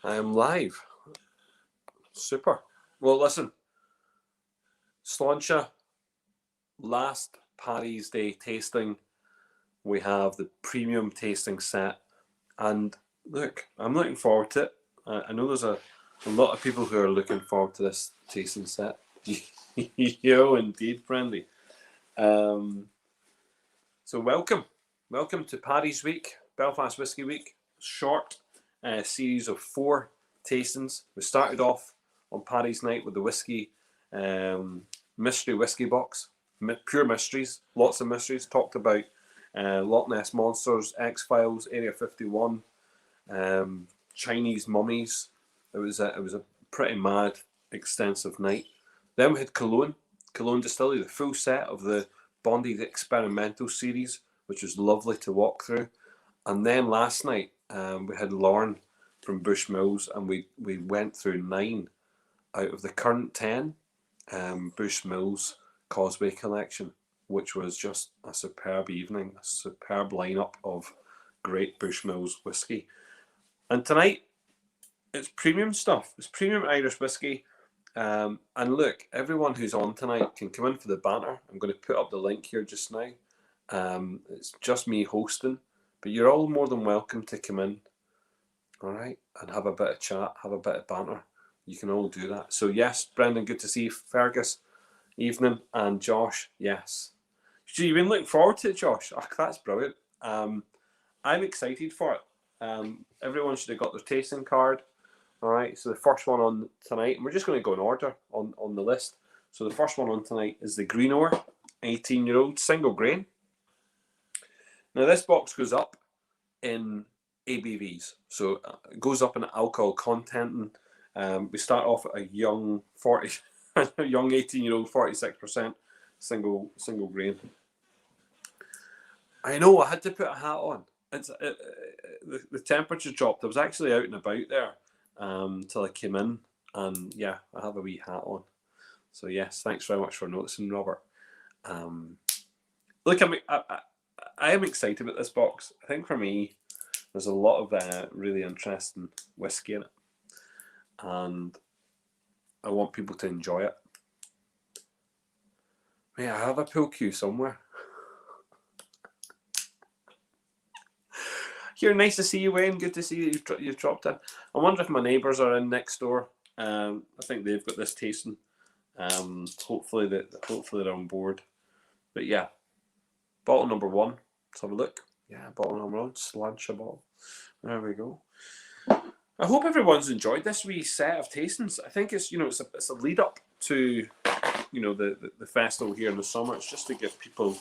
I am live. Super. Well, listen, Sláinte, last Paddy's Day tasting. We have the premium tasting set. And look, I'm looking forward to it. I know there's a lot of people who are looking forward to this tasting set. Yo, indeed, friendly. Um, so welcome. Welcome to Paddy's Week, Belfast Whisky Week. Short series of 4 tastings. We started off on Paddy's night with the whiskey, mystery whiskey box, pure mysteries, lots of mysteries. Talked about Loch Ness Monsters, X-Files, Area 51, Chinese mummies. It was a pretty mad, extensive night. Then we had Cologne Distillery, the full set of the Bonded Experimental series, which was lovely to walk through. And then last night we had Lauren from Bushmills, and we went through 9 out of the current 10 Bushmills Causeway collection, which was just a superb evening, a superb lineup of great Bushmills whiskey. And tonight, it's premium stuff. It's premium Irish whiskey. And look, everyone who's on tonight can come in for the banter. I'm going to put up the link here just now. It's just me hosting, but you're all more than welcome to come in, all right, and have a bit of chat, have a bit of banter. You can all do that. So yes, Brendan, good to see you. Fergus, evening. And Josh, yes. So you've been looking forward to it, Josh? Oh, that's brilliant. I'm excited for it. Everyone should have got their tasting card. All right, so the first one on tonight, and we're just going to go in order on the list. So the first one on tonight is the Greenore 18-year-old single grain. Now this box goes up in ABVs, so it goes up in alcohol content. And we start off at a young 18-year-old 46% single grain. I know, I had to put a hat on. The temperature dropped. I was actually out and about there till I came in, and yeah, I have a wee hat on. So yes, thanks very much for noticing, Robert. Look, I am excited about this box. I think for me, there's a lot of really interesting whiskey in it, and I want people to enjoy it. May I have a pull cue somewhere? Here, nice to see you, Wayne. Good to see you. You've dropped in. I wonder if my neighbours are in next door. I think they've got this tasting. Hopefully they're on board. But yeah, bottle number 1. Let's have a look. Yeah, bottle number 1. Sláinte bottle. There we go. I hope everyone's enjoyed this wee set of tastings. I think it's it's a lead up to the festival here in the summer. It's just to give people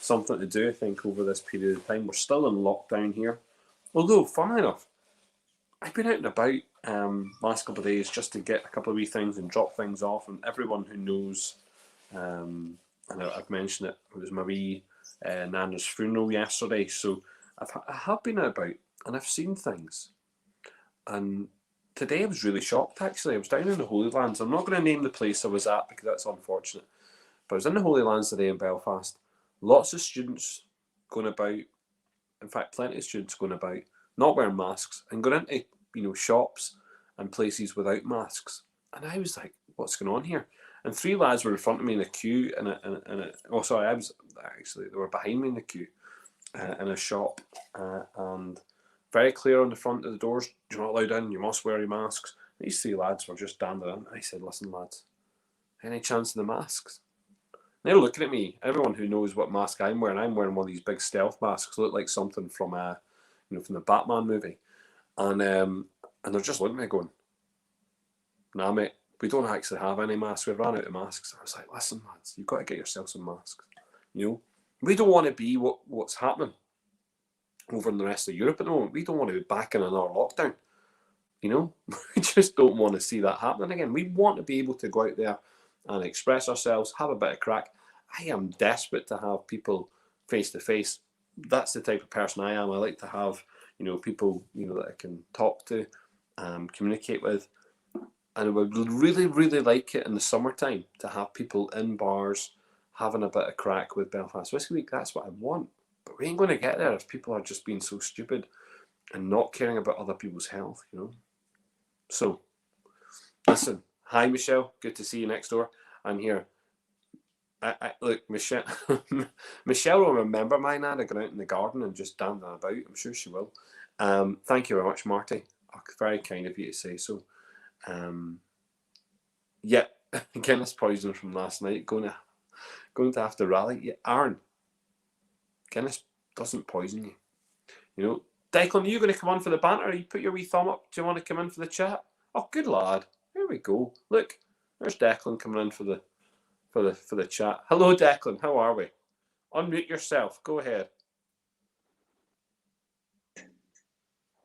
something to do, I think, over this period of time. We're still in lockdown here. Although, funnily enough, I've been out and about last couple of days just to get a couple of wee things and drop things off. And everyone who knows, and I've mentioned it, it was my wee Nana's funeral yesterday. So I have been out about and I've seen things. And today I was really shocked, actually. I was down in the Holy Lands. I'm not going to name the place I was at because that's unfortunate. But I was in the Holy Lands today in Belfast. Lots of students going about, in fact, plenty of students going about, not wearing masks and going into, shops and places without masks. And I was like, what's going on here? And 3 lads were in front of me in a queue, they were behind me in the queue in a shop, and very clear on the front of the doors, you're not allowed in, you must wear your masks. And these 3 lads were just damned in. I said, listen, lads, any chance of the masks? And they're looking at me. Everyone who knows what mask I'm wearing one of these big stealth masks, look like something from from the Batman movie. And they're just looking at me going, nah, mate, we don't actually have any masks. We've run out of masks. I was like, listen, lads, you've got to get yourself some masks. We don't want to be what's happening over in the rest of Europe at the moment. We don't want to be back in another lockdown. We just don't want to see that happening again. We want to be able to go out there and express ourselves, have a bit of crack. I am desperate to have people face to face. That's the type of person I am. I like to have, people, that I can talk to, communicate with. And I would really, really like it in the summertime to have people in bars having a bit of crack with Belfast Whisky Week. That's what I want. But we ain't going to get there if people are just being so stupid and not caring about other people's health, you know. So, listen, hi Michelle, good to see you next door. I'm here. Look, Michelle, Michelle will remember my nana going out in the garden and just dancing about. I'm sure she will. Thank you very much, Marty. Oh, very kind of you to say so. Yeah, Guinness poison from last night. Going to have to rally. Yeah, Aaron, Guinness doesn't poison you. You know, Declan, are you going to come on for the banter? You put your wee thumb up. Do you want to come in for the chat? Oh, good lad. Here we go. Look, there's Declan coming in for the chat. Hello, Declan. How are we? Unmute yourself. Go ahead.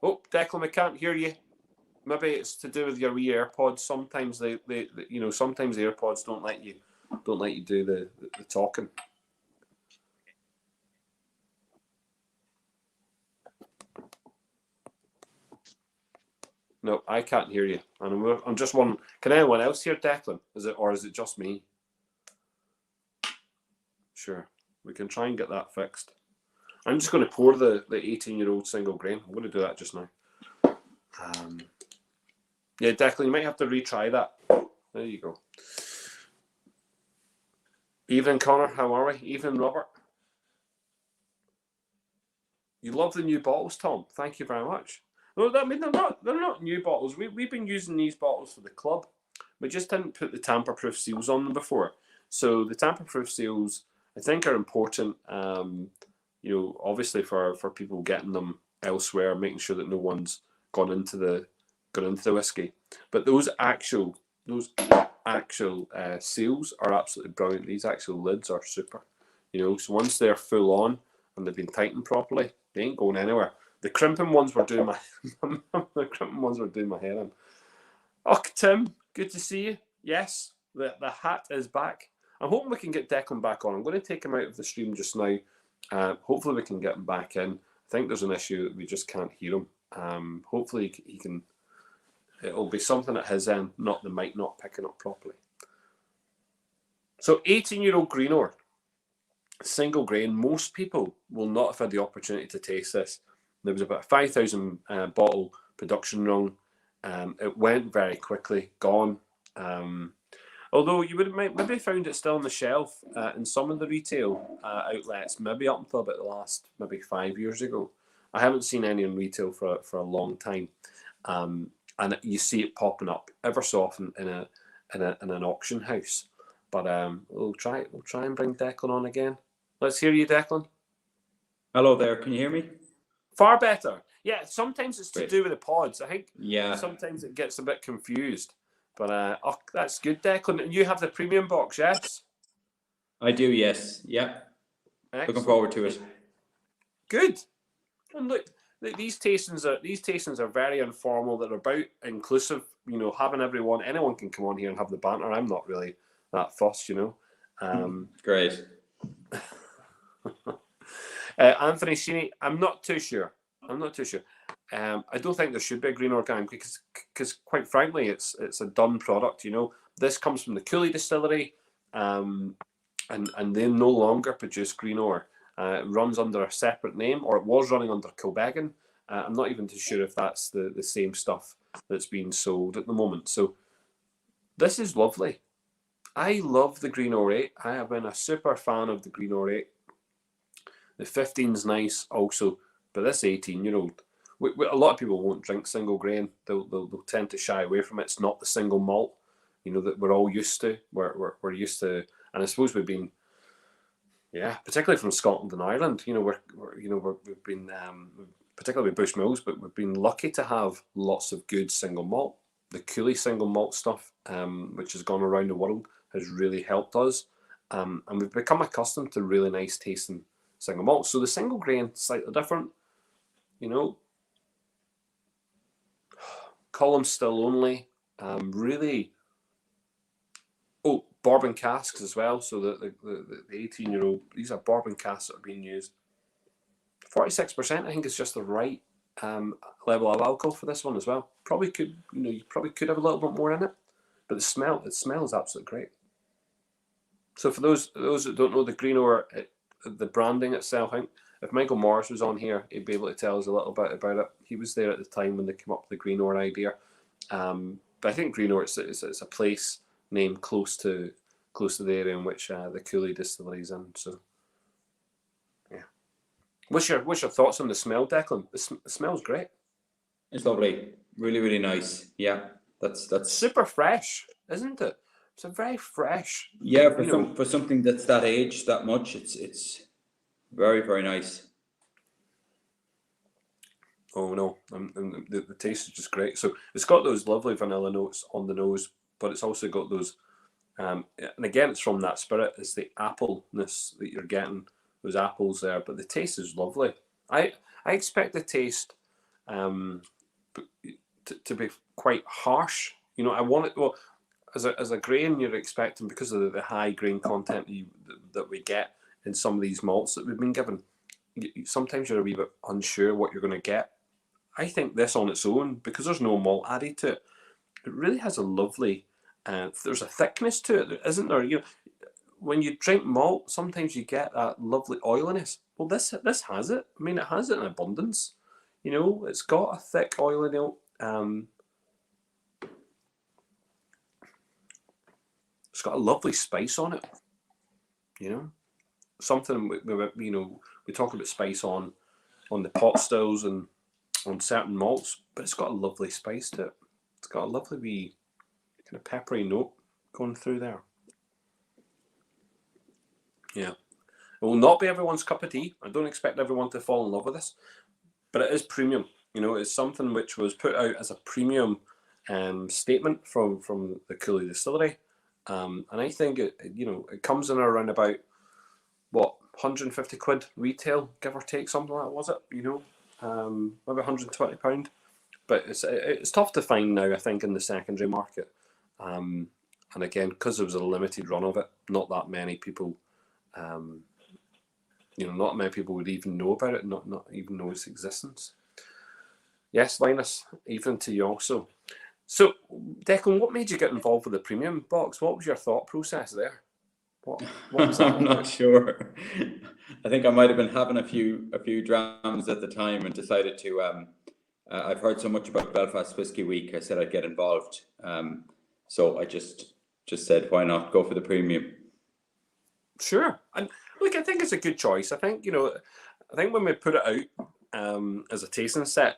Oh, Declan, I can't hear you. Maybe it's to do with your wee AirPods. Sometimes they sometimes the AirPods don't let you do the talking. No, I can't hear you. And I'm just wondering, can anyone else hear Declan? Is it just me? Sure, we can try and get that fixed. I'm just going to pour the 18-year-old single grain. I'm going to do that just now. Yeah, Declan, you might have to retry that. There you go. Evening, Connor. How are we? Evening, Robert. You love the new bottles, Tom. Thank you very much. No, I mean they're not new bottles. We've been using these bottles for the club. We just didn't put the tamper-proof seals on them before. So the tamper-proof seals, I think, are important. You know, obviously for people getting them elsewhere, making sure that no one's gone into the whiskey. But those actual seals are absolutely brilliant. These actual lids are super. You know, so once they're full on and they've been tightened properly, they ain't going anywhere. The crimping ones were doing my head in. Oh, Tim, good to see you. Yes, the hat is back. I'm hoping we can get Declan back on. I'm going to take him out of the stream just now. Hopefully we can get him back in. I think there's an issue that we just can't hear him. Hopefully he can. It'll be something at his end, not the mic not picking up properly. So 18-year-old Greenore, single grain. Most people will not have had the opportunity to taste this. There was about a 5,000 bottle production run. It went very quickly, gone. Although you would maybe found it still on the shelf in some of the retail outlets, maybe up until about the last maybe 5 years ago. I haven't seen any in retail for a long time, and you see it popping up ever so often in an auction house. But we'll try and bring Declan on again. Let's hear you, Declan. Hello there. Can you hear me? Far better. Yeah, sometimes it's to Great. do with the pods. I think Yeah. sometimes it gets a bit confused. But that's good, Declan. And you have the premium box, yes? I do, yes. Yeah. Excellent. Looking forward to it. Good. And look, these tastings are very informal. They're about inclusive. You know, having anyone can come on here and have the banter. I'm not really that fussed, you know. Great. Anthony Sheeny, I'm not too sure. I don't think there should be a green organic because quite frankly, it's a done product. You know, this comes from the Cooley distillery, and they no longer produce green ore. It runs under a separate name, or it was running under Kilbeggan. I'm not even too sure if that's the same stuff that's being sold at the moment. So this is lovely. I love the Green Ore 8. I have been a super fan of the Green Ore 8. The 15's nice also, but this 18-year-old, a lot of people won't drink single grain. They'll tend to shy away from it. It's not the single malt, you know, that we're all used to. We're used to, and I suppose we've been, particularly from Scotland and Ireland. You know, we've been particularly with Bushmills, but we've been lucky to have lots of good single malt. The Cooley single malt stuff, which has gone around the world, has really helped us, and we've become accustomed to really nice tasting single malt. So the single grain, slightly different, you know. Column still only, really. Oh, bourbon casks as well. So the 18-year-old, these are bourbon casks that are being used. 46%, I think, is just the right level of alcohol for this one as well. You probably could have a little bit more in it, but the smell is absolutely great. So for those that don't know, the Green Ore, the branding itself, I think if Michael Morris was on here, he'd be able to tell us a little bit about it. He was there at the time when they came up with the Greenore idea. But I think Greenore it's a place named close to the area in which the Cooley distillery is in. So, yeah. What's your thoughts on the smell, Declan? It smells great. It's lovely. Really, really nice. Yeah. That's super fresh, isn't it? It's a very fresh. Yeah, for something that's that age, that much, it's very, very nice. Oh no, and the taste is just great. So it's got those lovely vanilla notes on the nose, but it's also got those, and again, it's from that spirit. It's the appleness that you're getting, those apples there. But the taste is lovely. I expect the taste, to be quite harsh. I want it. Well, as a grain, you're expecting, because of the high grain content that we get in some of these malts that we've been given. Sometimes you're a wee bit unsure what you're going to get. I think this on its own, because there's no malt added to it, it really has a lovely. There's a thickness to it, isn't there? When you drink malt, sometimes you get that lovely oiliness. Well, this has it. I mean, it has it in abundance. It's got a thick oily note. It's got a lovely spice on it. Something we talk about spice on the pot stills and on certain malts, but it's got a lovely spice to it. It's got a lovely wee kind of peppery note going through there. Yeah. It will not be everyone's cup of tea. I don't expect everyone to fall in love with this, but it is premium. It's something which was put out as a premium statement from the Cooley distillery, and I think it comes in around about what, 150 quid retail, give or take, something like that, was it? Maybe £120. But it's tough to find now, I think, in the secondary market. And again, because there was a limited run of it, not that many people, not many people would even know about it, not even know its existence. Yes, Linus, even to you also. So, Declan, what made you get involved with the premium box? What was your thought process there? What was that? I'm not sure. I think I might have been having a few drams at the time and decided to. I've heard so much about Belfast Whiskey Week. I said I'd get involved. So I just said, why not go for the premium? Sure, and look, I think it's a good choice. I think when we put it out as a tasting set,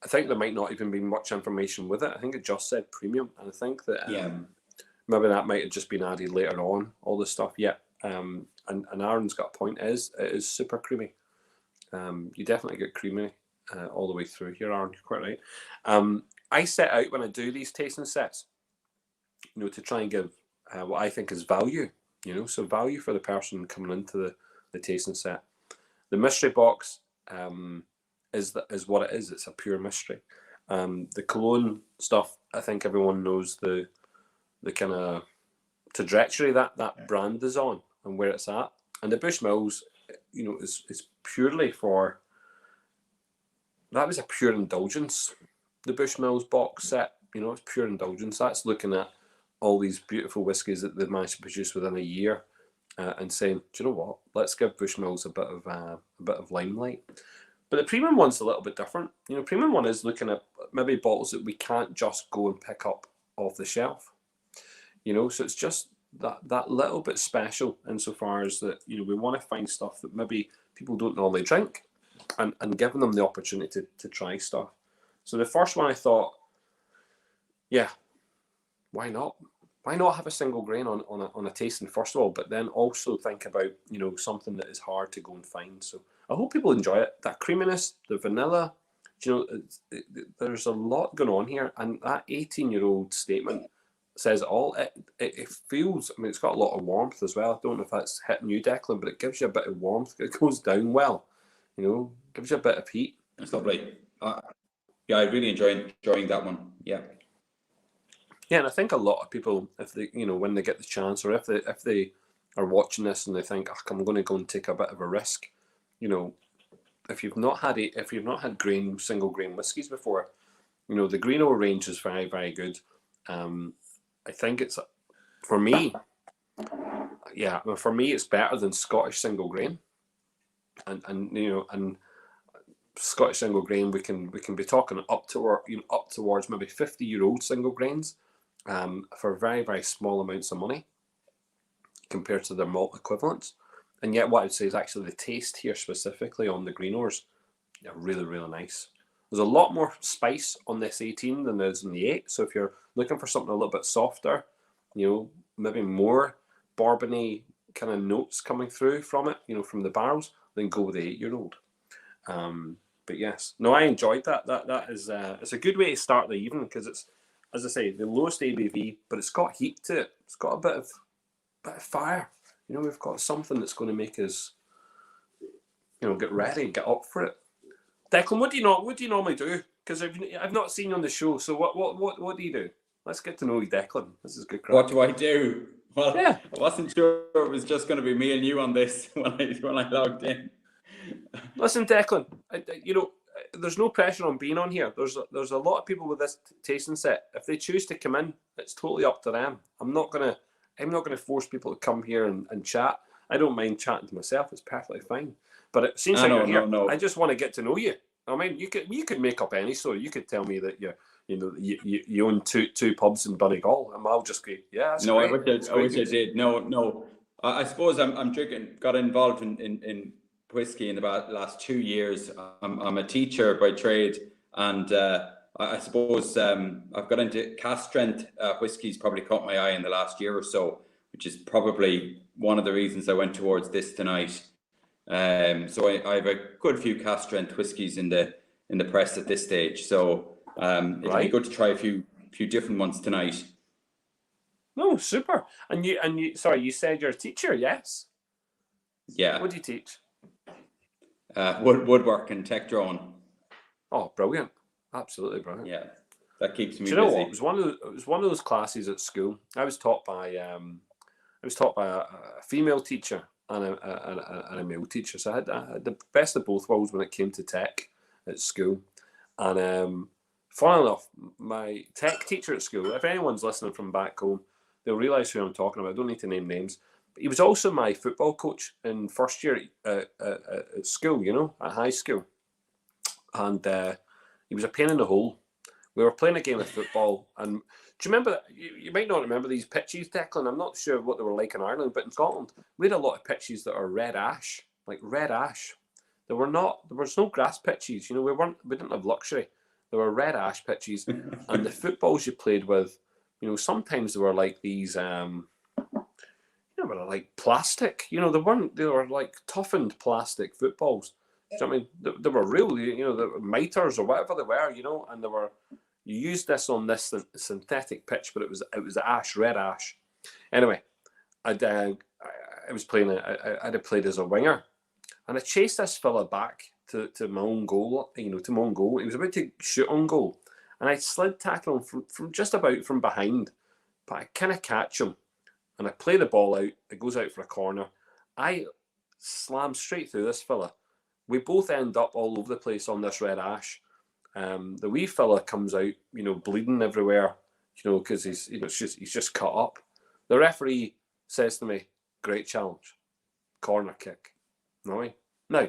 I think there might not even be much information with it. I think it just said premium, and I think that maybe that might have just been added later on. All this stuff, yeah. And Aaron's got a point. It is super creamy. You definitely get creamy all the way through here, Aaron. You're quite right. I set out, when I do these tasting sets, to try and give what I think is value. So value for the person coming into the tasting set. The mystery box is what it is. It's a pure mystery. The cologne stuff, I think everyone knows the kind of trajectory that brand is on and where it's at. And the Bushmills, is purely for. That was a pure indulgence. The Bushmills box set, it's pure indulgence. That's looking at all these beautiful whiskies that they've managed to produce within a year, and saying, do you know what? Let's give Bushmills a bit of limelight. But the premium one's a little bit different. Premium one is looking at maybe bottles that we can't just go and pick up off the shelf. So it's just that little bit special insofar as that, we want to find stuff that maybe people don't normally drink, and giving them the opportunity to try stuff. So the first one I thought, yeah, why not? Why not have a single grain on a tasting first of all, but then also think about something that is hard to go and find. So I hope people enjoy it. That creaminess, the vanilla, there's a lot going on here, and that 18-year-old statement says it all. It feels. I mean, it's got a lot of warmth as well. I don't know if that's hitting you, Declan, but it gives you a bit of warmth. It goes down well. Gives you a bit of heat. It's lovely. Yeah, I really enjoying that one. Yeah. Yeah, and I think a lot of people, if they, when they get the chance, or if they are watching this and they think, I'm going to go and take a bit of a risk, if you've not had single grain whiskies before, the Greenore range is very, very good. I think it's, for me, it's better than Scottish single grain. and and Scottish single grain, we can be talking up towards maybe 50-year-old single grains, for very, very small amounts of money compared to their malt equivalents. And yet, what I'd say is actually the taste here specifically on the green ores, really, really nice. There's a lot more spice on this 18 than there is in the 8. So if you're looking for something a little bit softer, maybe more bourbony kind of notes coming through from it, from the barrels, then go with the 8-year-old. But yes, no, I enjoyed that. That is it's a good way to start the evening because it's, as I say, the lowest ABV, but it's got heat to it. It's got a bit of fire. We've got something that's going to make us, get ready and get up for it. Declan, what do you normally do? Because I've not seen you on the show. So what do you do? Let's get to know you, Declan. This is good crap. What do I do? Well, yeah. I wasn't sure it was just going to be me and you on this when I logged in. Listen, Declan, there's no pressure on being on here. There's a lot of people with this tasting set. If they choose to come in, it's totally up to them. I'm not gonna force people to come here and chat. I don't mind chatting to myself. It's perfectly fine. But it seems like you're here. No. I just want to get to know you. I mean, you could make up any story. You could tell me that you own two pubs in Donegal, and I'll just go, yeah. That's great. I wish I did. No. I suppose I'm got involved in whiskey in about the last 2 years. I'm a teacher by trade, and I suppose I've got into cask strength whiskies. Probably caught my eye in the last year or so, which is probably one of the reasons I went towards this tonight. So I have a good few cask strength whiskies in the press at this stage. So it'd be good to try a few different ones tonight. No, super. And you sorry, you said you're a teacher, yes? Yeah. What do you teach? Woodwork and tech drone. Oh, brilliant! Absolutely brilliant. Yeah, that keeps me busy. What? It was one of those classes at school. I was taught by a female teacher and a male teacher. So I had the best of both worlds when it came to tech at school. And funnily enough, my tech teacher at school, if anyone's listening from back home, they'll realise who I'm talking about. I don't need to name names. But he was also my football coach in first year at school, at high school. And he was a pain in the hole. We were playing a game of football, and do you remember? You might not remember these pitches, Declan. I'm not sure what they were like in Ireland, but in Scotland, we had a lot of pitches that are red ash, like red ash. There was no grass pitches. We didn't have luxury. There were red ash pitches, and the footballs you played with, sometimes they were like these, they were like plastic. They were like toughened plastic footballs. So, I mean, they were real, they were miters or whatever they were, and you used this on this synthetic pitch, but it was ash, red ash. Anyway, I was playing, I'd have played as a winger, and I chased this fella back to my own goal, to my own goal. He was about to shoot on goal, and I slid tackle him from just about from behind, but I kind of catch him, and I play the ball out. It goes out for a corner. I slam straight through this fella. We both end up all over the place on this red ash. The wee fella comes out, bleeding everywhere, because he's just cut up. The referee says to me, "Great challenge, corner kick." Now,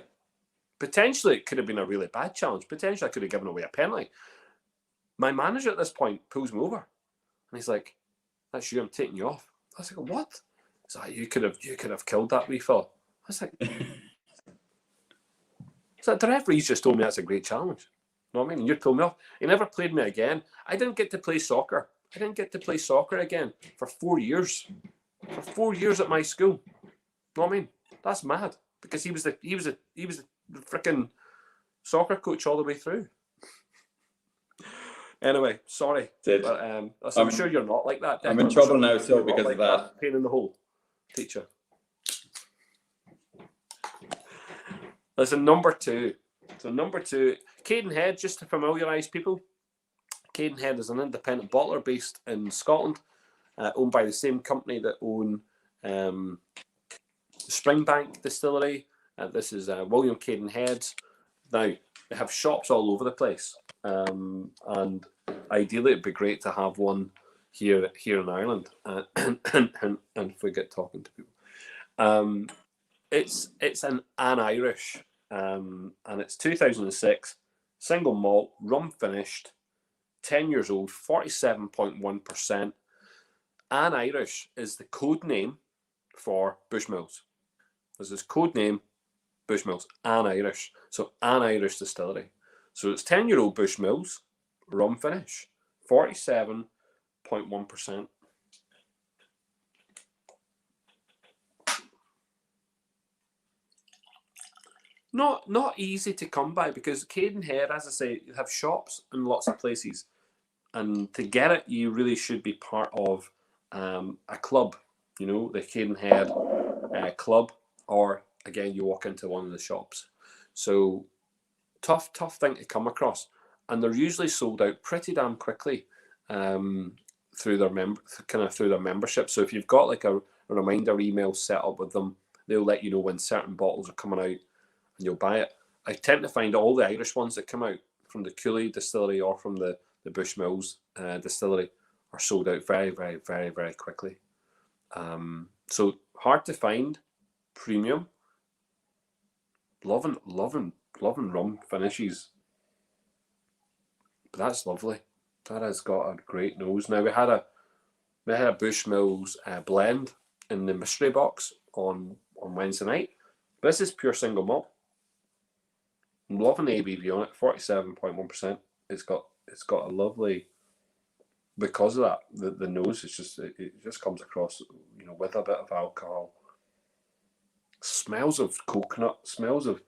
potentially it could have been a really bad challenge. Potentially I could have given away a penalty. My manager at this point pulls me over, and he's like, "That's you. I'm taking you off." I was like, "What?" He's like, "You could have killed that wee fella." I was like. So the referee's just told me that's a great challenge. You know what I mean? You'd pull me off. He never played me again. I didn't get to play soccer. Again for 4 years. For 4 years at my school. You know what I mean? That's mad. Because he was the freaking soccer coach all the way through. Anyway, sorry. But, I'm sure you're not like that. I'm in trouble now, so because of that. Pain in the hole, teacher. Listen, number two. So number two, Cadenhead, just to familiarise people, Cadenhead is an independent bottler based in Scotland, owned by the same company that own Springbank Distillery. This is William Cadenhead. Now, they have shops all over the place, and ideally it'd be great to have one here in Ireland, and if we get talking to people. It's an Irish and it's 2006, single malt, rum finished, 10 years old, 47.1%. And Irish is the code name for Bushmills. There's this code name, Bushmills, and Irish. So an Irish distillery. So it's 10-year-old Bushmills, rum finish, 47.1%. Not easy to come by, because Cadenhead, as I say, you have shops in lots of places, and to get it, you really should be part of a club. You know, the Cadenhead club, or again, you walk into one of the shops. So tough thing to come across, and they're usually sold out pretty damn quickly through their membership. So if you've got like a reminder email set up with them, they'll let you know when certain bottles are coming out, and you'll buy it. I tend to find all the Irish ones that come out from the Cooley distillery or from the Bushmills distillery are sold out very, very, very, very quickly. So hard to find, premium. Loving rum finishes. But that's lovely. That has got a great nose. Now we had a Bushmills blend in the mystery box on Wednesday night. This is pure single malt. I'm loving the ABV on it, 47.1%. It's got a lovely, because of that, the nose is just, it just comes across, you know, with a bit of alcohol. Smells of coconut, smells of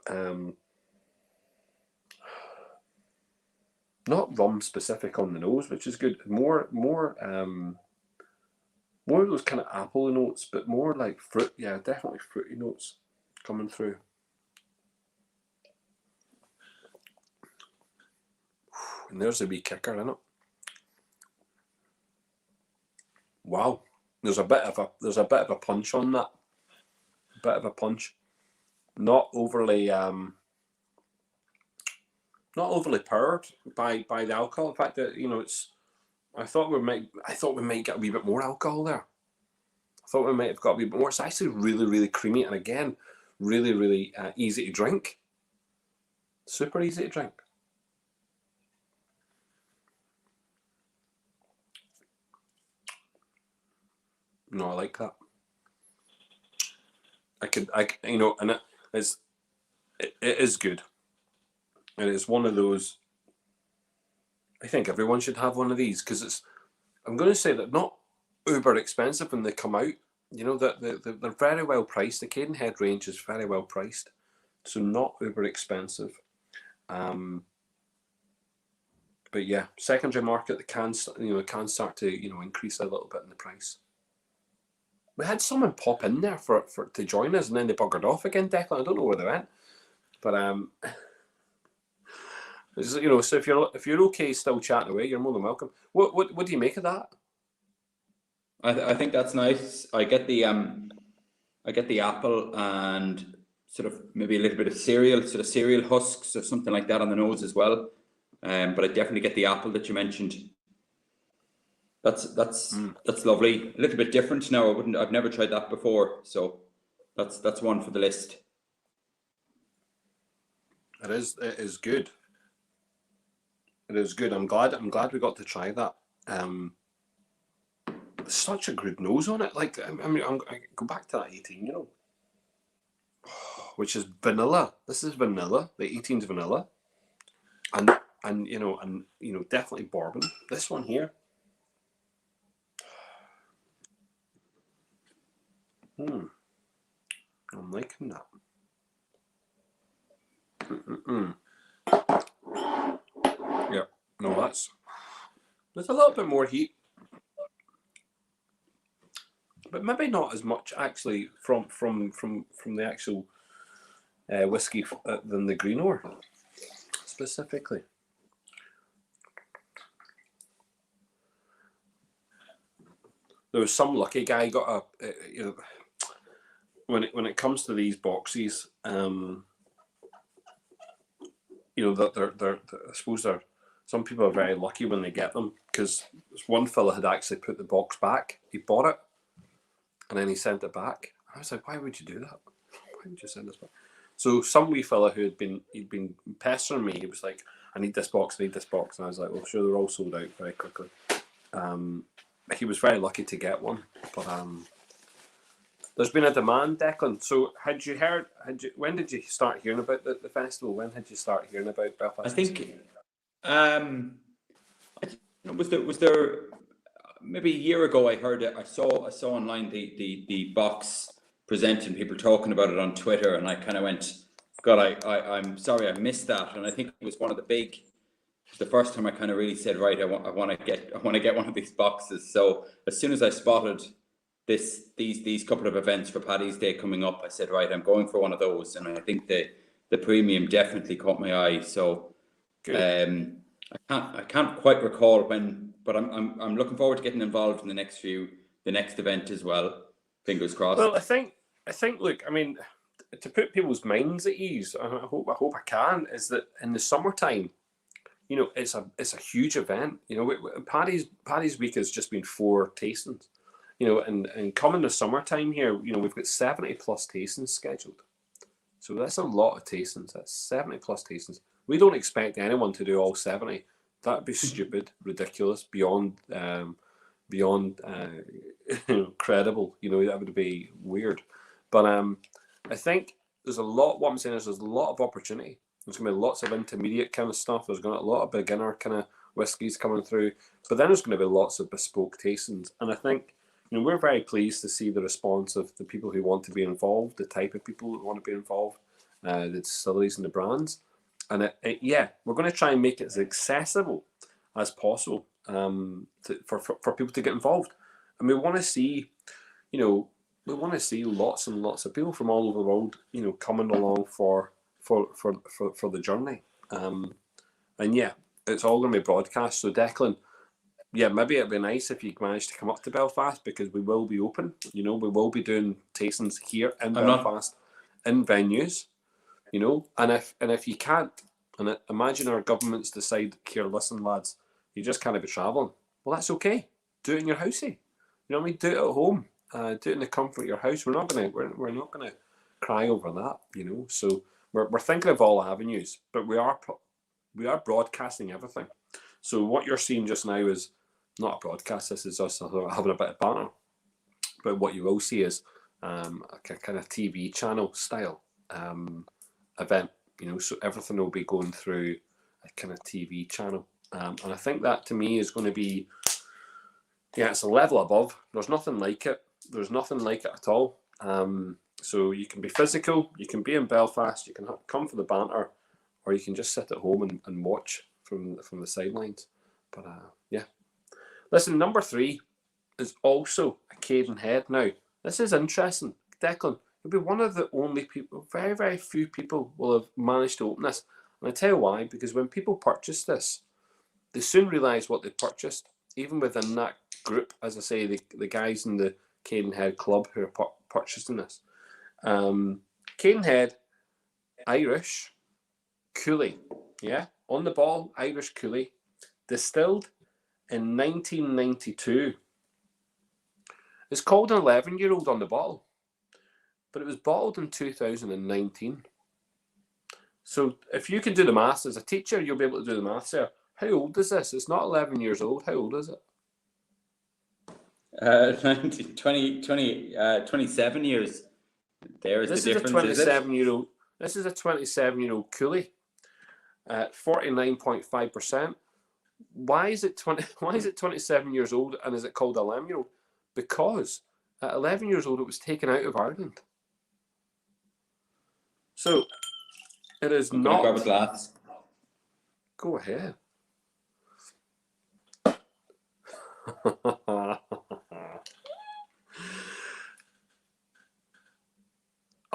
not rum specific on the nose, which is good. More of those kind of apple notes, but more like fruit. Yeah, definitely fruity notes coming through. And there's a wee kicker in it. Wow, there's a bit of a punch on that. A bit of a punch. Not overly powered by the alcohol. In fact, that, you know, it's. I thought we might get a wee bit more alcohol there. I thought we might have got a wee bit more. It's actually really, really creamy, and again, really, really easy to drink. Super easy to drink. No, I like that. You know, and it is good. And it's one of those. I think everyone should have one of these, because I'm going to say that not uber expensive when they come out. You know, that they're very well priced. The Cadenhead range is very well priced, so not uber expensive. But yeah, secondary market, the can start to, you know, increase a little bit in the price. We had someone pop in there for to join us, and then they buggered off again, Declan. I don't know where they went, but you know, so if you're okay still chatting away, you're more than welcome. What do you make of that? I think that's nice. I get the apple and sort of maybe a little bit of cereal husks or something like that on the nose as well. But I definitely get the apple that you mentioned. That's lovely. A little bit different now. I've never tried that before, so that's one for the list. It is good. It is good. I'm glad we got to try that. Such a good nose on it. Like, I mean, I go back to that 18, you know, which is vanilla. This is vanilla. The 18's vanilla, and you know, definitely bourbon. This one here. I'm liking that. Yeah, no, there's a little bit more heat, but maybe not as much actually from the actual whiskey than the Greenore specifically. There was some lucky guy got you know, when it comes to these boxes, you know, that they're I suppose some people are very lucky when they get them, because one fella had actually put the box back. He bought it, and then he sent it back. I was like, why would you do that? Why would you send this back? So some wee fella he'd been pestering me. He was like, "I need this box, I need this box," and I was like, "Well, sure, they're all sold out very quickly." He was very lucky to get one, but there's been a demand, Declan. So had you heard? When did you start hearing about the festival? When had you start hearing about Belfast? I think was there maybe a year ago. I heard it. I saw online the box presenting, people talking about it on Twitter, and I kind of went, God, I'm sorry I missed that. And I think it was one of the first time I kind of really said, right, I want to get one of these boxes. So as soon as I spotted these couple of events for Paddy's Day coming up, I said, right, I'm going for one of those. And I think the premium definitely caught my eye. So I can't quite recall when, but I'm looking forward to getting involved in the next event as well. Fingers crossed. Well, I think look, I mean, to put people's minds at ease, I hope I can, is that in the summertime, you know, it's a huge event. You know, Paddy's week has just been 4 tastings. You know, and coming the summertime here, you know, we've got 70 plus tastings scheduled. So that's a lot of tastings. That's 70 plus tastings. We don't expect anyone to do all 70. That'd be stupid, ridiculous, beyond credible. You know, that would be weird. But I think there's a lot. What I'm saying is there's a lot of opportunity. There's going to be lots of intermediate kind of stuff. There's going to be a lot of beginner kind of whiskies coming through. But then there's going to be lots of bespoke tastings. And I think, you know, we're very pleased to see the response of the people who want to be involved, the type of people that want to be involved, the distilleries and the brands. And yeah, we're going to try and make it as accessible as possible for people to get involved. And we want to see, you know, lots and lots of people from all over the world, you know, coming along for the journey. And yeah, it's all going to be broadcast. So Declan, yeah, maybe it'd be nice if you managed to come up to Belfast, because we will be open. You know, we will be doing tastings here in Belfast, in venues. You know, and if you can't, and imagine our governments decide, here, listen, lads, you just can't be travelling. Well, that's okay. Do it in your housey. You know what I mean? Do it at home. Do it in the comfort of your house. We're not gonna cry over that. You know, so we're thinking of all avenues, but we are broadcasting everything. So what you're seeing just now is not a broadcast. This is us having a bit of banter. But what you will see is a kind of TV channel style event. You know, so everything will be going through a kind of TV channel, and I think that to me is going to be, yeah, it's a level above. There's nothing like it. There's nothing like it at all. So you can be physical, you can be in Belfast, you can come for the banter, or you can just sit at home and watch from the sidelines. But yeah, listen, number 3 is also a Cadenhead. Now, this is interesting, Declan. You'll be one of the only people, very, very few people will have managed to open this. And I tell you why, because when people purchase this, they soon realise what they purchased, even within that group, as I say, the guys in the Cadenhead Club who are purchasing this. Cadenhead, Irish, Cooley, yeah, on the ball, Irish Cooley, distilled in 1992. It's called an 11-year-old on the bottle, but it was bottled in 2019. So if you can do the maths as a teacher, you'll be able to do the maths there. How old is this? It's not 11 years old. How old is it? 27 years. There's this the difference. Is a 27-year-old. This is a 27-year-old Cooley at 49.5%. Why is it 27 years old, and is it called 11-year-old? Because at 11 years old it was taken out of Ireland. So it is not. Grab a glass. Go ahead.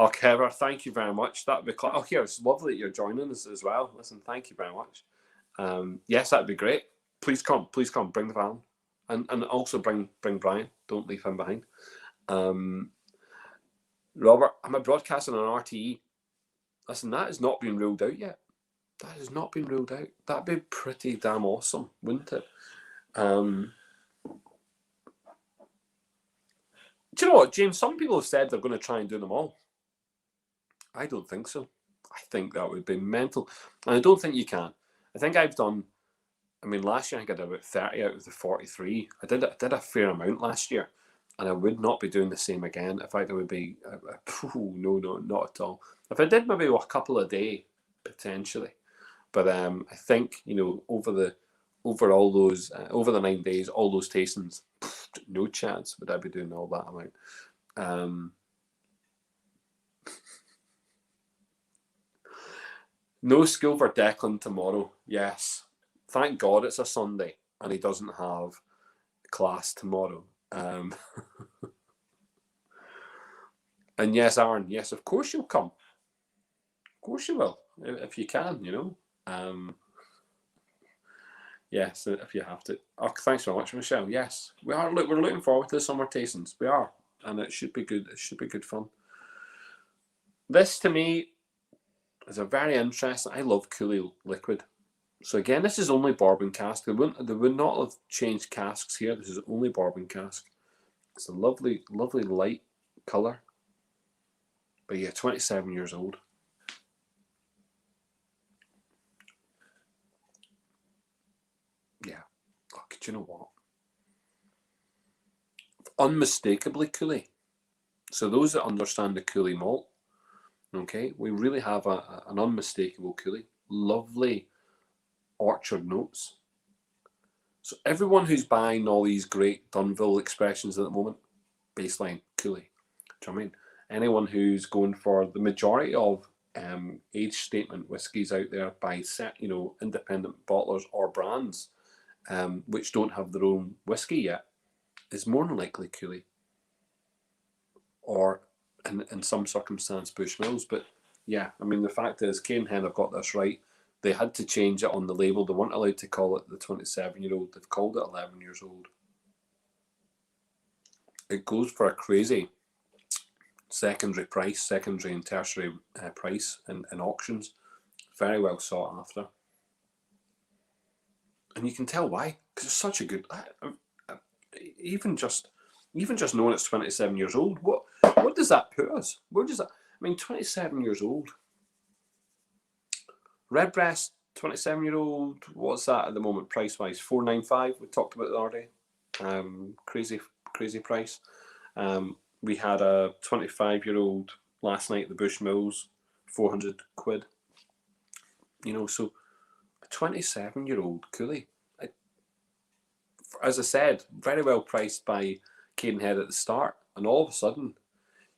Oh, Kevin, thank you very much. That'd be oh, here, it's lovely that you're joining us as well. Listen, thank you very much. Yes, that'd be great. Please come, bring the van, and also bring Brian. Don't leave him behind. Robert, I'm a broadcasting on RTE. Listen, that has not been ruled out yet. That has not been ruled out. That'd be pretty damn awesome, wouldn't it? Do you know what, James? Some people have said they're going to try and do them all. I don't think so. I think that would be mental. And I don't think you can. I think I've done, I mean, last year I got about 30 out of the 43. I did a fair amount last year, and I would not be doing the same again. In fact, it would be, no, not at all. If I did maybe a couple a day, potentially. But I think, over all those, over the 9 days, all those tastings, no chance would I be doing all that amount. No school for Declan tomorrow. Yes. Thank God it's a Sunday and he doesn't have class tomorrow. And yes, Aaron, yes, of course you'll come. Of course you will, if you can, yes, if you have to. Oh, thanks very much, Michelle. Yes, we are. Look, we're looking forward to the summer tastings. We are, and it should be good. It should be good fun. This to me is a very interesting. I love Cooley liquid. So again, this is only bourbon cask. They would not have changed casks here. This is only bourbon cask. It's a lovely, lovely light colour. But yeah, 27 years old. Yeah. Oh, do you know what? Unmistakably Cooley. So those that understand the Cooley malt, okay, we really have an unmistakable Cooley. Lovely orchard notes. So everyone who's buying all these great Dunville expressions at the moment, baseline Cooley. Do you know what I mean? Anyone who's going for the majority of age statement whiskies out there by independent bottlers or brands, which don't have their own whiskey yet, is more than likely Cooley, or in some circumstance Bushmills. But yeah, I mean, the fact is, Canehead have got this right. They had to change it on the label. They weren't allowed to call it the 27-year-old. They've called it 11 years old. It goes for a crazy secondary and tertiary price in auctions. Very well sought after. And you can tell why, because it's such a good... Even just knowing it's 27 years old, what does that put us? Where does that... I mean, 27 years old. Redbreast, 27-year-old, what's that at the moment, price-wise? $4.95, we talked about the other day. Crazy price. We had a 25-year-old last night at the Bushmills, 400 quid. So a 27-year-old Cooley. As I said, very well priced by Cadenhead at the start. And all of a sudden,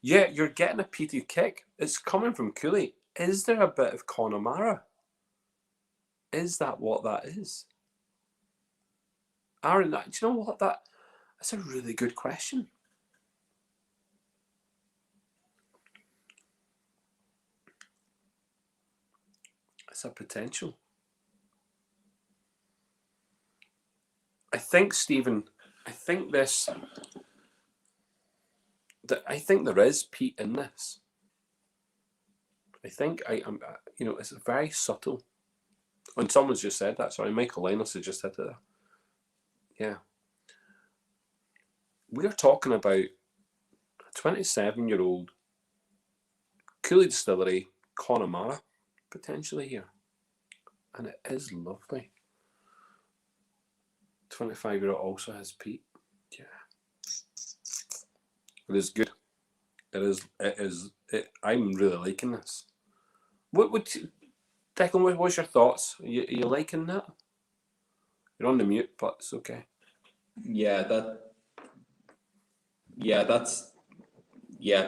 yeah, you're getting a peated kick. It's coming from Cooley. Is there a bit of Connemara? Is that what that is? Aaron, do you know what that's a really good question. It's a potential. I think, Stephen, I think there is peat in this. I think it's very subtle. And someone's just said that. Sorry, Michael Linus has just said that. Yeah. We're talking about a 27-year-old Cooley Distillery, Connemara, potentially here. And it is lovely. 25-year-old also has peat. Yeah. It is good. I'm really liking this. Declan, what's your thoughts? Are you liking that? You're on the mute, but it's okay.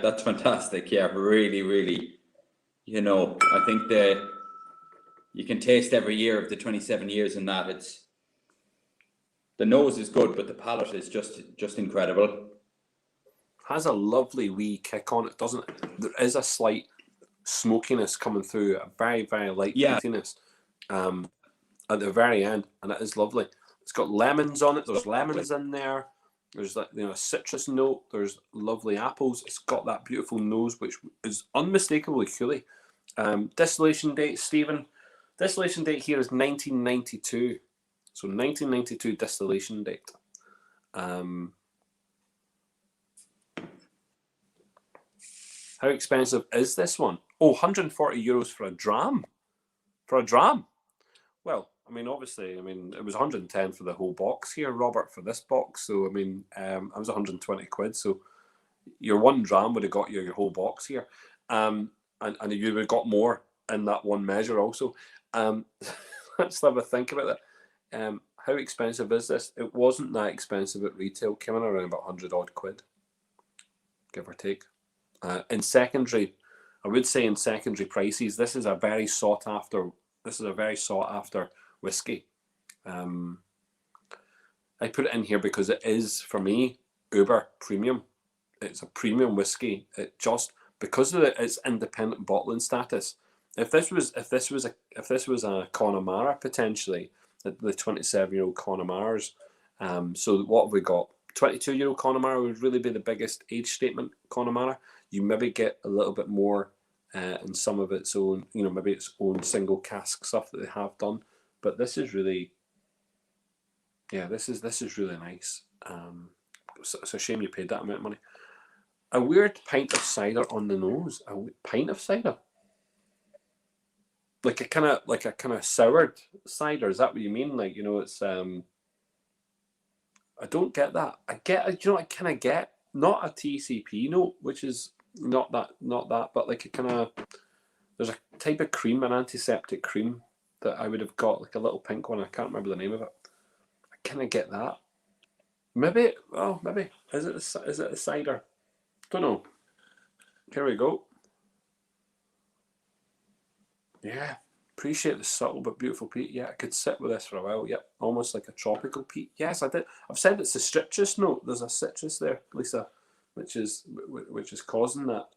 That's fantastic. Yeah, really, really. I think you can taste every year of the 27 years in that. The nose is good, but the palate is just incredible. Has a lovely wee kick on it, doesn't it? There is a slight smokiness coming through, a very, very light peatiness at the very end, and it is lovely. It's got lemons on it. There's lemons in there. There's a citrus note. There's lovely apples. It's got that beautiful nose, which is unmistakably Cooley. Distillation date, Stephen. Distillation date here is 1992. So 1992 distillation date. How expensive is this one? Oh, €140 for a dram. For a dram. Well, I mean, obviously, I mean, it was 110 for the whole box here, Robert, for this box. So, I mean, I was 120 quid. So, your one dram would have got you your whole box here. And you would have got more in that one measure also. Let's have a think about that. How expensive is this? It wasn't that expensive at retail. Came in around about 100 odd quid, give or take. In secondary, I would say in secondary prices, this is a very sought after. This is a very sought after whiskey. I put it in here because it is, for me, uber premium. It's a premium whiskey. It just, because of its independent bottling status. If this was a Connemara potentially, the 27-year-old Connemara's. So what have we got? 22-year-old Connemara would really be the biggest age statement Connemara. You maybe get a little bit more in some of its own, maybe its own single cask stuff that they have done. But this is really, this is really nice. It's a shame you paid that amount of money. A weird pint of cider on the nose. A pint of cider, like a kind of soured cider. Is that what you mean? Like, it's I don't get that. I kind of get not a TCP note, which is not that, but like a kind of, there's a type of cream, an antiseptic cream that I would have got, like a little pink one. I can't remember the name of it. I kind of get that. Maybe is it a cider? Don't know. Here we go. Yeah, appreciate the subtle but beautiful peat. Yeah, I could sit with this for a while. Yep, almost like a tropical peat. Yes, I did. I've said it's a citrus note. There's a citrus there, Lisa, which is causing that.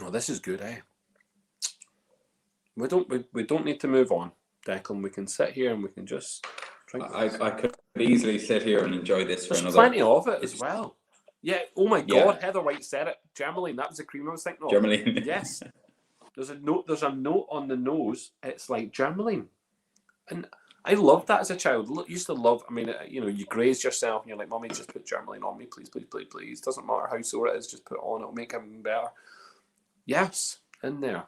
Oh, this is good, eh? We don't need to move on, Declan. We can sit here and we can just drink. I could easily sit here and enjoy this for There's another. plenty of it as well. Yeah. Oh my God, Yeah. Heather White said it. Germaline. That was the cream I was thinking of. Germaline. Yes. There's a note on the nose. It's like Germaline, and I loved that as a child. Used to love. I mean, you graze yourself and you're like, "Mommy, just put Germaline on me, please, please, please, please." Doesn't matter how sore it is, just put it on. It'll make it better. Yes, in there,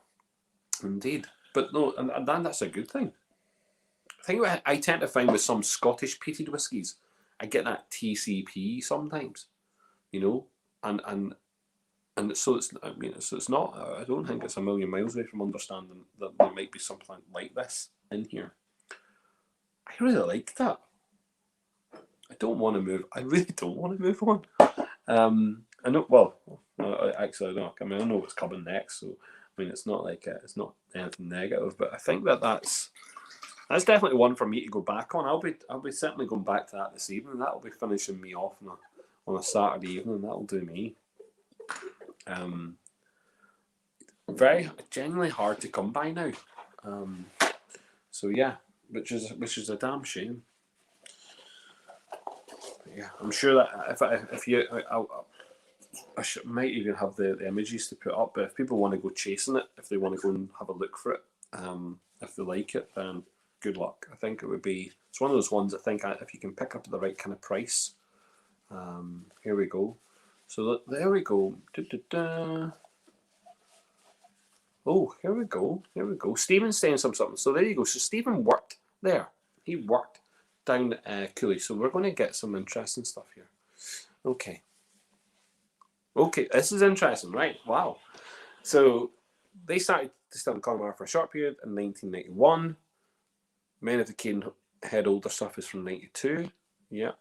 indeed. But no, and that's a good thing. I think what I tend to find with some Scottish peated whiskies, I get that TCP sometimes, and so it's not. I don't think it's a million miles away from understanding that there might be something like this in here. I really like that. I don't want to move. I really don't want to move on. I know. Well, actually, I don't. I mean, I know what's coming next. So, I mean, it's not like it's not anything negative. But I think that's definitely one for me to go back on. I'll be certainly going back to that this evening. That'll be finishing me off on a Saturday evening. That'll do me. Very genuinely hard to come by now. So yeah, which is a damn shame. Yeah, I'm sure that if you, might even have the images to put up. But if people want to go chasing it, if they want to go and have a look for it, if they like it, then good luck. I think it's one of those ones. I think if you can pick up the right kind of price. Here we go. So there we go. Oh, here we go. Stephen's saying something. So there you go. So Stephen worked there. He worked down Cooley. So we're going to get some interesting stuff here. Okay, this is interesting, right? Wow. So they started distilling Connemara for a short period in 1991. Many of the Cadenhead older stuff is from 92. Yep.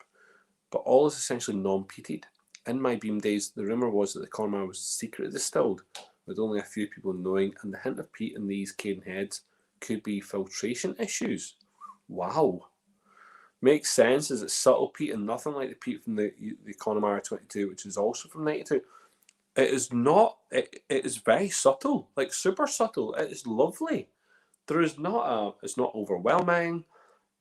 But all is essentially non-peated. In my Beam days, the rumour was that the Connemara was secretly distilled, with only a few people knowing, and the hint of peat in these Cadenheads could be filtration issues. Wow. Makes sense, as it's subtle peat and nothing like the peat from the Connemara 22, which is also from 92. It is not, it is very subtle, like super subtle. It is lovely. There is not it's not overwhelming.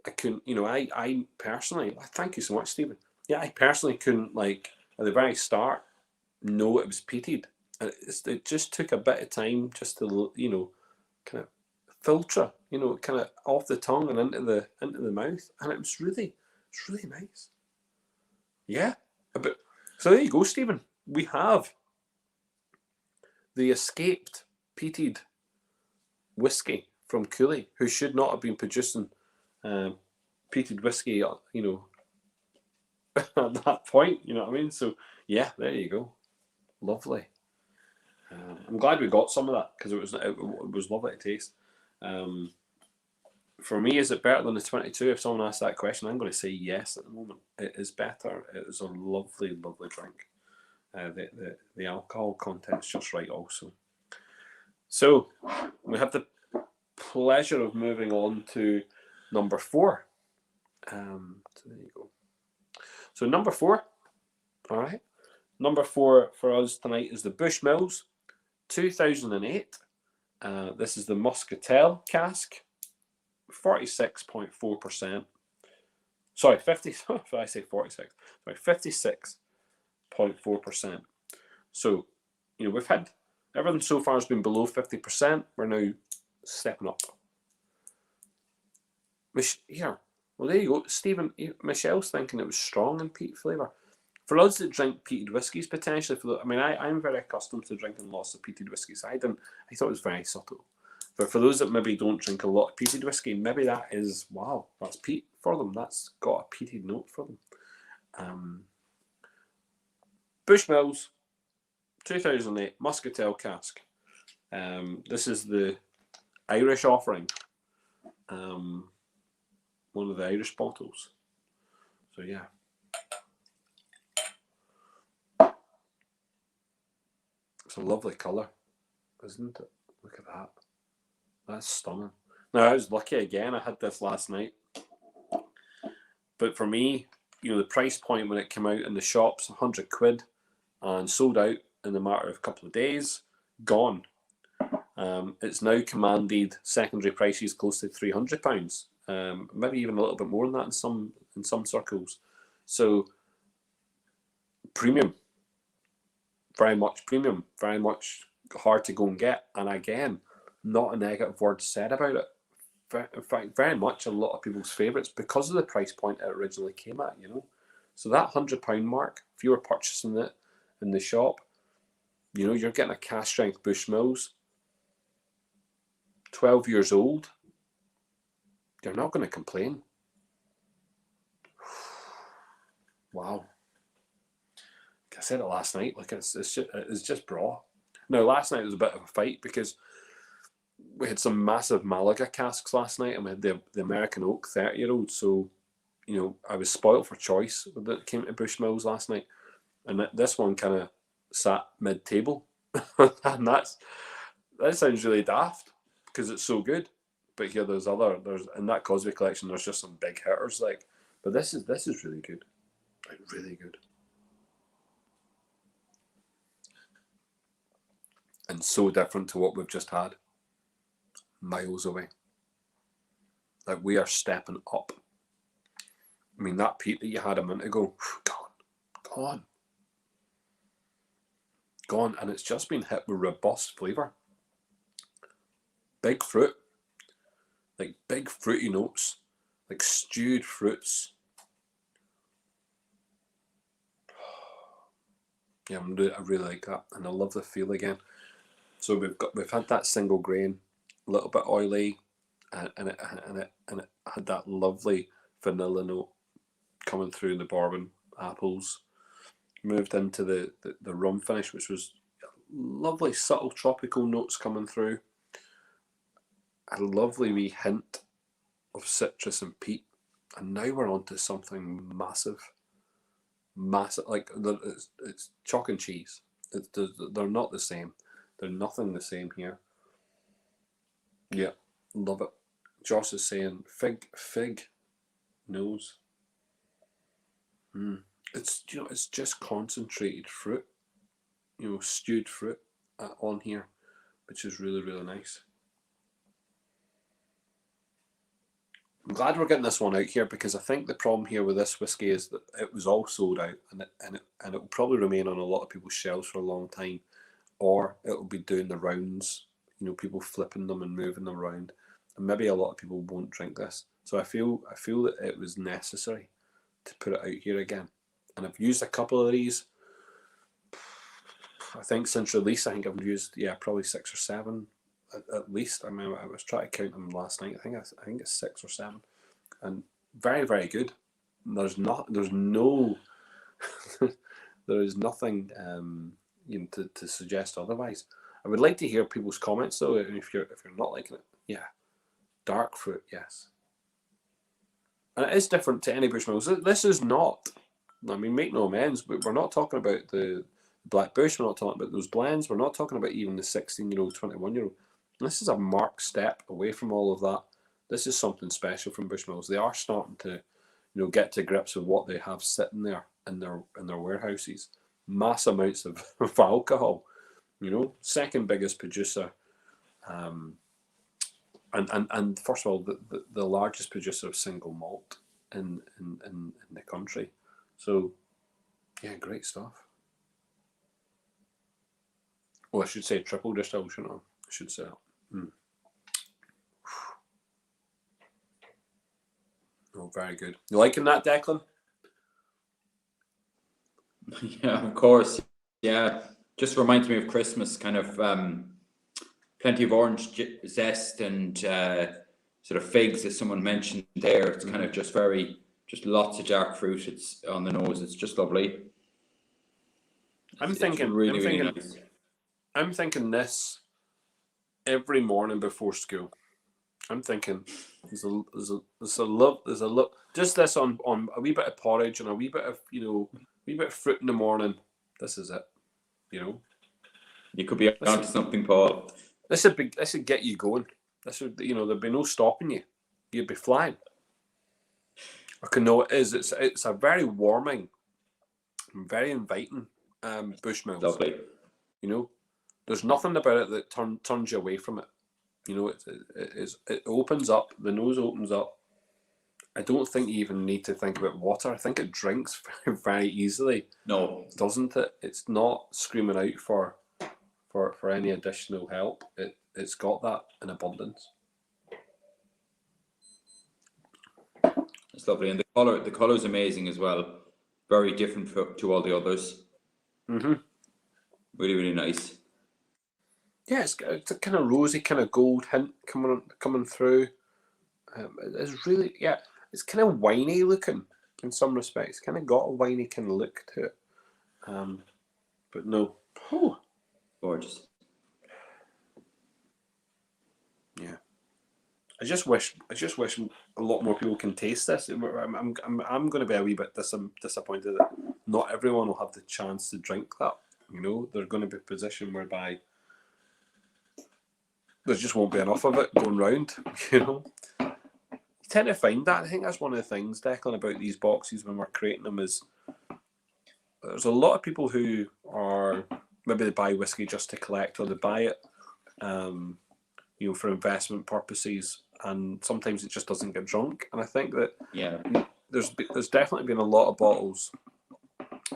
I couldn't, I personally, thank you so much, Stephen. Yeah, I personally couldn't, like, at the very start, know it was peated. It just took a bit of time just to, kind of filter, kind of off the tongue and into the mouth, and it's really nice. Yeah, so there you go, Stephen. We have the escaped peated whiskey from Cooley, who should not have been producing peated whiskey, you know, at that point, you know what I mean? So, yeah, there you go. Lovely. I'm glad we got some of that because it was lovely to taste. For me, is it better than the 22? If someone asks that question, I'm going to say yes at the moment. It is better. It is a lovely, lovely drink. The alcohol content's just right also. So we have the pleasure of moving on to number 4. So there you go. So number 4, all right. Number 4 for us tonight is the Bushmills 2008. This is the Muscatel cask, 46.4%. Sorry, 50. I say 46. Sorry, 56.4%. So, you know, we've had everything so far has been below 50%. We're now stepping up. Here, well, there you go, Stephen. Michelle's thinking it was strong in peat flavour. For us that drink peated whiskies, potentially, I'm very accustomed to drinking lots of peated whiskies. I thought it was very subtle. But for those that maybe don't drink a lot of peated whiskey, maybe that is, wow, that's peat for them. That's got a peated note for them. Bushmills, 2008, Muscatel cask. This is the Irish offering. One of the Irish bottles. So, yeah. It's a lovely colour, isn't it? Look at that. That's stunning. Now, I was lucky again. I had this last night. But for me, you know, the price point when it came out in the shops, 100 quid, and sold out in a matter of a couple of days, gone. It's now commanded secondary prices close to £300, maybe even a little bit more than that in some circles. So premium, very much premium, very much hard to go and get. And again, not a negative word said about it. In fact, very much a lot of people's favourites because of the price point it originally came at, you know. So that £100 mark, if you were purchasing it in the shop, you know, you're getting a cask strength Bushmills, 12 years old. You're not going to complain. Wow. I said it last night. Like it's just braw. Now, last night was a bit of a fight because we had some massive Malaga casks last night, and we had the American Oak 30-year-old. So, you know, I was spoiled for choice when it came to Bushmills last night, and this one kind of sat mid-table, and that sounds really daft because it's so good. But here there's in that Cosby collection, there's just some big hitters like. But this is really good, like really good, and so different to what we've just had. Miles away. Like we are stepping up. I mean, that peat that you had a minute ago, gone, and it's just been hit with robust flavour. Big fruit, like big fruity notes, like stewed fruits. Yeah, I really like that, and I love the feel again. So we've had that single grain, a little bit oily, and it had that lovely vanilla note coming through in the bourbon apples. Moved into the rum finish, which was lovely subtle tropical notes coming through. A lovely wee hint of citrus and peat, and now we're on to something massive, like it's chalk and cheese. They're not the same. They're nothing the same here. Yeah, love it. Josh is saying fig nose. It's, you know, it's just concentrated fruit, you know, stewed fruit on here, which is really, really nice. I'm glad we're getting this one out here because I think the problem here with this whiskey is that it was all sold out, and it will probably remain on a lot of people's shelves for a long time, or it will be doing the rounds, you know, people flipping them and moving them around, and maybe a lot of people won't drink this. So I feel that it was necessary to put it out here again, and I've used a couple of these. I think since release, I think I've used probably 6 or 7 at least. I mean, I was trying to count them last night. I think it's 6 or 7, and very very good. There's no there is nothing to suggest otherwise. I would like to hear people's comments though. If you're not liking it, yeah, dark fruit, yes, and it is different to any Bushmills. This is not. I mean, make no amends, but we're not talking about the Black Bush. We're not talking about those blends. We're not talking about even the 16-year-old, 21-year-old. This is a marked step away from all of that. This is something special from Bushmills. They are starting to, get to grips with what they have sitting there in their warehouses. Mass amounts of alcohol. Second biggest producer, and first of all, the largest producer of single malt in the country. So, yeah, great stuff. Well, I should say triple distill, shouldn't I? I should say that. Oh, very good. You liking that, Declan? Yeah, of course. Yeah, just reminds me of Christmas, kind of plenty of orange zest and sort of figs, as someone mentioned there. It's kind of just lots of jackfruit. It's on the nose. It's just lovely. I'm thinking really nice. I'm thinking this every morning before school. I'm thinking there's a love just this on a wee bit of porridge and a wee bit of wee bit of fruit in the morning. This is it. You could be onto something, Paul. This would get you going. This would there'd be no stopping you. You'd be flying. Okay, no, it is. It's a very warming, very inviting Bushmills. Lovely. There's nothing about it that turns you away from it. It opens up. The nose opens up. I don't think you even need to think about water. I think it drinks very, very easily. No, doesn't it? It's not screaming out for any additional help. It's got that in abundance. It's lovely, and the color is amazing as well. Very different to all the others. Mm-hmm. Really, really nice. Yeah, it's a kind of rosy, kind of gold hint coming through. It's really, it's kind of winey looking in some respects. Kind of got a winey kind of look to it. But no, gorgeous. Yeah, I just wish a lot more people can taste this. I'm going to be a wee bit disappointed that not everyone will have the chance to drink that. They're going to be a position whereby there just won't be enough of it going round. You tend to find that. I think that's one of the things, Declan, about these boxes when we're creating them is there's a lot of people who are maybe they buy whiskey just to collect, or they buy it for investment purposes, and sometimes it just doesn't get drunk. And I think that there's definitely been a lot of bottles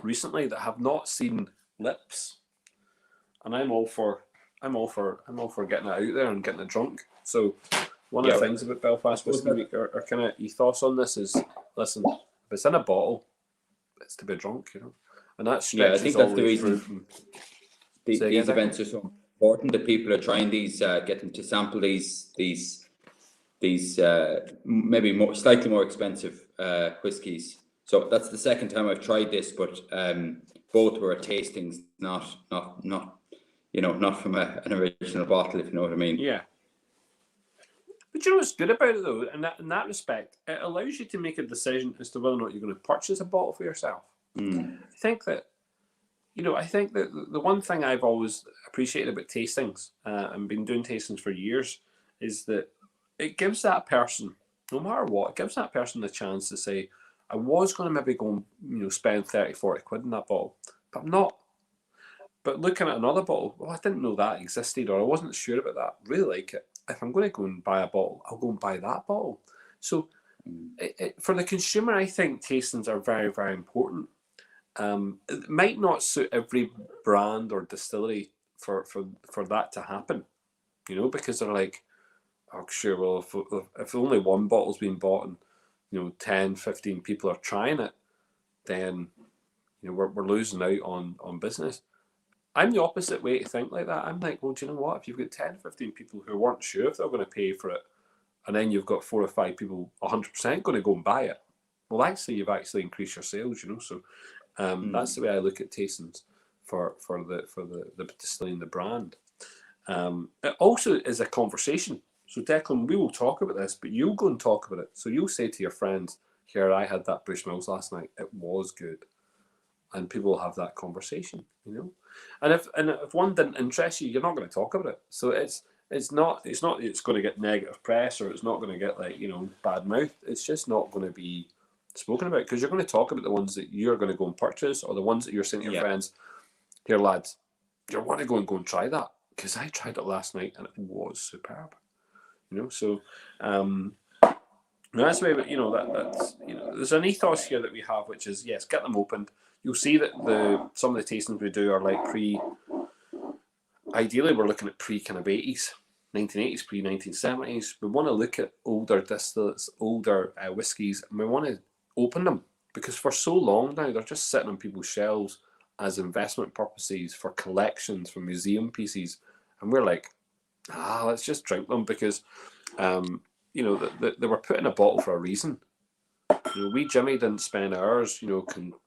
recently that have not seen lips, and I'm all for getting it out there and getting it drunk. So one of the things about Belfast Whisky Week, our kind of ethos on this is, listen, if it's in a bottle, it's to be drunk, and that stretches I think all that's the the way reason through. these events are so important, that people are trying these, getting to sample these maybe slightly more expensive whiskies. So that's the second time I've tried this, but both were tastings, not from an original bottle, if you know what I mean. Yeah. But what's good about it though, in that respect, it allows you to make a decision as to whether or not you're going to purchase a bottle for yourself. I think that the one thing I've always appreciated about tastings, and been doing tastings for years, is that it gives that person, no matter what, it gives that person the chance to say, I was going to maybe go and spend 30, 40 quid in that bottle, but I'm not. But looking at another bottle, well, I didn't know that existed, or I wasn't sure about that. Really like it. If I'm going to go and buy a bottle, I'll go and buy that bottle. So for the consumer, I think tastings are very, very important. It might not suit every brand or distillery for that to happen, because they're like, oh, sure, well, if only one bottle's been bought and 10, 15 people are trying it, then we're losing out on business. I'm the opposite way to think like that. I'm like, well, do you know what? If you've got 10, 15 people who weren't sure if they're going to pay for it, and then you've got 4 or 5 people 100% going to go and buy it, well, actually, you've actually increased your sales, So that's the way I look at tastings for the distilling the brand. It also is a conversation. So Declan, we will talk about this, but you'll go and talk about it. So you'll say to your friends, "Here, I had that Bushmills last night. It was good," and people will have that conversation, And if one didn't interest you, you're not going to talk about it. So it's not going to get negative press, or it's not going to get bad mouth. It's just not going to be spoken about, because you're going to talk about the ones that you're going to go and purchase, or the ones that you're saying to your friends, "Here, lads, you want to go and try that, because I tried it last night and it was superb." So that's the way. That's there's an ethos here that we have, which is, yes, get them opened. You'll see that some of the tastings we do are like ideally we're looking at pre kind of 80s, 1980s, pre 1970s. We want to look at older distillates, older whiskies, and we want to open them, because for so long now they're just sitting on people's shelves as investment purposes, for collections, for museum pieces, and we're like, let's just drink them, because they were put in a bottle for a reason. Jimmy didn't spend hours,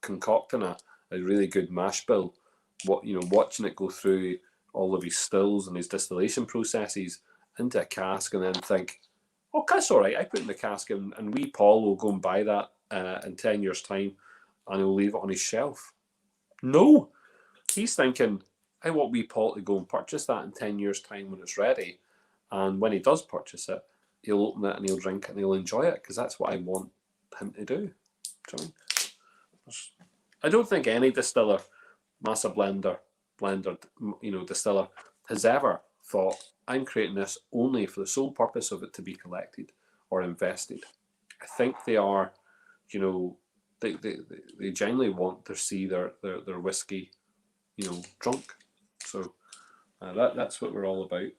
concocting a really good mash bill, watching it go through all of his stills and his distillation processes into a cask, and then think, "Oh, that's all right. I put it in the cask, and wee Paul will go and buy that in 10 years' time, and he'll leave it on his shelf." No, he's thinking, "I want wee Paul to go and purchase that in 10 years' time when it's ready, and when he does purchase it, he'll open it and he'll drink it and he'll enjoy it, because that's what I want him to do." I don't think any distiller, master blender, distiller has ever thought, "I'm creating this only for the sole purpose of it to be collected or invested." I think they are, they genuinely want to see their whiskey, drunk. So that's what we're all about.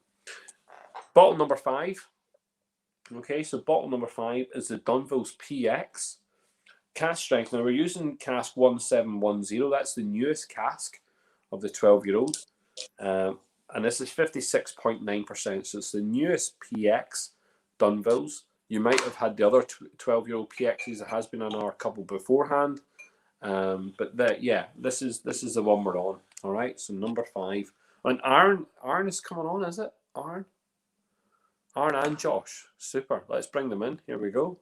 Bottle number 5. Okay, so bottle number 5 is the Dunville's PX cask strength. Now we're using cask 1710. That's the newest cask of the 12-year-old, and this is 56.9%. So it's the newest PX Dunville's. You might have had the other 12-year-old PXs. It has been on our couple beforehand, but this is the one we're on. All right, so number 5. And Aaron is coming on, is it? Aaron and Josh. Super. Let's bring them in. Here we go.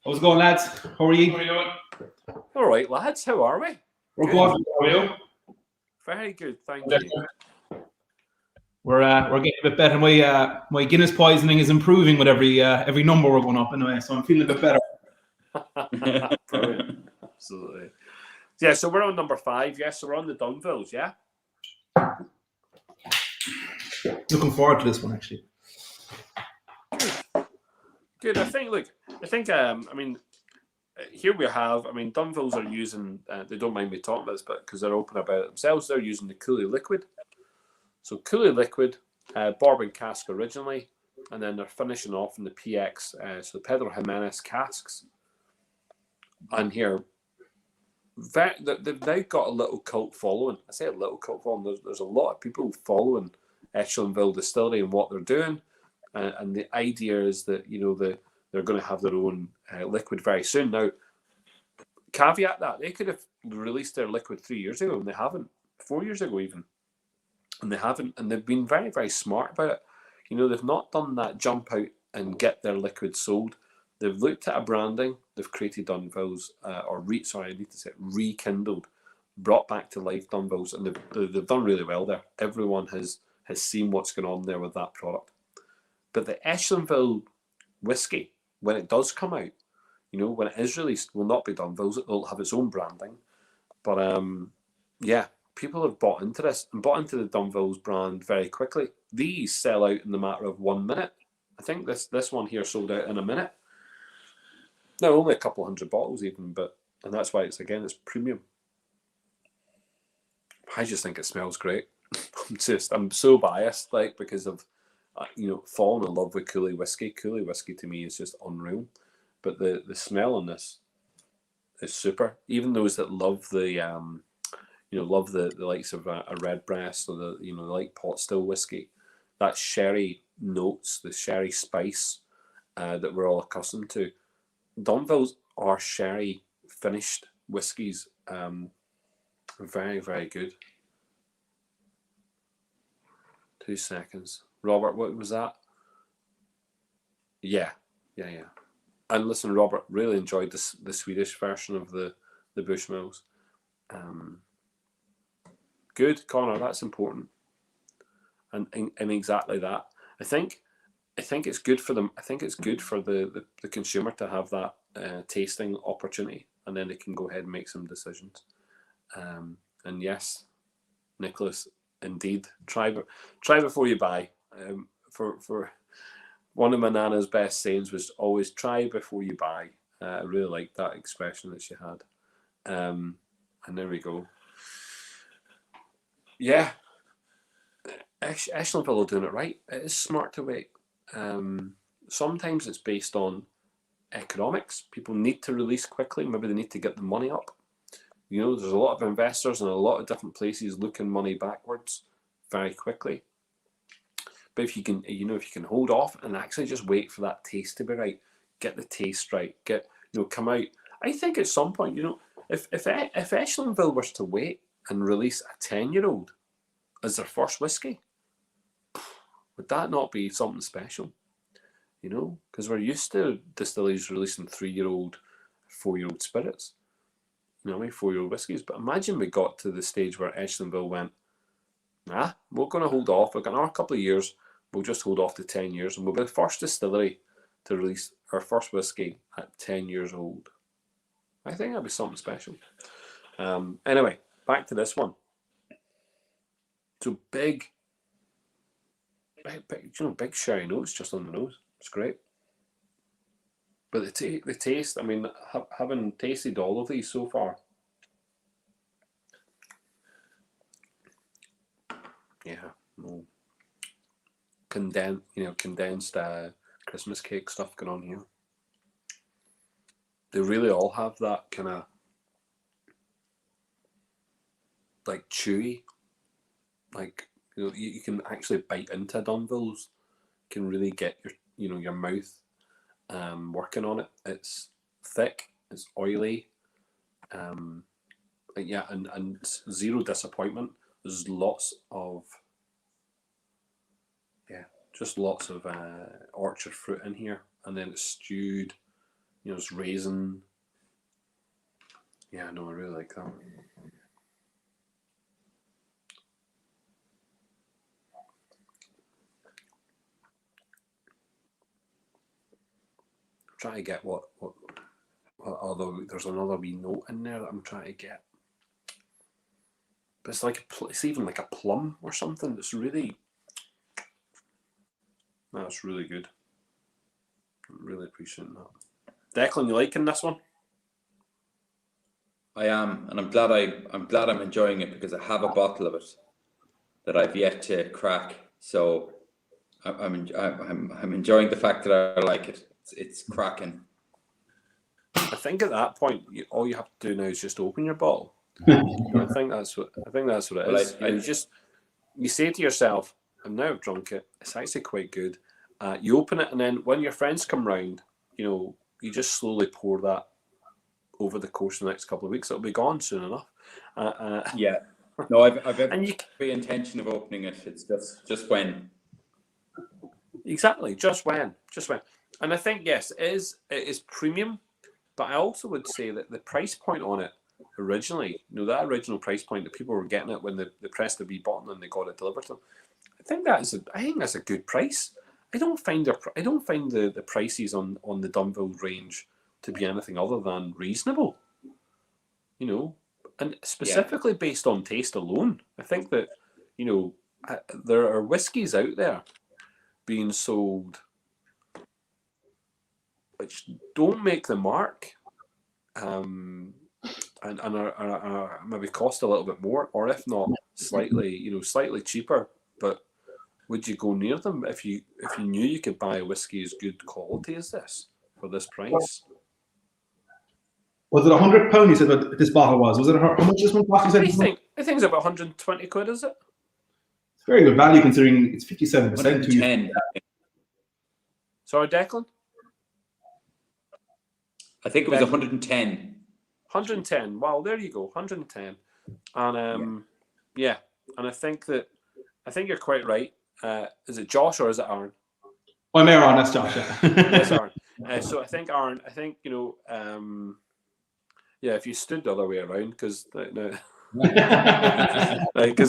How's it going, lads? How are you? How are you doing? All right, lads. How are we? We're good. How are you? Very good, thank you. We're getting a bit better. My Guinness poisoning is improving with every number we're going up anyway, so I'm feeling a bit better. Brilliant. Absolutely. Yeah, so we're on number 5. Yes, so we're on the Dunvilles, yeah? Looking forward to this one, actually. Good. I think, here we have, Dunvilles are using, they don't mind me talking about this, but because they're open about it themselves, they're using the Cooley Liquid. So Cooley Liquid, bourbon cask originally, and then they're finishing off in the PX, so the Pedro Jimenez casks. And here, they've now got a little cult following. I say a little cult following. There's a lot of people following Echelanville Distillery and what they're doing. And the idea is that, they're going to have their own liquid very soon. Now, caveat that, they could have released their liquid 3 years ago, and they haven't. 4 years ago even. And they haven't. And they've been very, very smart about it. They've not done that jump out and get their liquid sold. They've looked at a branding. They've created Dunvilles, rekindled, brought back to life Dunvilles. And they've done really well there. Everyone has seen what's going on there with that product. But the Echelanville whiskey, when it does come out, when it is released, will not be Dunvilles. It will have its own branding. But people have bought into this and bought into the Dunvilles brand very quickly. These sell out in the matter of 1 minute. I think this one here sold out in a minute. Now, only a couple hundred bottles even, and that's why it's premium. I just think it smells great. I'm so biased, because of fallen in love with Cooley whiskey. Cooley whiskey to me is just unreal, but the smell on this is super. Even those that love the love the likes of a Redbreast or the like pot still whiskey. That sherry notes, the sherry spice that we're all accustomed to. Dunvilles are sherry finished whiskies. Very, very good. 2 seconds. Robert, what was that? Yeah. And listen, Robert, really enjoyed the Swedish version of the Bushmills. Good, Connor, that's important. And exactly that. I think it's good for them. I think it's good for the consumer to have that tasting opportunity, and then they can go ahead and make some decisions. And yes, Nicholas, indeed, try before you buy. For one of my nana's best sayings was always try before you buy. I really like that expression that she had. And there we go. Yeah, Echelonville are doing it right. It is smart to wait. Sometimes it's based on economics. People need to release quickly. Maybe they need to get the money up. There's a lot of investors in a lot of different places looking money backwards very quickly. But if you can hold off and actually just wait for that taste to be right, get the taste right, come out. I think at some point, if Echelonville was to wait and release a 10-year-old as their first whiskey, would that not be something special? Because we're used to distilleries releasing 3-year-old, 4-year-old spirits. 4-year-old whiskies. But imagine we got to the stage where Echelonville went, we're going to hold off. We're going to have a couple of years. We'll just hold off to 10 years, and we'll be the first distillery to release our first whiskey at 10 years old. I think that'd be something special. Anyway, back to this one. So big sherry notes just on the nose. It's great. But the taste, I mean, having tasted all of these so far, condensed Christmas cake stuff going on here. They really all have that kind of like chewy, like you can actually bite into Dunvilles. You can really get your mouth working on it. It's thick, it's oily, and zero disappointment. There's lots of orchard fruit in here, and then it's stewed. It's raisin. Yeah, no, I really like that. Try to get what although there's another wee note in there that I'm trying to get, but it's even like a plum or something. That's really good. I'm really appreciating that. Declan, you liking this one? I am, and I'm glad I'm enjoying it, because I have a bottle of it that I've yet to crack. So I'm enjoying the fact that I like it. It's cracking. I think at that point, all you have to do now is just open your bottle. I think that's what it is. You say to yourself, "I'm now drunk it. It's actually quite good." You open it, and then when your friends come round, you just slowly pour that over the course of the next couple of weeks. It'll be gone soon enough. Yeah. No, I've every intention of opening it. It's just when. Exactly, just when. And I think, yes, it is premium, but I also would say that the price point on it originally, that original price point that people were getting it when they pressed the wee button and they got it delivered to them, I think that's a good price. I don't find the prices on the Dunville range to be anything other than reasonable. And specifically based on taste alone. I think that there are whiskies out there being sold which don't make the mark, and are maybe cost a little bit more, or if not slightly cheaper. But would you go near them if you knew you could buy a whiskey as good quality as this for this price? Was it £100? You said what this bottle was. Was it how much this one cost? You said I think it's about 120 quid, is it? It's very good value considering it's 57%. 110. Sorry, Declan? I think it was 110. 110. Well, there you go. 110. And yeah. And I think you're quite right. Is it Josh or is it Aaron? Oh, I'm Aaron. That's Josh. Yes, Aaron. So I think Aaron. I think yeah. If you stood the other way around, because because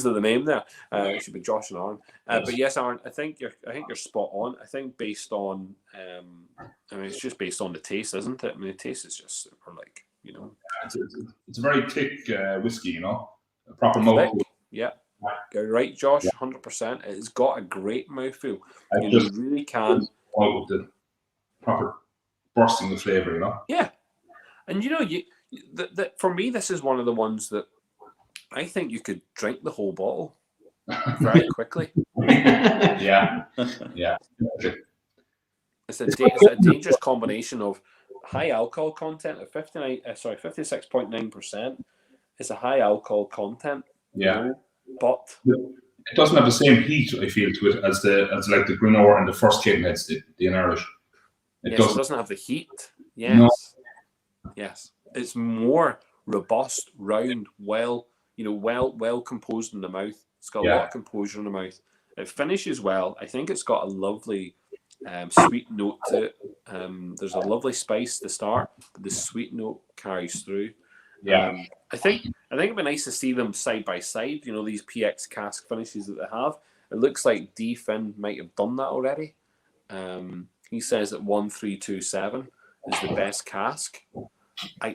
of the name there, it should be Josh and Aaron. But yes, Aaron. I think you're spot on. I think based on I mean, it's just based on the taste, isn't it? I mean, the taste is just super, like, It's a very thick whiskey, a proper mouthful. Yeah, you're right, Josh. 100%. It's got a great mouthfeel. You really can. With the proper bursting the flavour, Yeah, and for me, this is one of the ones that I think you could drink the whole bottle very quickly. Yeah. It's a dangerous combination of high alcohol content of 56.9%. It's a high alcohol content. Yeah. But it doesn't have the same heat, I feel, to it as like the Grinoir and the first Cadenheads did, the Irish. It doesn't have the heat. Yes. No. Yes. It's more robust, round, well composed in the mouth. It's got a lot of composure in the mouth. It finishes well. I think it's got a lovely sweet note to it. There's a lovely spice to start, but the sweet note carries through. Yeah. I think it'd be nice to see them side by side. These PX cask finishes that they have. It looks like D Finn might have done that already. He says that 1327 is the best cask.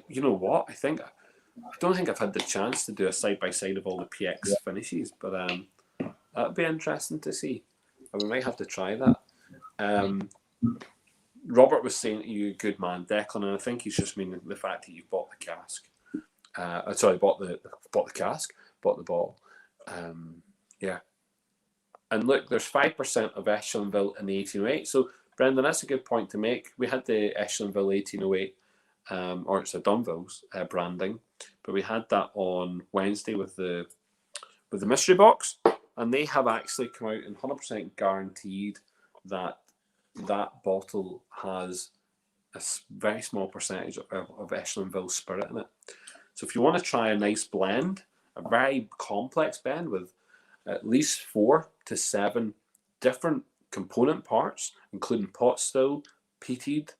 You know what? I don't think I've had the chance to do a side by side of all the PX finishes, but that'd be interesting to see. We might have to try that. Robert was saying to you, good man, Declan, and I think he's just meaning the fact that you've bought the cask. Bought the bottle. Yeah. And look, there's 5% of Echelanville in the 1808. So, Brendan, that's a good point to make. We had the Echelanville 1808, or it's a Dunville's branding, but we had that on Wednesday with the mystery box, and they have actually come out and 100% guaranteed that bottle has a very small percentage of Echelanville spirit in it. So if you want to try a nice blend, a very complex blend with at least 4 to 7 different component parts, including pot still, peated,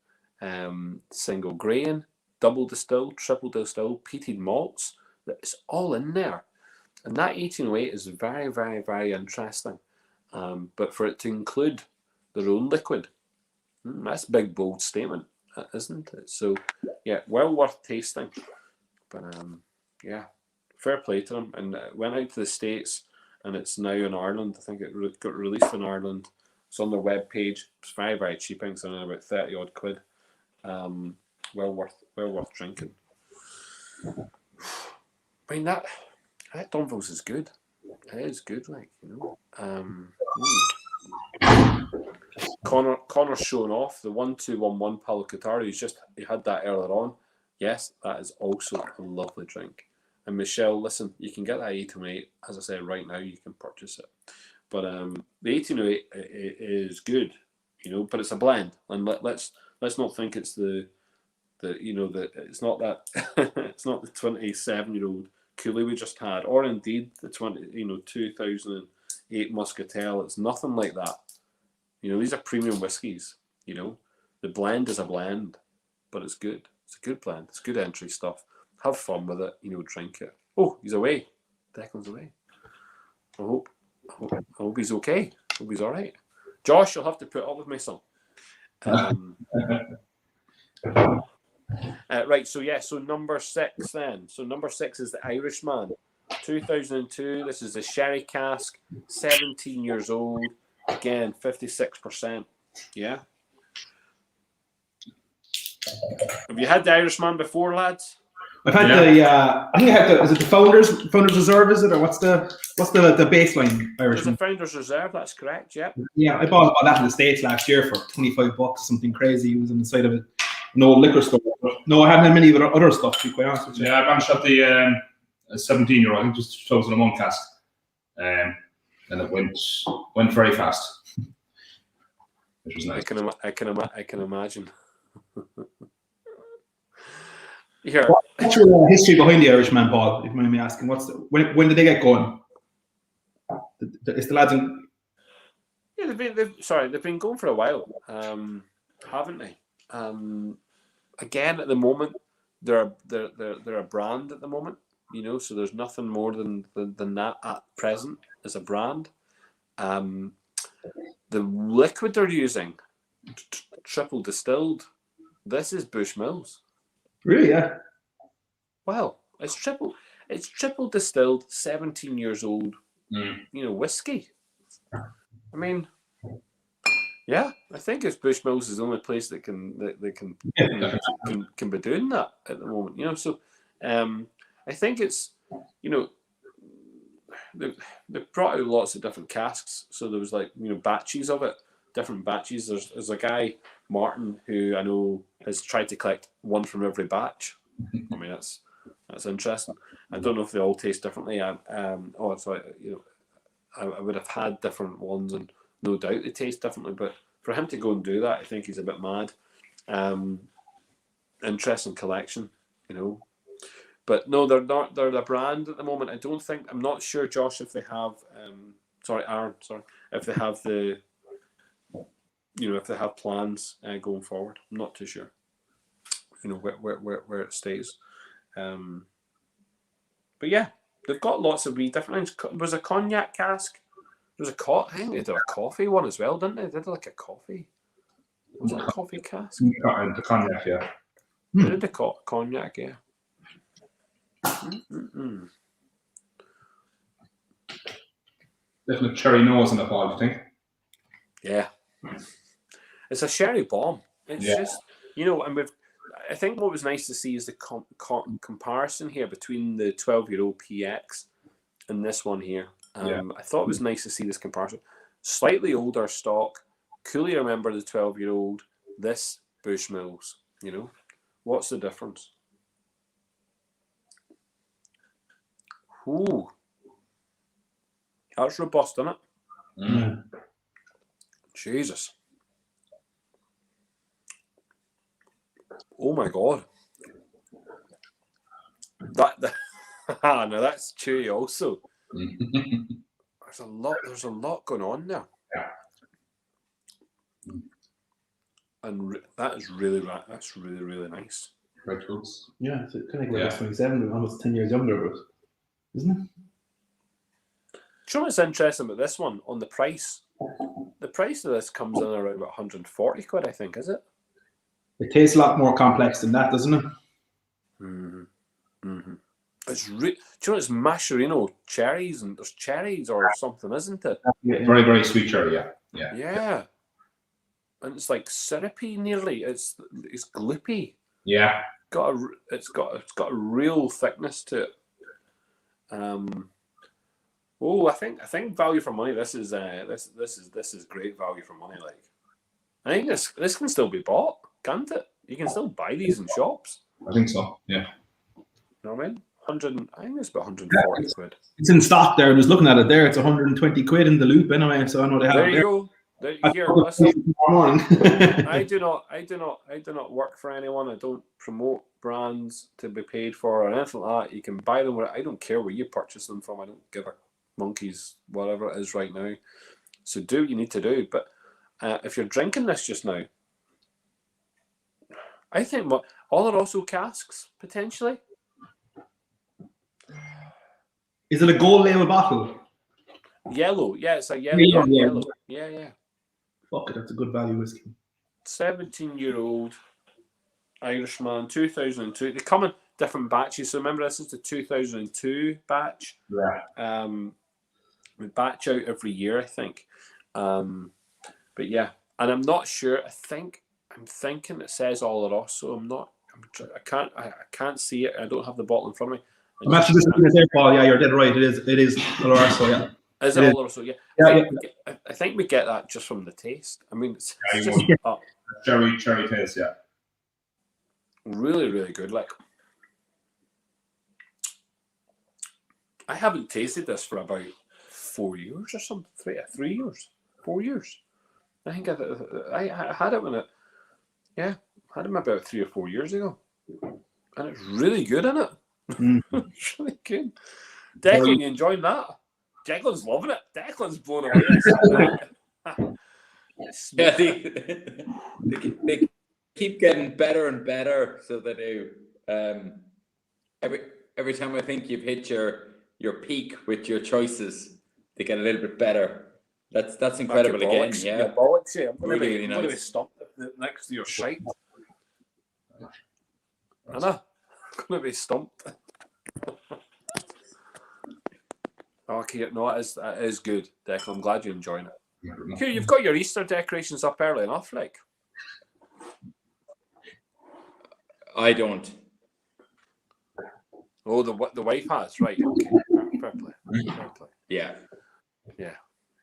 single grain, double distilled, triple distilled, peated malts, it's all in there. And that 1808 is very, very, very interesting. But for it to include their own liquid, that's a big, bold statement, isn't it? So, yeah, well worth tasting. But, yeah, fair play to them. And it went out to the States, and it's now in Ireland. I think it got released in Ireland. It's on their webpage. It's very, very cheap. I think it's only about 30 odd quid. Well worth drinking. I mean, that Dunville's is good. It is good, Connor's showing off the 1211 Palo Katari. He had that earlier on. Yes, that is also a lovely drink. And Michelle, listen, you can get that 1808. As I said, right now you can purchase it. But the 1808 is good, but it's a blend. And let's not think it's it's not that it's not the 27-year-old Cooley we just had, or indeed the 2008 Muscatel. It's nothing like that. These are premium whiskies. The blend is a blend, but it's good. It's a good blend. It's good entry stuff. Have fun with it. Drink it. Oh, he's away. Declan's away. I hope he's okay. I hope he's all right. Josh, you'll have to put up with my son. Right. So number 6 then. So number 6 is the Irishman, 2002. This is a sherry cask, 17 years old. Again, 56%. Yeah. Have you had the Irishman before, lads? I've had I think I had is it the Founders Reserve, is it, or what's the baseline Irishman? There's a Founders Reserve, that's correct, yeah. Yeah, I bought that in the States last year for $25 or something crazy. It was on the side of no liquor store. No, I haven't had many other stuff, to be quite honest with you. Yeah, I managed at the 17-year-old, I think just 2001 cask. And it went very fast. Which was nice. I can imagine. Here. What's your history behind the Irishman, Paul? If you mind me asking, when did they get going? It's the lads in. Yeah, they've been going for a while, haven't they? Again, at the moment, they're a brand at the moment, you know. So there's nothing more than that at present as a brand. The liquid they're using, triple distilled. This is Bushmills. Really? Yeah. Well, it's triple distilled, 17 years old. You know, whiskey. I mean, yeah, I think it's Bushmills is the only place that can be doing that at the moment. You know, so I think it's, you know, they've brought out lots of different casks. So there was like, you know, batches of it, different batches. There's a guy, Martin, who I know has tried to collect one from every batch. I mean, that's interesting. I don't know if they all taste differently. You know, I would have had different ones, and no doubt they taste differently. But for him to go and do that, I think he's a bit mad. Interesting collection, you know. But no, they're not. They're the brand at the moment. I'm not sure, Josh, if they have. Aaron. Sorry, if they have if they have plans going forward. I'm not too sure. You know where it stays. But yeah, they've got lots of wee different things. There was a cognac cask. There was I think they did a coffee one as well, didn't they? They did like a coffee. Was it a coffee cask? The cognac, yeah. They did the cognac, yeah. Definitely cherry nose in the fall, do you think? Yeah. It's a sherry bomb. It's just, you know, and I think what was nice to see is the comparison here between the 12-year-old PX and this one here. I thought it was nice to see this comparison. Slightly older stock. Coolly remember the 12-year-old. This Bushmills, you know. What's the difference? Ooh. That's robust, isn't it? Jesus. Oh my God. No, that's chewy also. There's a lot going on there. Yeah. And that's really nice. Red Bulls. Yeah, it's kind of like 27, almost 10 years younger, isn't it? Do you know what's interesting about this one? On the price, the price of this comes in around about 140 quid, I think, is it? It tastes a lot more complex than that, doesn't it? It's do you know it's Mascherino cherries, and there's cherries or something, isn't it? Very, very sweet cherry, yeah. Yeah. And it's like syrupy nearly. It's gloopy. Yeah. It's got a real thickness to it. I think value for money. This is great value for money. Like, I think this can still be bought, can't it? You can still buy these in shops. I think so. Yeah. You know what I mean? I think it's about 140 quid. It's in stock there. I was looking at it there. It's 120 quid in the loop anyway. So I know they have. There you go. Listen, I I do not work for anyone. I don't promote brands to be paid for or anything like that. You can buy them. I don't care where you purchase them from. I don't give a monkey's whatever it is right now. So do what you need to do. But if you're drinking this just now, I think all are also casks potentially. Is it a gold label bottle? Yellow, yeah, it's a yellow. Yeah. Fuck it, that's a good value whiskey. 17-year-old Irishman, 2002. They come in different batches. So remember, this is the 2002 batch. Yeah. We batch out every year, I think. But yeah, and I'm not sure. I'm thinking it says Oloroso. I can't see it. I don't have the bottle in front of me. I'm actually just looking at there, Paul. Yeah, you're dead right. It is Oloroso, yeah. Is it Oloroso? Yeah. I think we get that just from the taste. I mean, it's just cherry taste, yeah. Really, really good. Like, I haven't tasted this for about 4 years or something. 3 years, 4 years. I think I had it when it, yeah, had it about 3 or 4 years ago, and it's really good in it. It's really good. Declan, you enjoying that? Declan's loving it. Declan's blown away. Yeah, they keep getting better and better, so they do. Every time I think you've hit your peak with your choices, they get a little bit better. That's incredible again. Yeah, bollocks, yeah. I'm really going to be nice. stumped next to your shite. Anna, I'm going to be stumped. Okay, no, it is good, Declan. I'm glad you're enjoying it. Here, you've got your Easter decorations up early enough, like. I don't. Oh, the wife has, right? Okay, fair play. Yeah.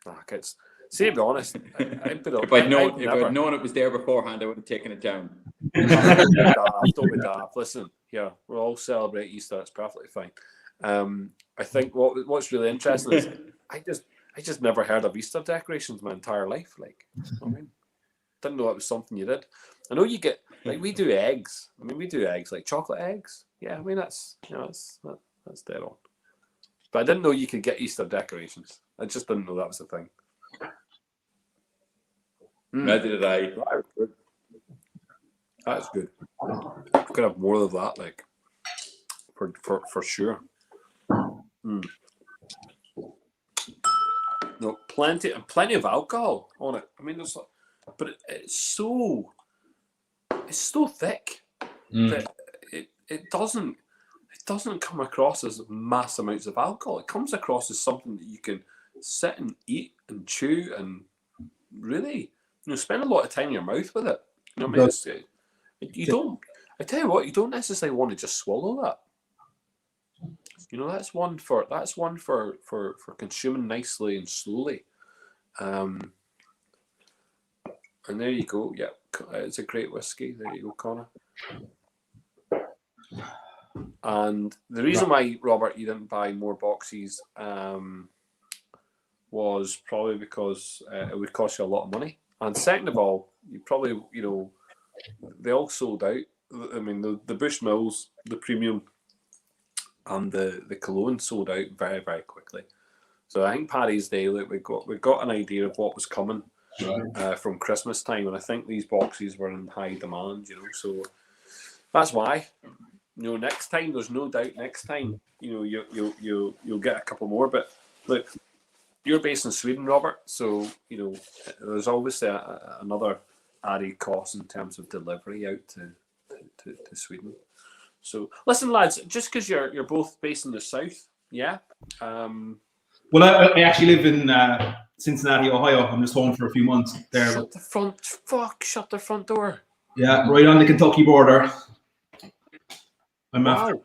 Okay, see, to be honest, If I'd known it was there beforehand, I would have taken it down. Don't be daft. Listen, here, we'll all celebrate Easter. It's perfectly fine. I think what's really interesting is I just never heard of Easter decorations my entire life. Like, I mean, didn't know it was something you did. I know you get, like, we do eggs. I mean, we do eggs, like chocolate eggs. Yeah, I mean that's dead on. But I didn't know you could get Easter decorations. I just didn't know that was a thing. Neither did I. That's good. I could have more of that, like, for sure. No, plenty of alcohol on it. I mean, but it's so thick that it doesn't come across as mass amounts of alcohol. It comes across as something that you can sit and eat and chew and really, spend a lot of time in your mouth with it. You know what I mean? You don't. I tell you what, you don't necessarily want to just swallow that. That's one for consuming nicely and slowly. And there you go. Yeah, it's a great whiskey. There you go, Connor. And the reason why, Robert, you didn't buy more boxes was probably because it would cost you a lot of money. And second of all, you probably, they all sold out. I mean, the Bushmills, the premium, and the Cologne sold out very, very quickly. So I think Paddy's Day, look, we got an idea of what was coming from Christmas time, and I think these boxes were in high demand. So that's why. Next time, there's no doubt. Next time, you'll get a couple more. But look, you're based in Sweden, Robert, so there's obviously another added cost in terms of delivery out to Sweden. So listen, lads, just because you're both based in the south, yeah. Well, I actually live in Cincinnati, Ohio. I'm just home for a few months there. Shut the front door. Yeah, right on the Kentucky border. I'm after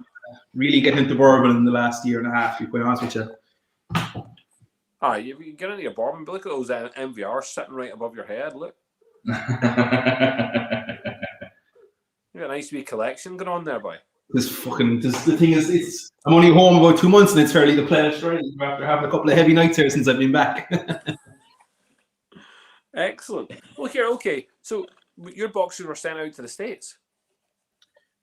really getting into bourbon in the last year and a half, to be quite honest with you. You get into your bourbon, but look at those MVRs sitting right above your head. Look. You got a nice wee collection going on there, boy. The thing is, I'm only home about 2 months and it's fairly depleted already after having a couple of heavy nights here since I've been back. Excellent. Well, here, okay. So your boxes were sent out to the States.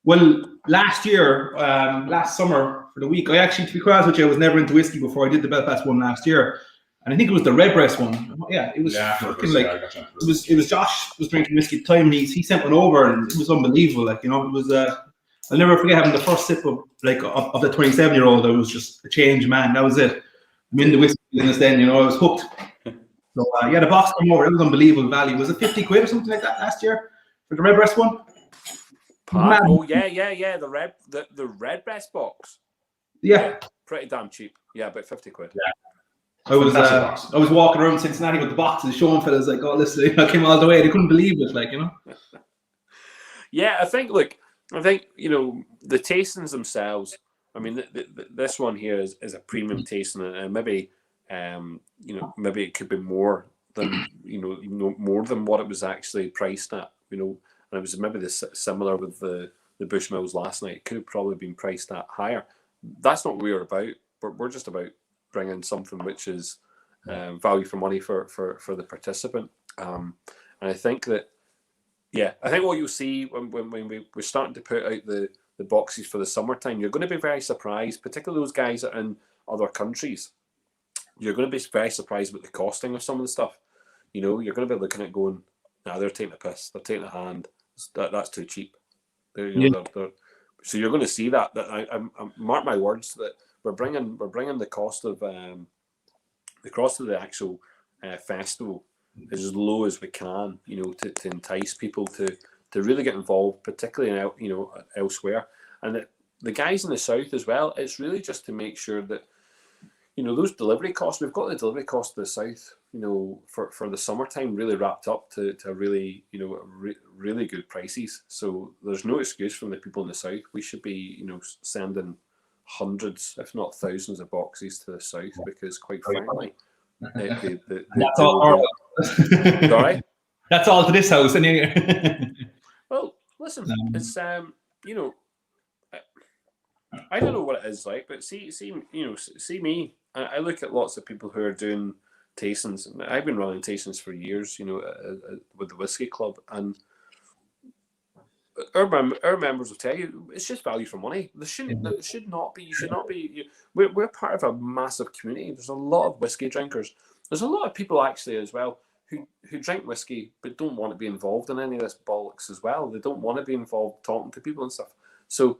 Well, last year, last summer for the week, I actually, to be quite honest with you, I was never into whiskey before. I did the Belfast one last year, and I think it was the Redbreast one. Yeah, it was fucking like it was Josh was drinking whiskey at the time. And he sent one over, and it was unbelievable. Like it was. I'll never forget having the first sip of the 27-year-old. I was just a changed man. That was it. I'm in the whiskey business then. I was hooked. So the box came over. It was unbelievable value. Was it 50 quid or something like that last year for the Redbreast one? Oh yeah. The Redbreast box. Yeah. Pretty damn cheap. Yeah, about 50 quid. Yeah. I was walking around Cincinnati with the boxes, showing fellas like, oh, listen, I came all the way. They couldn't believe it, Yeah, I think the tastings themselves. I mean, this one here is a premium tasting, and maybe maybe it could be more than more than what it was actually priced at. And it was maybe similar with the the Bushmills last night. It could have probably been priced at higher. That's not what we're about. We're just about bringing something which is value for money for the participant. And I think that, I think what you'll see when we're starting to put out the boxes for the summertime, you're going to be very surprised, particularly those guys that are in other countries. You're going to be very surprised with the costing of some of the stuff. You know, you're going to be looking at going, nah, they're taking a piss, they're taking a hand. That's too cheap. So you're going to see that. I mark my words that we're bringing the cost of the actual festival as low as we can. You know, to entice people to really get involved, particularly elsewhere. And the guys in the south as well. It's really just to make sure that, you know, those delivery costs, we've got the delivery cost of the south, you know, for the summertime really wrapped up to really, you know, really good prices. So there's no excuse from the people in the south. We should be, you know, sending hundreds, if not thousands of boxes to the south, because quite frankly, that's all. Sorry? That's all to this house. And well, listen, it's, you know, I don't know what it is like, but see me. I look at lots of people who are doing tastings. I've been running tastings for years, you know, with the Whiskey Club, and our members will tell you it's just value for money. It should not be. You should not be. We're part of a massive community. There's a lot of whiskey drinkers. There's a lot of people actually as well who drink whiskey but don't want to be involved in any of this bollocks as well. They don't want to be involved talking to people and stuff. So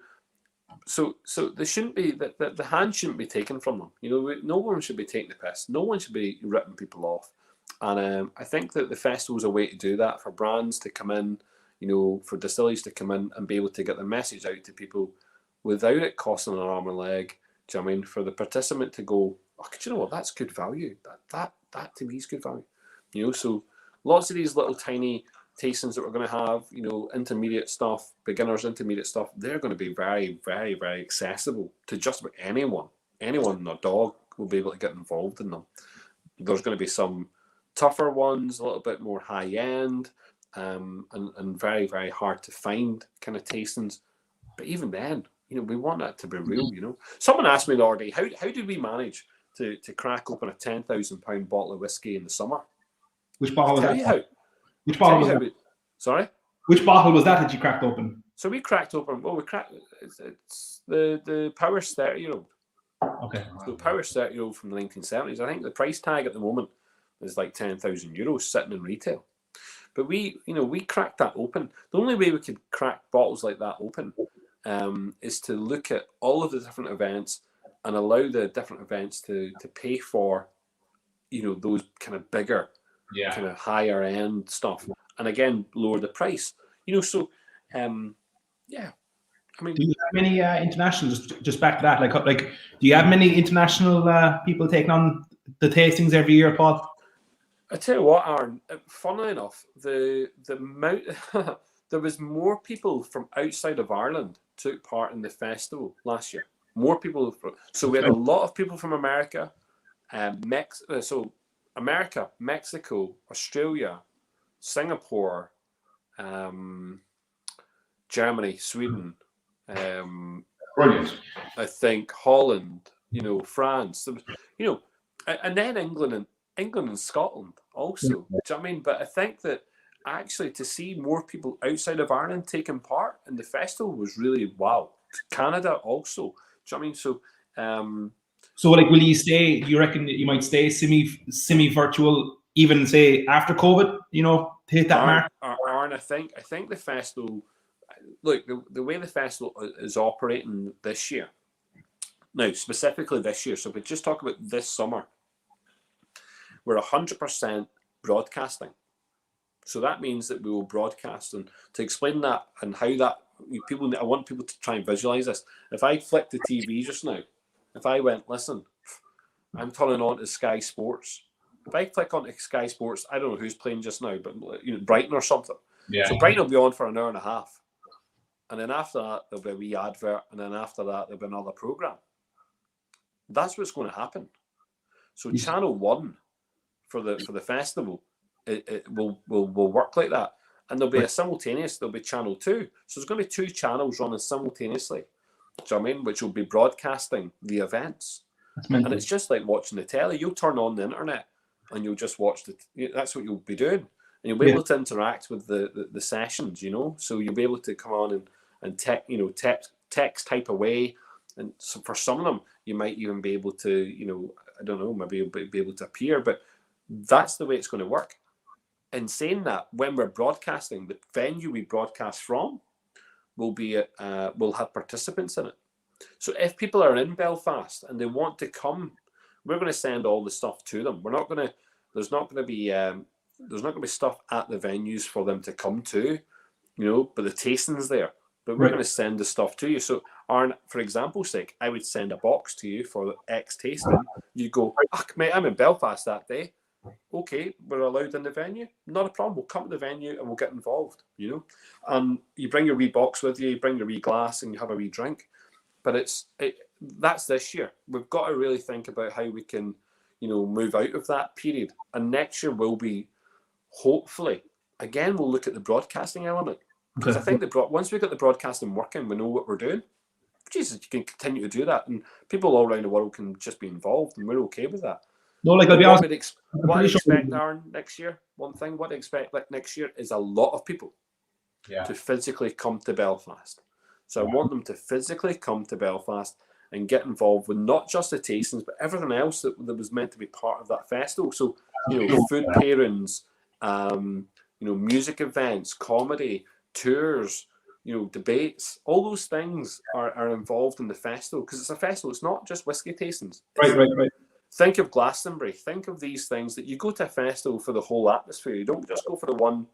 there shouldn't be that the hand shouldn't be taken from them. You know, no one should be taking the piss. No one should be ripping people off. And I think that the festival is a way to do that, for brands to come in, you know, for distilleries to come in and be able to get the message out to people without it costing an arm and leg. Do you know what I mean? For the participant to go, oh, do you know what? That's good value. That to me is good value. You know, so lots of these little tiny tastings that we're going to have, you know, intermediate stuff, beginners, intermediate stuff, they're going to be very, very, very accessible to just about anyone. Anyone and a dog will be able to get involved in them. There's going to be some tougher ones, a little bit more high end, and very, very hard to find kind of tastings. But even then, you know, we want that to be real, you know. Someone asked me the other day, how did we manage to crack open a £10,000 bottle of whiskey in the summer? Which bottle was that? Which bottle was that? Sorry? Which bottle was that you cracked open? So we cracked open, it's the Power 30-year-old. Okay. So Power 30-year-old from the 1970s. I think the price tag at the moment is like €10,000 sitting in retail. But we cracked that open. The only way we could crack bottles like that open is to look at all of the different events and allow the different events to pay for, you know, those kind of bigger, kind of higher end stuff, and again lower the price. You know, so I mean, do you have many international? Just back to that, like, do you have many international people taking on the tastings every year, Paul? I tell you what, Aaron. Funnily enough, the amount there was more people from outside of Ireland took part in the festival last year. More people. So we had a lot of people from America, America, Mexico, Australia, Singapore, Germany, Sweden, Brilliant. I think Holland, you know, France, you know, and then England and Scotland also. Do you know what I mean? But I think that actually to see more people outside of Ireland taking part in the festival was really wow. Canada also. Do you know what I mean? So like, will you stay? Do you reckon that you might stay semi-virtual, even say after COVID? You know, to hit that mark. Aaron, I think the festival. Look, the way the festival is operating this year. Now, specifically this year. So, if we just talk about this summer, we're 100% broadcasting. So that means that we will broadcast, and to explain that and how that I want people to try and visualize this. If I flicked the TV just now. If I went, listen, I'm turning on to Sky Sports. If I click on Sky Sports, I don't know who's playing just now, but you know, Brighton or something. Yeah. So Brighton will be on for an hour and a half. And then after that, there'll be a wee advert. And then after that, there'll be another programme. That's what's going to happen. So Channel 1 for the festival, it will work like that. and there'll be a simultaneous. There'll be channel 2, so there's going to be 2 channels running simultaneously. Do you know what I mean? Which will be broadcasting the events, and it's just like watching the telly. You'll turn on the internet, and you'll just watch that's what you'll be doing, and you'll be able to interact with the sessions. You know, so you'll be able to come on and text type away. And so for some of them, you might even be able to, you know, I don't know, maybe you'll be able to appear, but that's the way it's going to work. In saying that, when we're broadcasting, the venue we broadcast from will have participants in it. So if people are in Belfast and they want to come, we're going to send all the stuff to them. There's not going to be stuff at the venues for them to come to, you know, but the tasting's there. But we're going to send the stuff to you. So, Aaron, for example's sake, I would send a box to you for the X tasting. You go, mate, I'm in Belfast that day. Okay, we're allowed in the venue. Not a problem. We'll come to the venue and we'll get involved, you know. You bring your wee box with you, you bring your wee glass and you have a wee drink. But that's this year. We've got to really think about how we can, you know, move out of that period. And next year will be, hopefully, again, we'll look at the broadcasting element. Because I think once we get the broadcasting working, we know what we're doing. Jesus, you can continue to do that, and people all around the world can just be involved, and we're okay with that. No, like, I'll be honest. What I expect, Aaron, next year, one thing, what I expect next year is a lot of people to physically come to Belfast. So I want them to physically come to Belfast and get involved with not just the tastings, but everything else that was meant to be part of that festival. So, you know, food pairings, you know, music events, comedy, tours, you know, debates, all those things are involved in the festival, because it's a festival. It's not just whiskey tastings. Right. Think of Glastonbury. Think of these things that you go to a festival for the whole atmosphere. You don't just go for the one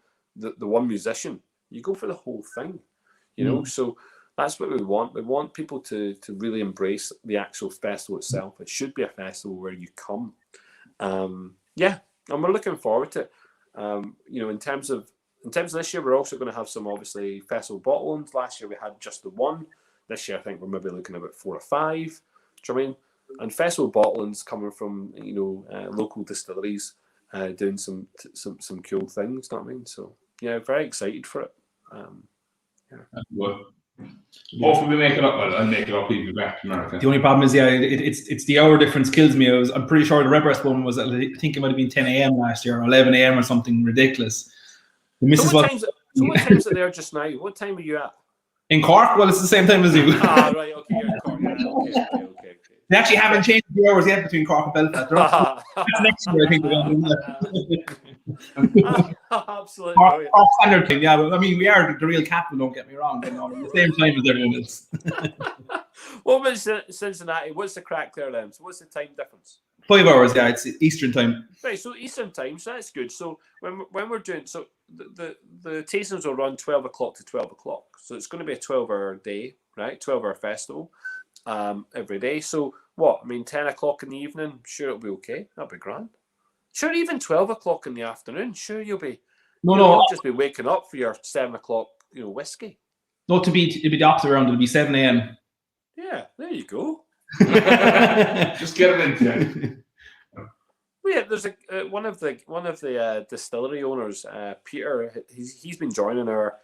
musician. You go for the whole thing, you know. So that's what we want. We want people to really embrace the actual festival itself. It should be a festival where you come. And we're looking forward to it. You know, in terms of this year, we're also going to have some, obviously, festival bottlings. Last year we had just the one. This year I think we're maybe looking at about 4 or 5. Do you know what I mean? And festival bottlings coming from, you know, local distilleries doing some cool things. You know what I mean? So yeah, very excited for it. Well, hopefully we make it up. Well, I'll make it up. We'll be back to America. The only problem is, it's the hour difference kills me. I'm pretty sure the Redbreast one was, I think it might have been 10 a.m. last year, or 11 a.m. or something ridiculous. So what time's it there just now? What time are you at? In Cork? Well, it's the same time as you. Right, okay, you're in Cork. Yeah, okay. They actually haven't changed the hours yet between Cork and Belfast. That's next year, I think. Absolutely. Cork standard thing, yeah. But I mean, we are the real capital, don't get me wrong. But no, at the same time as everyone else. What was Cincinnati? What's the crack there then? So what's the time difference? 5 hours, yeah. It's Eastern time. Right, so Eastern time, so that's good. So when we're doing, so the tastings will run 12 o'clock to 12 o'clock. So it's going to be a 12-hour day, right? 12-hour festival every day. So what? I mean, 10 o'clock in the evening, sure, it'll be okay. That'll be grand. Sure, even 12 o'clock in the afternoon, sure, you'll not just be waking up for your 7 o'clock, you know, whiskey. No, it'll be the opposite around. It'll be 7 a.m. Yeah, there you go. Just get it into Well, yeah, there's one of the distillery owners, Peter. He's been joining our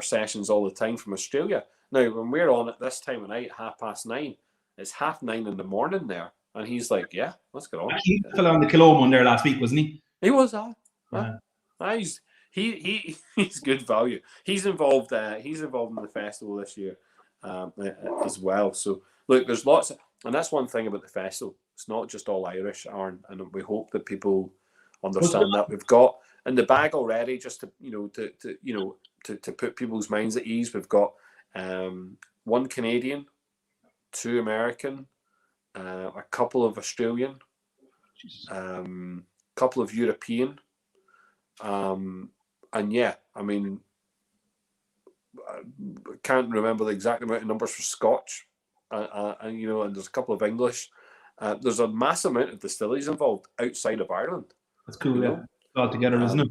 sessions all the time from Australia. Now, when we're on at this time of night, 9:30, it's 9:30 in the morning there, and he's like, "Yeah, let's get on." He fell on the Kilome one there last week, wasn't he? He was. Yeah. He's good value. He's involved. He's involved in the festival this year as well. So look, there's lots, and that's one thing about the festival. It's not just all Irish, Aaron, and we hope that people understand that. We've got in the bag already, just to put people's minds at ease. We've got 1 Canadian, 2 American, a couple of Australian, couple of European, and yeah, I mean, I can't remember the exact amount of numbers for Scotch, and you know, and there's a couple of English. There's a massive amount of distilleries involved outside of Ireland. That's cool, yeah. All together, isn't it?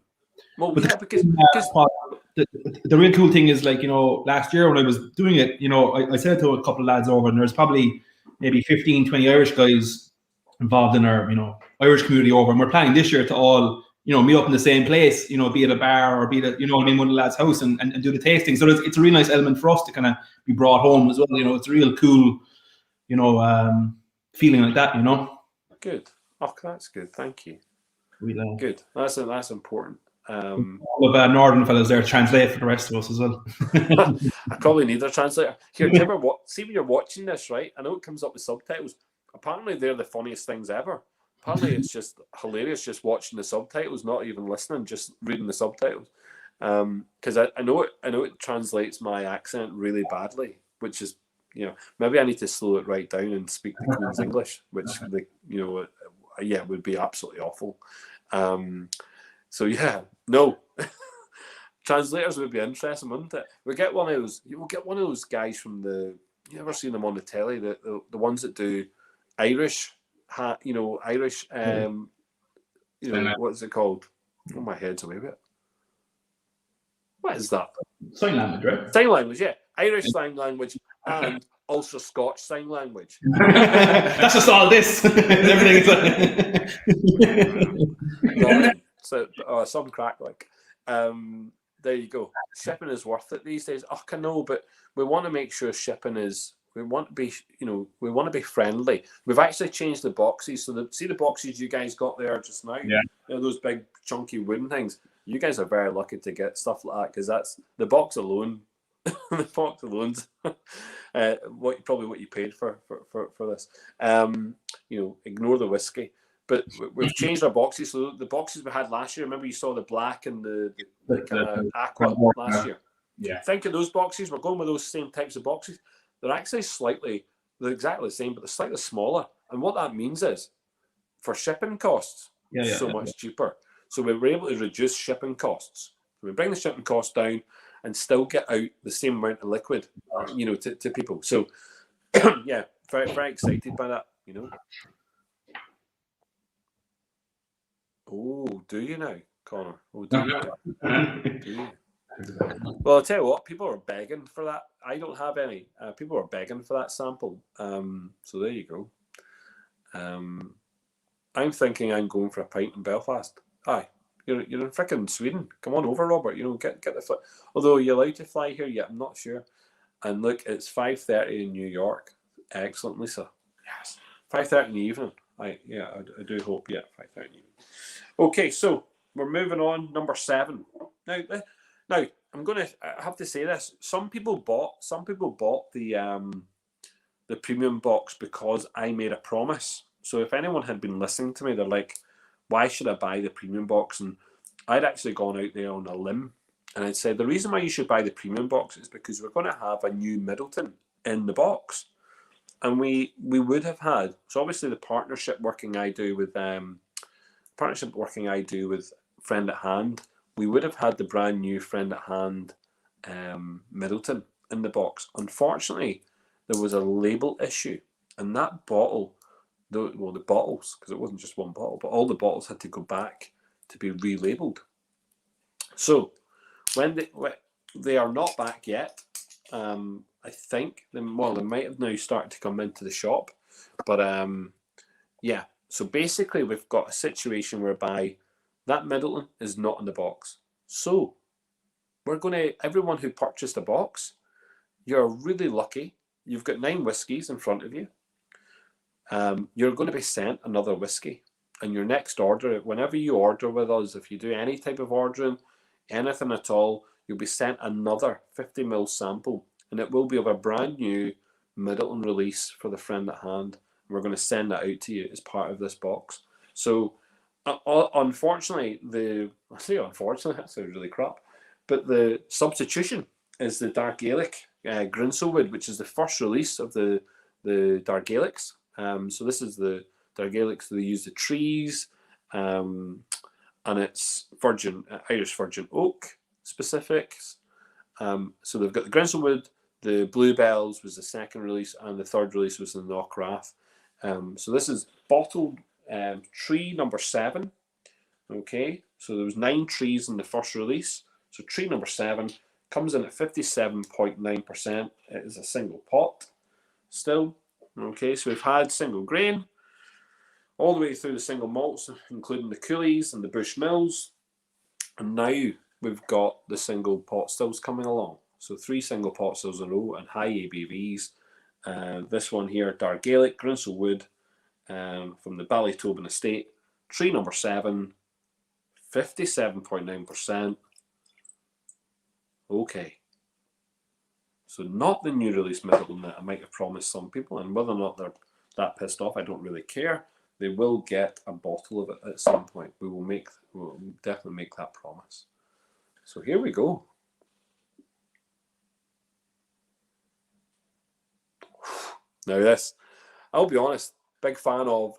Well, but yeah, because the real cool thing is, like, you know, last year when I was doing it, you know, I said to a couple of lads over, and there's probably maybe 15, 20 Irish guys involved in our, you know, Irish community over, and we're planning this year to all meet up in the same place, be at a bar or be at, one of the lads' house and do the tasting. So it's a really nice element for us to kind of be brought home as well. It's a real cool, feeling like that. Good. Oh, that's good. Thank you. We'll, Good. That's important. All of northern fellas there translate for the rest of us as well. I probably need a translator. Here, do you ever see when you're watching this, right? I know it comes up with subtitles. Apparently, they're the funniest things ever. Apparently, it's just hilarious just watching the subtitles, not even listening, just reading the subtitles. Because I know it translates my accent really badly, which is, maybe I need to slow it right down and speak the Queen's English, which would be absolutely awful. So yeah, no. Translators would be interesting, wouldn't it? We'll get one of those guys from you ever seen them on the telly, the ones that do Irish, Irish, what's it called? Oh, my head's away with it. What is that? Sign language, right? Sign language, yeah. Irish sign language and also Scotch sign language. That's just all this. Everything is so some crack like. There you go. Shipping is worth it these days. Oh, I know, but we want to make sure shipping is. We want to be, we want to be friendly. We've actually changed the boxes. So see the boxes you guys got there just now. Yeah. Those big chunky wooden things. You guys are very lucky to get stuff like that because that's the box alone. The box alone's what you paid for this. Ignore the whiskey. But we've changed our boxes. So the boxes we had last year, remember you saw the black and the kind of aqua last year? Yeah. Think of those boxes. We're going with those same types of boxes. They're actually they're exactly the same, but they're slightly smaller. And what that means is, for shipping costs, much cheaper. So we were able to reduce shipping costs. So we bring the shipping costs down and still get out the same amount of liquid, to people. So, yeah, very, very excited by that, Oh, do you now, Connor? Oh, do you now? Do you? Well, I'll tell you what, people are begging for that. I don't have any. People are begging for that sample. So there you go. I'm thinking I'm going for a pint in Belfast. Aye, you're in frickin' Sweden. Come on over, Robert. Get the flight. Although you're allowed to fly here yet, I'm not sure. And look, it's 5:30 in New York. Excellent, Lisa. Yes, 5:30 in the evening. I do hope. Yeah, 5:30 in the evening. Okay, so we're moving on. Number 7. Now I have to say this. Some people bought the premium box because I made a promise. So if anyone had been listening to me, they're like, why should I buy the premium box? And I'd actually gone out there on a limb and I'd said the reason why you should buy the premium box is because we're going to have a new Middleton in the box. And we would have had, so obviously the partnership working I do with Friend at Hand, we would have had the brand new Friend at Hand Middleton in the box. Unfortunately, there was a label issue, and that bottle, the bottles, because it wasn't just one bottle, but all the bottles had to go back to be relabeled. So when they are not back yet, I think they might have now started to come into the shop, but yeah. So basically, we've got a situation whereby that Middleton is not in the box. So we're going to, everyone who purchased a box, you're really lucky. You've got 9 whiskies in front of you. You're going to be sent another whiskey. And your next order, whenever you order with us, if you do any type of ordering, anything at all, you'll be sent another 50ml sample. And it will be of a brand new Middleton release for the Friend at Hand. We're going to send that out to you as part of this box. So, unfortunately, I say unfortunately, that sounds really crap, but the substitution is the Dark Gaelic Grinselwood, which is the first release of the Dark Gaelics. So this is the Dark Gaelics. They use the trees, and it's Irish Virgin Oak specifics. So they've got the Grinselwood, the Bluebells was the second release, and the third release was the Knockrath. So this is bottled tree number 7. Okay, so there was 9 trees in the first release. So tree number 7 comes in at 57.9%. It is a single pot still. Okay, so we've had single grain, all the way through the single malts, including the Coolies and the Bushmills. And now we've got the single pot stills coming along. So 3 single pot stills in a row and high ABVs. This one here, Dark Gaelic, Grinsell Wood, from the Ballytobin estate. Tree number 7, 57.9%. Okay. So not the new release middle that I might have promised some people, and whether or not they're that pissed off, I don't really care. They will get a bottle of it at some point. We'll definitely make that promise. So here we go. Now this, I'll be honest, big fan of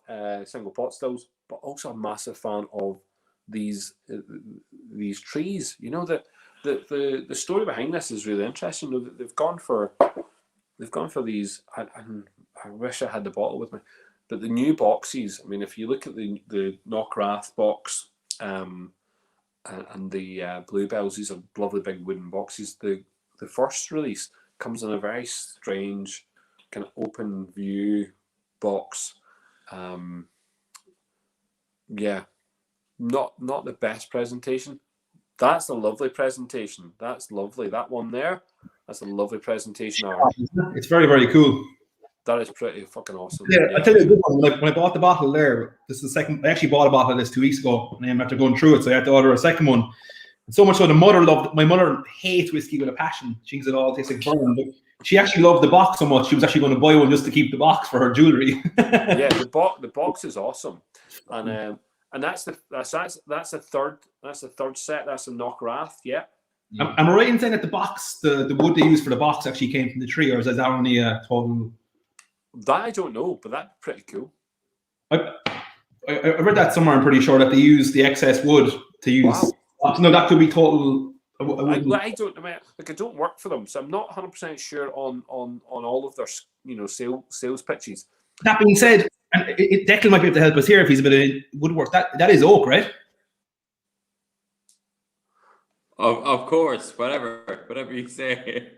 single pot stills, but also a massive fan of these trees. You know, the story behind this is really interesting. They've gone for these. I wish I had the bottle with me, but the new boxes. I mean, if you look at the Knockrath box and the Bluebells, these are lovely big wooden boxes. The first release comes in a very strange kind of open view box. Yeah, not the best presentation. That's a lovely presentation. That's lovely. That one there, that's a lovely presentation. It's very, very cool. That is pretty fucking awesome. Yeah, I'll tell you a good one. When I bought the bottle there, this is the second. I actually bought a bottle of this 2 weeks ago, and after going through it, so I had to order a second one. And so much so, my mother hates whiskey with a passion. She thinks it all tastes like burn, but she actually loved the box so much she was actually going to buy one just to keep the box for her jewelry. Yeah, the box is awesome, and that's the third set. That's a Knockrath. Yeah. Am I right in saying that the box, the wood they used for the box actually came from the tree, or is that only a total? That I don't know, but that's pretty cool. I read that somewhere. I'm pretty sure that they use the excess wood to use. Wow. No, that could be total. I don't work for them, so I'm not 100% sure on all of their sales pitches. That being said, and Declan might be able to help us here if he's a bit of woodwork. That is oak, right? Of course, whatever you say.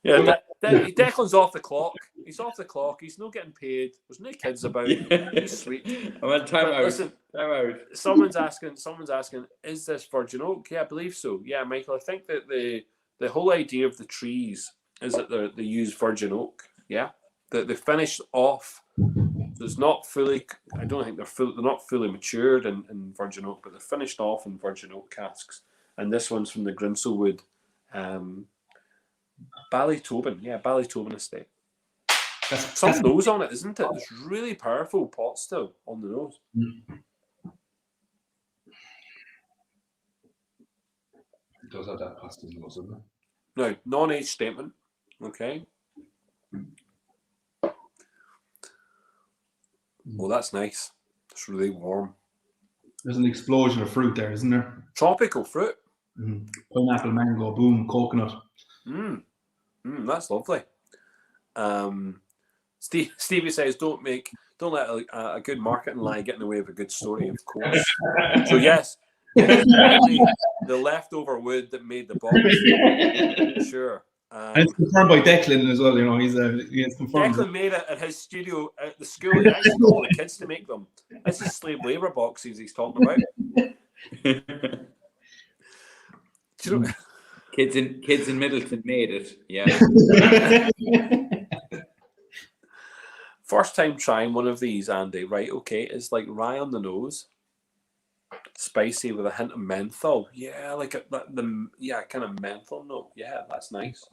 Yeah, Declan's off the clock. He's off the clock. He's not getting paid. There's no kids about. He's sweet. I'm on time out. Listen, time out. Someone's asking, is this virgin oak? Yeah, I believe so. Yeah, Michael, I think that the whole idea of the trees is that they use virgin oak. Yeah, that they finish off. There's not fully. I don't think they're not fully matured in virgin oak, but they're finished off in virgin oak casks. And this one's from the Grinsell Wood. Ballytobin, yeah, Ballytobin estate. Some nose on it, isn't it? It's really powerful pot still on the nose. It does have that pastel nose, doesn't it? Now, non-age statement, okay. Well, that's nice. It's really warm. There's an explosion of fruit there, isn't there? Tropical fruit. Pineapple, mango, boom, coconut. That's lovely. Stevie says, "Don't let a good marketing lie get in the way of a good story." Of course. So yes, the leftover wood that made the box. Sure. And it's confirmed by Declan as well. You know, he's confirmed. Declan made it at his studio at the school. He actually got all the kids to make them. This is slave labor boxes he's talking about. Do you know? Kids in Middleton made it. Yeah. First time trying one of these, Andy. Right? Okay, it's like rye on the nose, spicy with a hint of menthol. Yeah, like kind of menthol note. Yeah, that's nice.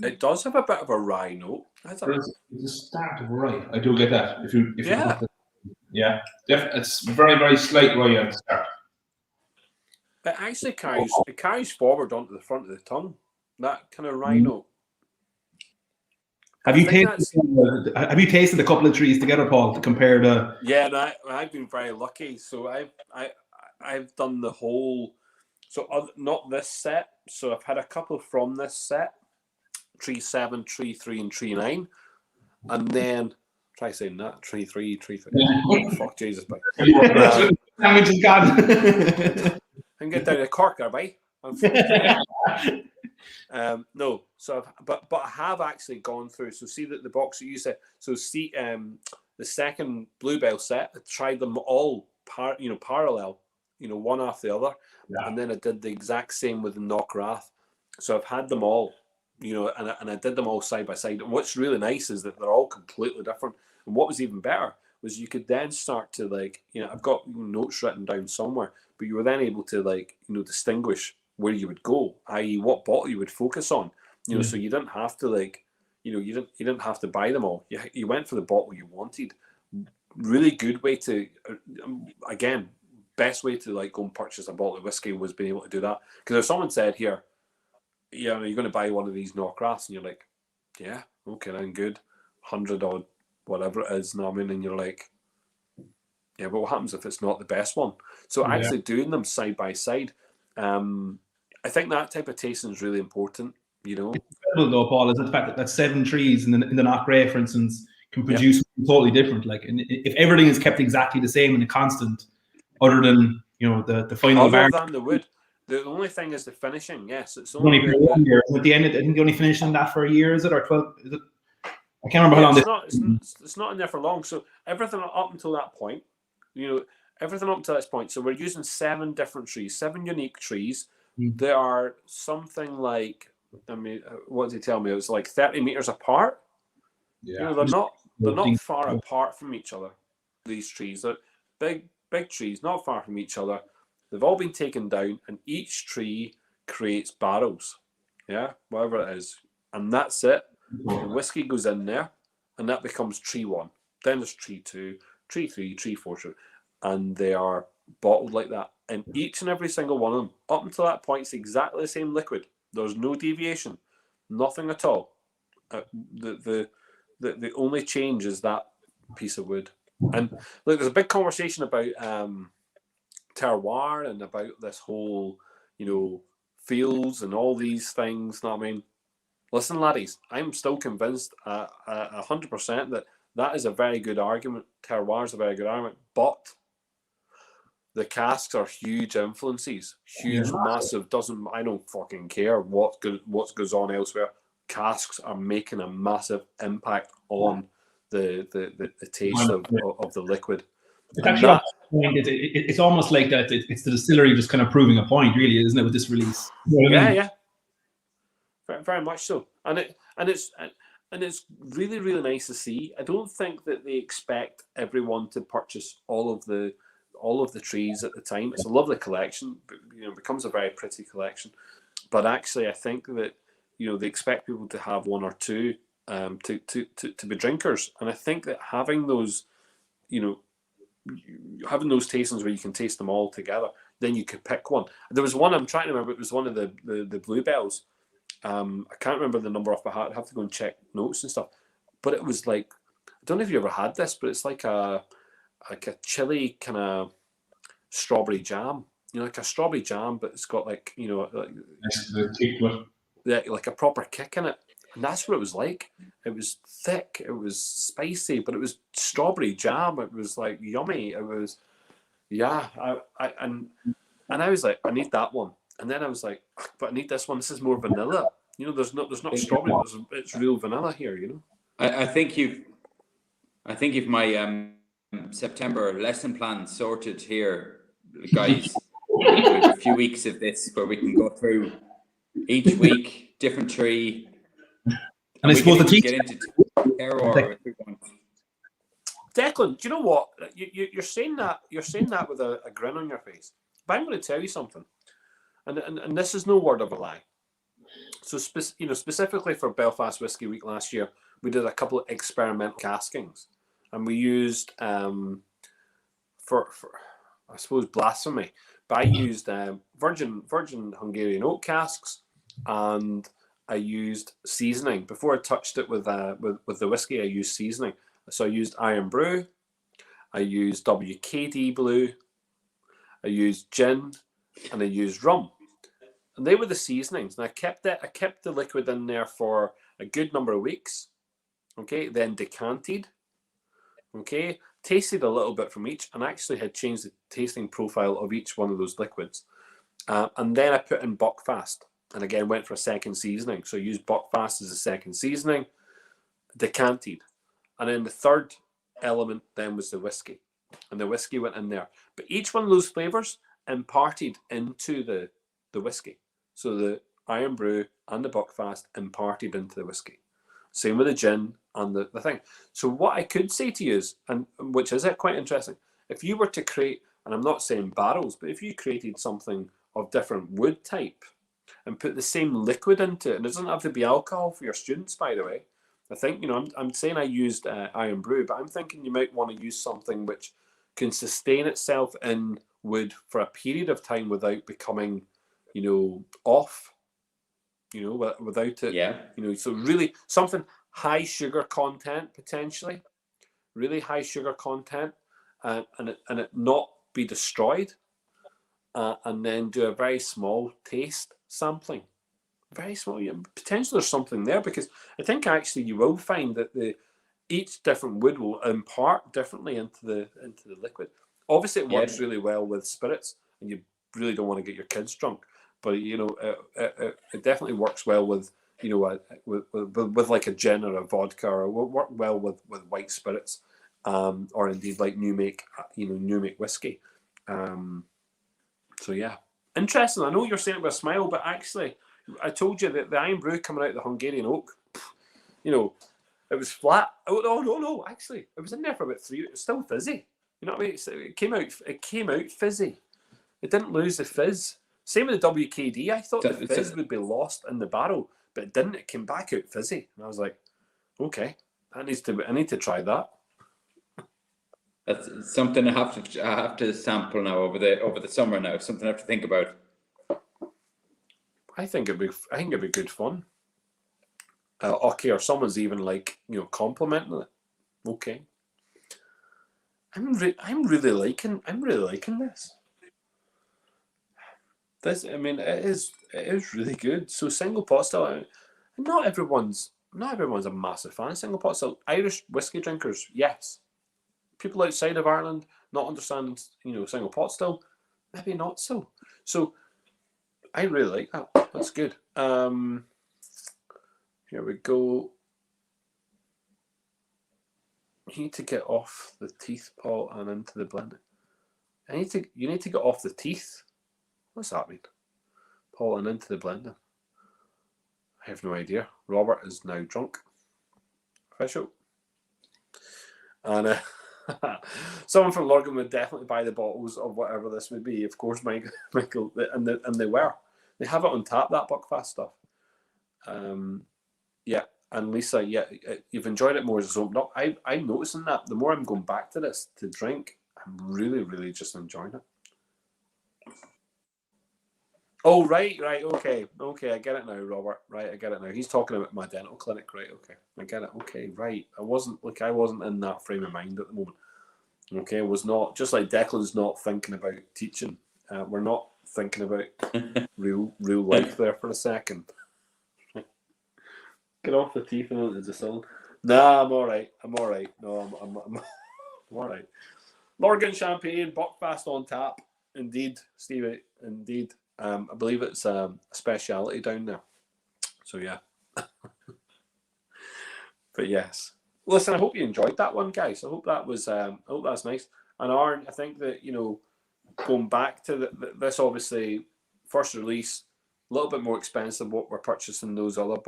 It does have a bit of a rye note. It's a start of rye. I do get that. It's very, very slight rye at the start. It actually carries forward onto the front of the tongue. That kind of rye note. Have you tasted a couple of trees together, Paul, to compare the? Yeah, no, I've been very lucky. So I've done the whole. So not this set. So I've had a couple from this set. Tree 7, Tree 3, and Tree 9, and then try saying that Tree 3, Tree 3. Oh, fuck Jesus, but Damage is gone. I can get down to Cork there, bye. No, So, but I have actually gone through. So see that the box that you said. So see, the second Bluebell set, I tried them all parallel, one after the other, and then I did the exact same with the Knockrath. So I've had them all, and I did them all side by side. And what's really nice is that they're all completely different. And what was even better was you could then start to I've got notes written down somewhere, but you were then able to distinguish where you would go, i.e., what bottle you would focus on. So you didn't have to you didn't have to buy them all. You went for the bottle you wanted. Really good way to, again, best way to go and purchase a bottle of whiskey was being able to do that. Because if someone said here, you're going to buy one of these Knockraths, and you're like, yeah, okay, then good, 100 odd, whatever it is, and you're like, yeah, but what happens if it's not the best one? So actually doing them side by side, I think that type of tasting is really important. Though, Paul, is the fact that 7 trees in the Knockray, for instance, can produce something totally different. And if everything is kept exactly the same and a constant, other than the final other bar. than the wood, the only thing is the finishing. Yes, it's only for 1 year. At the end, I think they only finished in that for a year. Is it, or 12? Is it? I can't remember how long. It's not in there for long. So everything up until that point, everything up until this point. So we're using 7 different trees, 7 unique trees. They are something like, what did he tell me? It was like 30 meters apart. Yeah, they're not far apart from each other. These trees, they're big trees, not far from each other. They've all been taken down, and each tree creates barrels. Yeah, whatever it is, and that's it. The whiskey goes in there, and that becomes tree 1. Then there's tree 2, tree 3, tree 4, and they are bottled like that. And each and every single one of them, up until that point, it's exactly the same liquid. There's no deviation, nothing at all. The only change is that piece of wood. And look, there's a big conversation about terroir and about this whole, fields and all these things. Listen, laddies, I'm still convinced 100% that is a very good argument. Terroir is a very good argument, but the casks are huge influences, massive. I don't fucking care what goes on elsewhere. Casks are making a massive impact on the taste of the liquid. It's actually it's almost like that. It's the distillery just kind of proving a point, really, isn't it, with this release? Yeah, very, very much so. And it's really, really nice to see. I don't think that they expect everyone to purchase all of the trees at the time. It's a lovely collection, but, it becomes a very pretty collection. But actually, I think that they expect people to have 1 or 2 to be drinkers, and I think that having those, having those tastings where you can taste them all together, then you could pick one. There was one, I'm trying to remember. It was one of the Bluebells. I can't remember the number off by heart. I'd have to go and check notes and stuff. But it was like, I don't know if you ever had this, but it's like a chili kind of strawberry jam. Like a strawberry jam, but it's got like a proper kick in it. And that's what it was like. It was thick, it was spicy, but it was strawberry jam. It was like yummy. It was, and I was like, I need that one. And then I was like, but I need this one. This is more vanilla. There's not strawberry. It's real vanilla here. I think you've my September lesson plan sorted here, guys. We have a few weeks of this where we can go through each week, different tree. And I suppose the get into terroir if we want. Declan, do you know what? You're saying that with a grin on your face. But I'm going to tell you something, and this is no word of a lie. So specifically for Belfast Whiskey Week last year, we did a couple of experimental caskings, and we used for I suppose blasphemy, but I used virgin Hungarian oak casks, and I used seasoning. Before I touched it with the whiskey, I used seasoning. So I used Iron Brew, I used WKD Blue, I used gin, and I used rum. And they were the seasonings. And I kept the liquid in there for a good number of weeks. Okay, then decanted. Okay, tasted a little bit from each, and actually had changed the tasting profile of each one of those liquids. And then I put in Buckfast. and again went for a second seasoning. So used Buckfast as a second seasoning, decanted. And then the third element then was the whiskey. And the whiskey went in there. But each one of those flavours imparted into the whiskey. So the Iron Brew and the Buckfast imparted into the whiskey. Same with the gin and the thing. So what I could say to you is, and which is quite interesting, if you were to create, and I'm not saying barrels, but if you created something of different wood type and put the same liquid into it, and it doesn't have to be alcohol for your students, by the way. I think, I'm saying I used Iron Brew, but I'm thinking you might want to use something which can sustain itself in wood for a period of time without becoming, off, without it, Yeah. so really something high sugar content, potentially, really high sugar content, and it not be destroyed, and then do a very small taste sampling. Very small. Potentially there's something there, because I think actually you will find that each different wood will impart differently into the liquid. Obviously, it works really well with spirits, and you really don't want to get your kids drunk. But it definitely works well with with like a gin or a vodka, or will work well with white spirits, or indeed like new make whiskey. So yeah, interesting. I know you're saying it with a smile, but actually, I told you that the Iron Brew coming out of the Hungarian oak, it was flat. Oh no! Actually, it was in there for about 3. It was still fizzy. You know what I mean? It came out fizzy. It didn't lose the fizz. Same with the WKD. I thought the fizz would be lost in the barrel, but it didn't. It came back out fizzy, and I was like, okay, I need to try that. That's something I have to sample now over the summer now. Something I have to think about. I think it'd be good fun. Okay, or someone's even like complimenting it. Okay, I'm really liking this. I mean, it is really good. So single pot still, not everyone's a massive fan of single pot still. Irish whiskey drinkers, yes. People outside of Ireland not understanding single pot still, maybe not so. So I really like that. That's good. Here we go. You need to get off the teeth, Paul, and into the blender. You need to get off the teeth. What's that mean? Paul, and into the blender. I have no idea. Robert is now drunk. Official. And someone from Lurgan would definitely buy the bottles of whatever this would be. Of course, Michael, and they were. They have it on tap, that Buckfast stuff. Yeah, and Lisa, yeah, you've enjoyed it more as it's opened up. I'm noticing that the more I'm going back to this to drink, I'm really, really just enjoying it. Oh, right, okay, I get it now, Robert. Right, I get it now. He's talking about my dental clinic, right? Okay, I get it. Okay, right. I wasn't in that frame of mind at the moment. Okay, I was not, just like Declan's not thinking about teaching. We're not thinking about real life there for a second. Get off the teeth and into the sun. Nah, I'm all right. No, I'm all right. Lurgan Champagne, Buckfast on tap. Indeed, Stevie. Indeed. I believe it's a speciality down there. So yeah. But yes. Listen, I hope you enjoyed that one, guys. I hope that was that's nice. And Aaron, I think that going back to this, obviously first release, a little bit more expensive what we're purchasing those other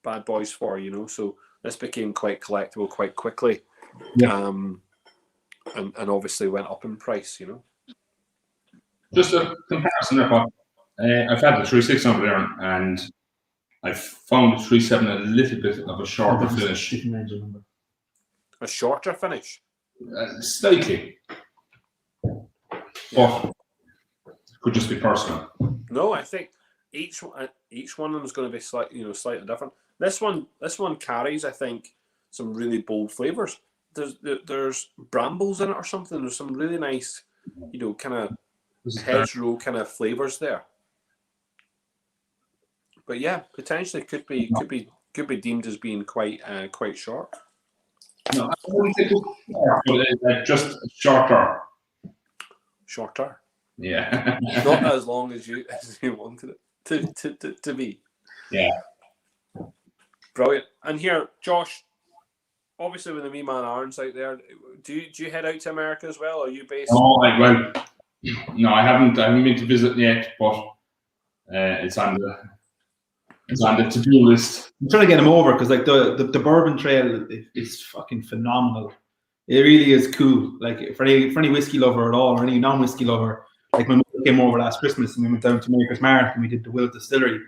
bad boys for, so this became quite collectible quite quickly. Yeah. And obviously went up in price, Just a comparison there, Paul. I've had the 3.6 over there, and I found the 3.7 a little bit of a shorter finish. A shorter finish? Slightly. But could just be personal. No, I think each one of them is going to be slightly different. This one carries, I think, some really bold flavors. There's brambles in it or something. There's some really nice, kind of hedgerow kind of flavors there. But yeah, potentially could be deemed as being quite short. No, I wouldn't say short, but just shorter. Shorter. Yeah. Not as long as you wanted it. to be. Yeah. Brilliant. And here, Josh, obviously with the wee man Aaron's out there, do you head out to America as well? Or are you based? Oh, well, no, I haven't been to visit yet, but it's on the to-do list. I'm trying to get him over because like the Bourbon Trail is fucking phenomenal. It really is cool. Like for any whiskey lover at all, or any non-whiskey lover. Like my mother came over last Christmas and we went down to Maker's Mark and we did the Will Distillery.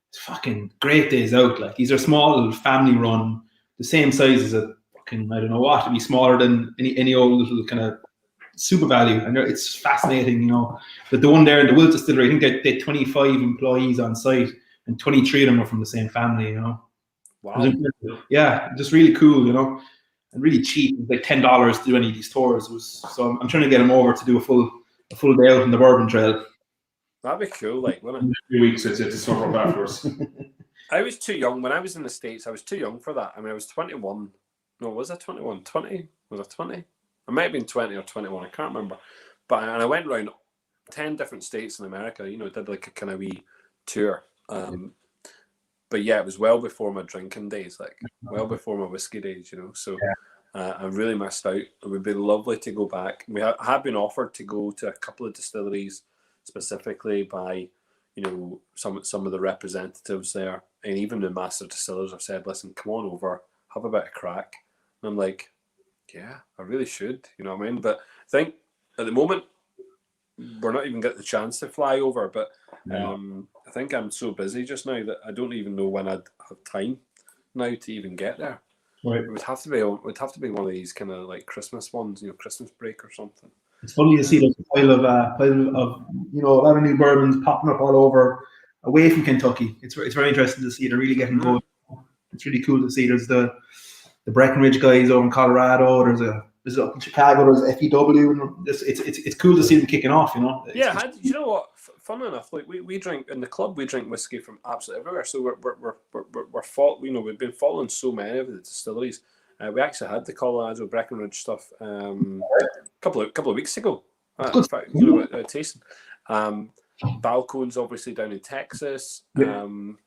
It's fucking great days out. Like these are small little family run, the same size as a fucking, I don't know what, to be smaller than any old little kind of super value. And it's fascinating, you know. But the one there in the Will Distillery, I think they had 25 employees on site and 23 of them are from the same family, you know. Wow. Yeah, just really cool, you know, and really cheap. It was like $10 to do any of these tours. So I'm trying to get him over to do a full day out on the Bourbon Trail. That'd be cool, like, wouldn't it? 3 weeks to suffer afterwards. I was too young. When I was in the States, I was too young for that. I mean, I was 21. No, was I 21? 20? Was I 20? I might have been 20 or 21. I can't remember. And I went around 10 different states in America, you know, did like a kind of wee tour. But yeah, it was well before my drinking days, like well before my whiskey days, you know. So I really missed out. It would be lovely to go back. We have been offered to go to a couple of distilleries specifically by, you know, some of the representatives there, and even the master distillers have said, listen, come on over, have a bit of crack. And I'm like, yeah, I really should, you know what I mean? But I think at the moment we're not even getting the chance to fly over, but I think I'm so busy just now that I don't even know when I'd have time now to even get there. Right. It would have to be one of these kind of like Christmas ones, you know, Christmas break or something. It's funny to see there's a pile of you know, a lot of new bourbons popping up all over away from Kentucky. It's very interesting to see. They're really getting going. It's really cool to see. There's the Breckenridge guys over in Colorado. There's up in Chicago. There's FEW. And it's cool to see them kicking off. You know. You know what? Fun enough, like we drink in the club. We drink whiskey from absolutely everywhere. So we've been following so many of the distilleries. We actually had the Colorado Breckenridge stuff a couple of weeks ago. In fact, you know, tasting. Balcones obviously down in Texas. You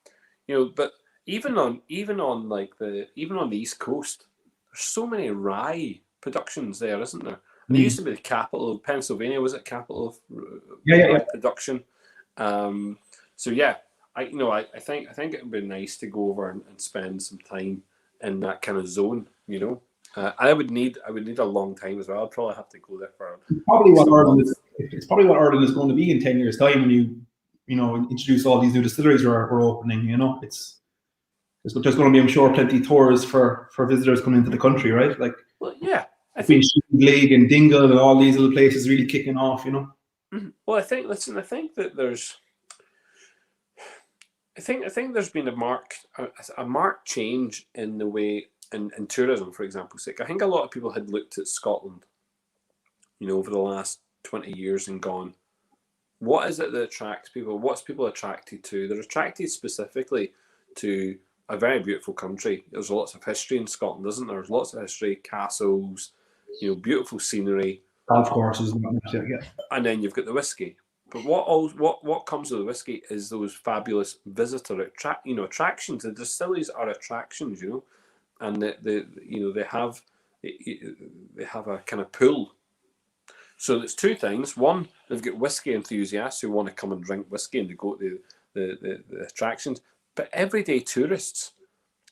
know, but even on the East Coast, there's so many rye productions there, isn't there? And it used to be the capital of Pennsylvania. Was it capital of rye production? So yeah, I think it would be nice to go over and spend some time in that kind of zone, you know. I would need a long time as well. I'd probably have to go there for it's probably what Ireland is going to be in 10 years' time when you know, introduce all these new distilleries we're opening. You know, there's going to be, I'm sure, plenty of tours for visitors coming into the country, right? Like, well, yeah, I between think Glade and Dingle and all these little places really kicking off, you know. Well, I think that there's. I think there's been a marked change in the way in tourism, for example's sake. I think a lot of people had looked at Scotland, you know, over the last 20 years and gone, what is it that attracts people? What's people attracted to? They're attracted specifically to a very beautiful country. There's lots of history in Scotland, isn't there? There's lots of history, castles, you know, beautiful scenery, Golf courses, and then you've got the whiskey. But what comes with the whiskey is those fabulous visitor attractions. The distilleries are attractions, you know, and they have a kind of pull. So there's two things. One, they've got whiskey enthusiasts who want to come and drink whiskey and they go to the attractions. But everyday tourists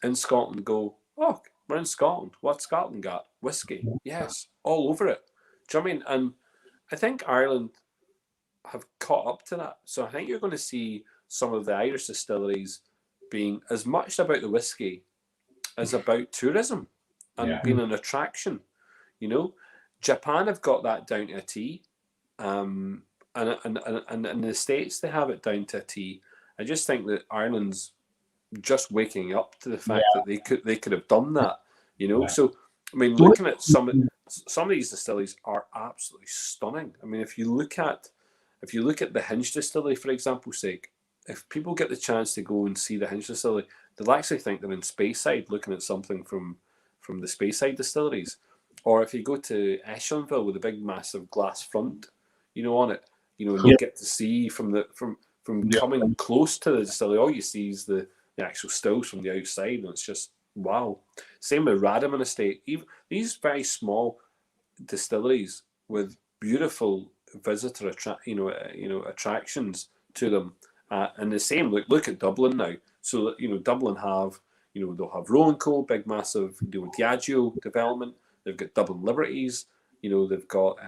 in Scotland go, oh, we're in Scotland. What's Scotland got? Whiskey. Yes, all over it. Do you know what I mean? And I think Ireland have caught up to that. So I think you're going to see some of the Irish distilleries being as much about the whiskey as about tourism and being an attraction. You know, Japan have got that down to a T, and in the States they have it down to a T. I just think that Ireland's just waking up to the fact that they could have done that. You know, so I mean, looking at some of these distilleries are absolutely stunning. I mean, if you look at the Hinge distillery, for example's sake, if people get the chance to go and see the Hinge distillery, they'll actually think they're in Speyside looking at something from the Speyside distilleries. Or if you go to Eschonville with a big massive glass front, you know, on it, you know, and you get to see from from coming close to the distillery, all you see is the actual stills from the outside, and it's just wow. Same with Radaman Estate. Even these very small distilleries with beautiful visitor attractions to them, and the same. Look at Dublin now. So Dublin have they'll have Rowan Co, big massive Diageo development. They've got Dublin Liberties. They've got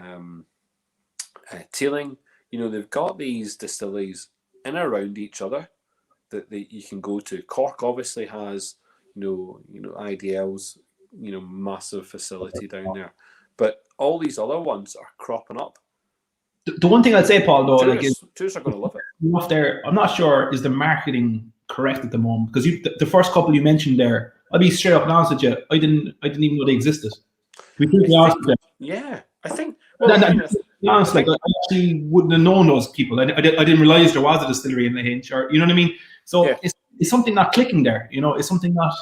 Teeling. They've got these distilleries in and around each other that you can go to. Cork obviously has IDL's massive facility down there, but all these other ones are cropping up. The one thing I'd say, Paul, though, tourists are going to love it. Enough there. I'm not sure is the marketing correct at the moment, because the first couple you mentioned there, I'll be straight up and honest with you, I didn't even know they existed. Yeah, I think. Honest, I actually wouldn't have known those people. I didn't realize there was a distillery in the Hinch, or you know what I mean. So it's something not clicking there. It's something not.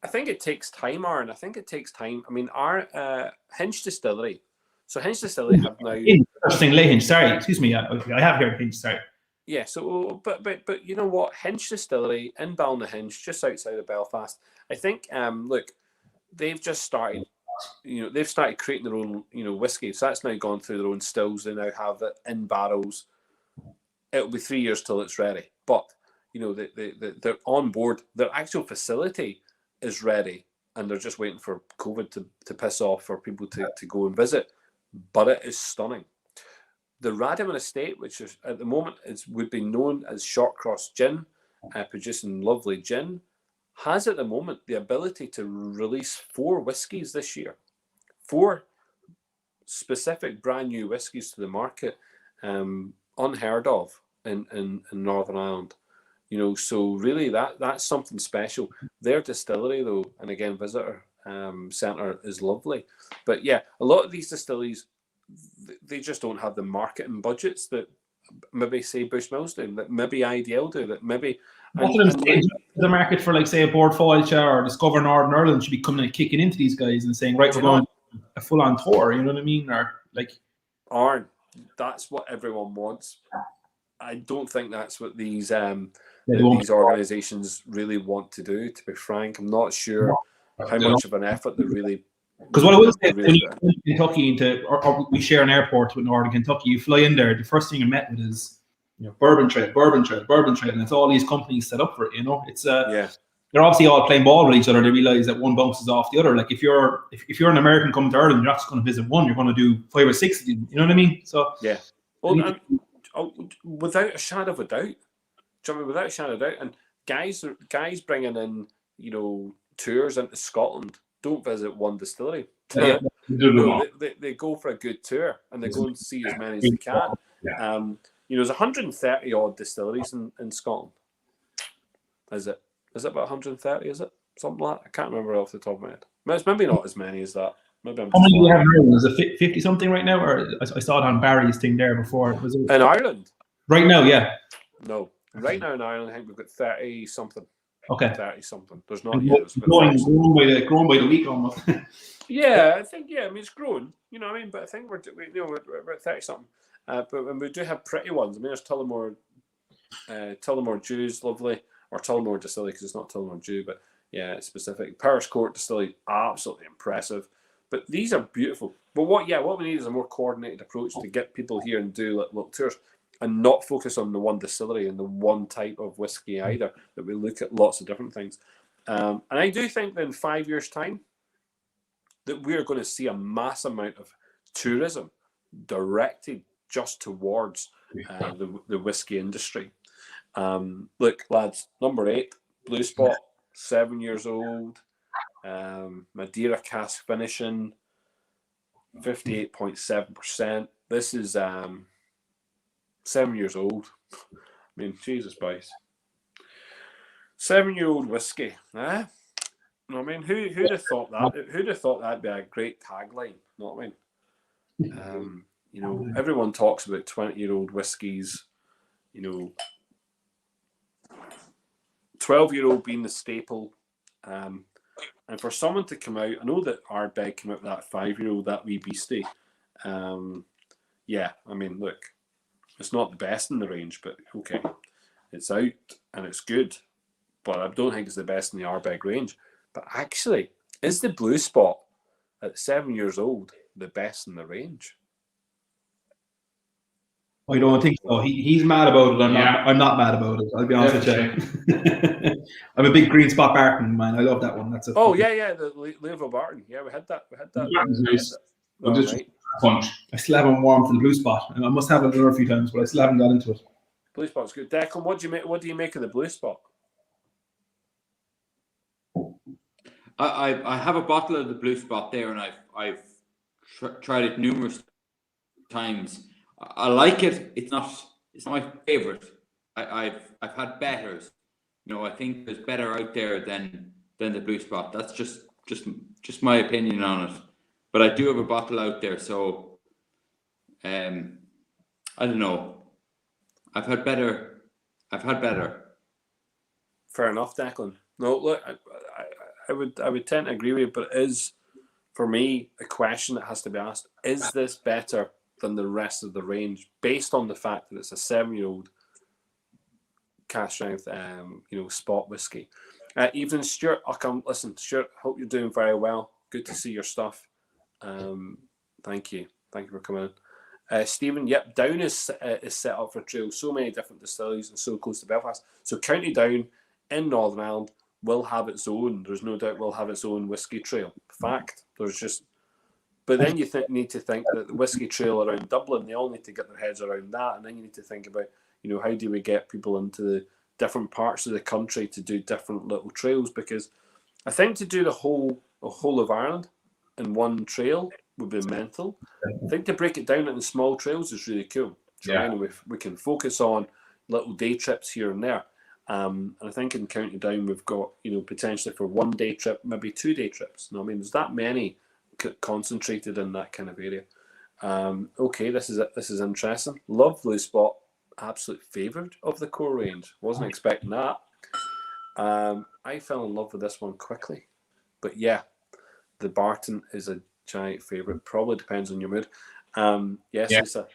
I think it takes time, Aaron. I think it takes time. I mean, our Hinch distillery. So Hinch distillery have now. Interesting, Hinch. Sorry, excuse me. I have here Hinch. Sorry. Yeah. So, but you know what? Hinch distillery in Ballynahinch, just outside of Belfast. I think. Look, they've just started. They've started creating their own, whiskey. So that's now gone through their own stills. They now have it in barrels. It'll be 3 years till it's ready. But, they're on board. Their actual facility is ready. And they're just waiting for COVID to piss off for people to go and visit. But it is stunning. The Radaman Estate, which is at the moment would be known as Shortcross Gin, producing lovely gin, has at the moment the ability to release 4 whiskies this year, 4 specific brand new whiskies to the market, unheard of in Northern Ireland. So really that's something special. Their distillery, though, and again, visitor centre is lovely. But yeah, a lot of these distilleries, they just don't have the marketing budgets that maybe say Bushmills do, that maybe IDL do, that maybe. The market for, like, say, a Board Foilcha or Discover Northern Ireland should be coming and kicking into these guys and saying, right, we're going a full-on tour, you know what I mean? Or like, Aaron, that's what everyone wants. I don't think that's what these organisations really want to do, to be frank. I'm not sure how much of an effort they really. Because what I will say, when you go to Kentucky or we share an airport with Northern Kentucky, you fly in there, the first thing you're met with is Bourbon Trail, and it's all these companies set up for it. It's they're obviously all playing ball with each other. They realize that one bounces off the other. Like if you're an American coming to Ireland, you're not just going to visit one. You're going to do 5 or 6 of them. You know what I mean? So yeah. Well, without a shadow of a doubt, without a shadow of a doubt, and guys bringing in tours into Scotland don't visit one distillery. They go for a good tour and they go and see as many as they can. Yeah. There's 130 odd distilleries in Scotland. Is it about 130? Is it something like that? I can't remember off the top of my head. It's maybe not as many as that. Maybe I'm. How many do we have in Ireland? Is it 50 something right now? Or I saw it on Barry's thing there before. Was it in Ireland? Right now, yeah. No, right now in Ireland, I think we've got 30 something. Okay. 30 something. There's not growing by the week almost. Yeah, I think I mean it's growing. You know what I mean? But I think we're at 30 something. But we do have pretty ones. I mean, there's Tullamore Dew's lovely, or Tullamore Distillery because it's not Tullamore Dew, but yeah, it's specific. Paris Court Distillery, absolutely impressive. But these are beautiful. But what we need is a more coordinated approach to get people here and do little tours, and not focus on the one distillery and the one type of whiskey either. That we look at lots of different things. And I do think that in 5 years' time, that we are going to see a mass amount of tourism directed just towards the whiskey industry. Look, lads, number 8, Blue Spot, 7 years old, Madeira cask finishing, 58.7%. This is 7 years old. I mean, Jesus Christ. 7-year-old whiskey, eh? You know what I mean? Who'd have thought that? Who'd have thought that'd be a great tagline? You know what I mean? Everyone talks about 20-year-old whiskies. 12-year-old being the staple. And for someone to come out, I know that Ardbeg came out with that 5-year-old, that wee beastie. Yeah, I mean, look, it's not the best in the range, but okay. It's out and it's good, but I don't think it's the best in the Ardbeg range. But actually, is the Blue Spot at 7 years old the best in the range? I don't think so. He's mad about it. Yeah. I'm not mad about it. I'll be honest with you. I'm a big Green Spot Barton man. I love that one. That's a the Levo Barton. Yeah, we had that. Barton's nice. All Just right. punch. I still haven't warmed to the Blue Spot. I must have it there a few times, but I still haven't got into it. Blue Spot's good. Declan, what do you make of the Blue Spot? I have a bottle of the Blue Spot there, and I've tried it numerous times. I like it. It's not my favorite. I've had betters. I think there's better out there than the Blue Spot. That's just my opinion on it. But I do have a bottle out there, so I don't know. I've had better. Fair enough, Declan. No, look, I would tend to agree with you, but it is, for me, a question that has to be asked: is this better than the rest of the range, based on the fact that it's a 7-year-old cask strength, spot whiskey? Evening, Stuart. Listen, Stuart. Hope you're doing very well. Good to see your stuff. Thank you for coming in. Stephen, yep, Down is set up for trail. So many different distilleries and so close to Belfast. So County Down in Northern Ireland will have its own. There's no doubt will have its own whiskey trail. Fact. But then you need to think that the whiskey trail around Dublin, they all need to get their heads around that, and then you need to think about, how do we get people into the different parts of the country to do different little trails? Because I think to do the whole of Ireland in one trail would be mental. I think to break it down into small trails is really cool. We can focus on little day trips here and there. And I think in County Down we've got, potentially for 1 day trip, maybe 2 day trips. There's that many concentrated in that kind of area. Okay, this is interesting. Love Blue Spot, absolute favourite of the core range. Wasn't expecting that. I fell in love with this one quickly, but yeah, the Barton is a giant favourite. Probably depends on your mood. Yes, yeah. Lisa.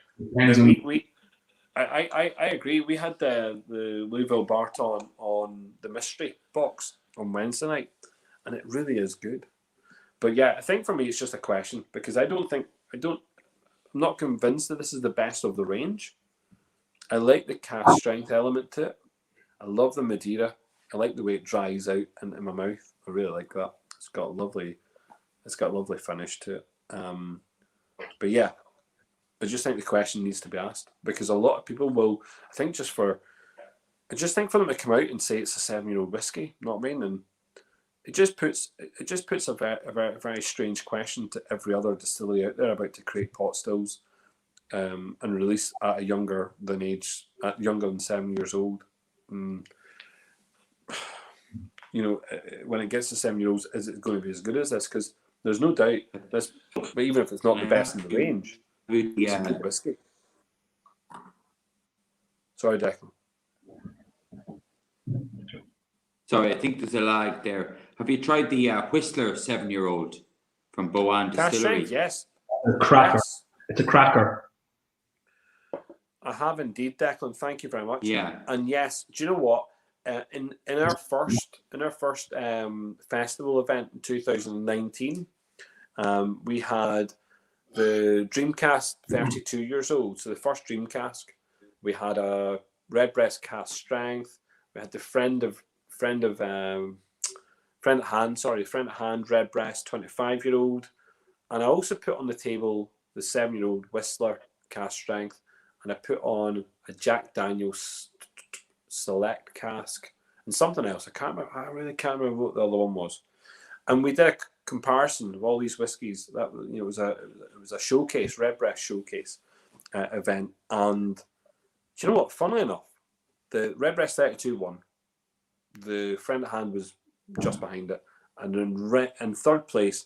I agree. We had the Louisville Barton on the mystery box on Wednesday night, and it really is good. But yeah, I think for me it's just a question, because I'm not convinced that this is the best of the range. I like the cask strength element to it. I love the Madeira. I like the way it dries out in my mouth. I really like that. It's got a lovely finish to it. But yeah, I just think the question needs to be asked, because a lot of people will. I just think for them to come out and say it's a 7-year-old whiskey, you know what I mean? And it just puts a very, very strange question to every other distillery out there about to create pot stills and release at a younger than 7 years old. When it gets to 7-year-olds, is it going to be as good as this? Because there's no doubt this, but even if it's not the best in the range, it's a good whiskey. Sorry, Declan. Sorry, I think there's a lag there. Have you tried the Whistler 7-year-old from Boan Distillery? Yes. A cracker. Yes. It's a cracker. I have indeed, Declan. Thank you very much. Yeah. And yes, do you know what? In our first festival event in 2019, we had the Dreamcast 32 years old. So the first Dream cask. We had a Redbreast cask strength. We had the friend at hand Redbreast 25-year-old, and I also put on the table the 7-year-old Whistler cask strength, and I put on a Jack Daniel's Select cask and something else. I really can't remember what the other one was. And we did a comparison of all these whiskies. That it was a showcase, Redbreast showcase event. And do you know what? Funnily enough, the Redbreast 32 won. The friend at hand was just behind it, and in third place,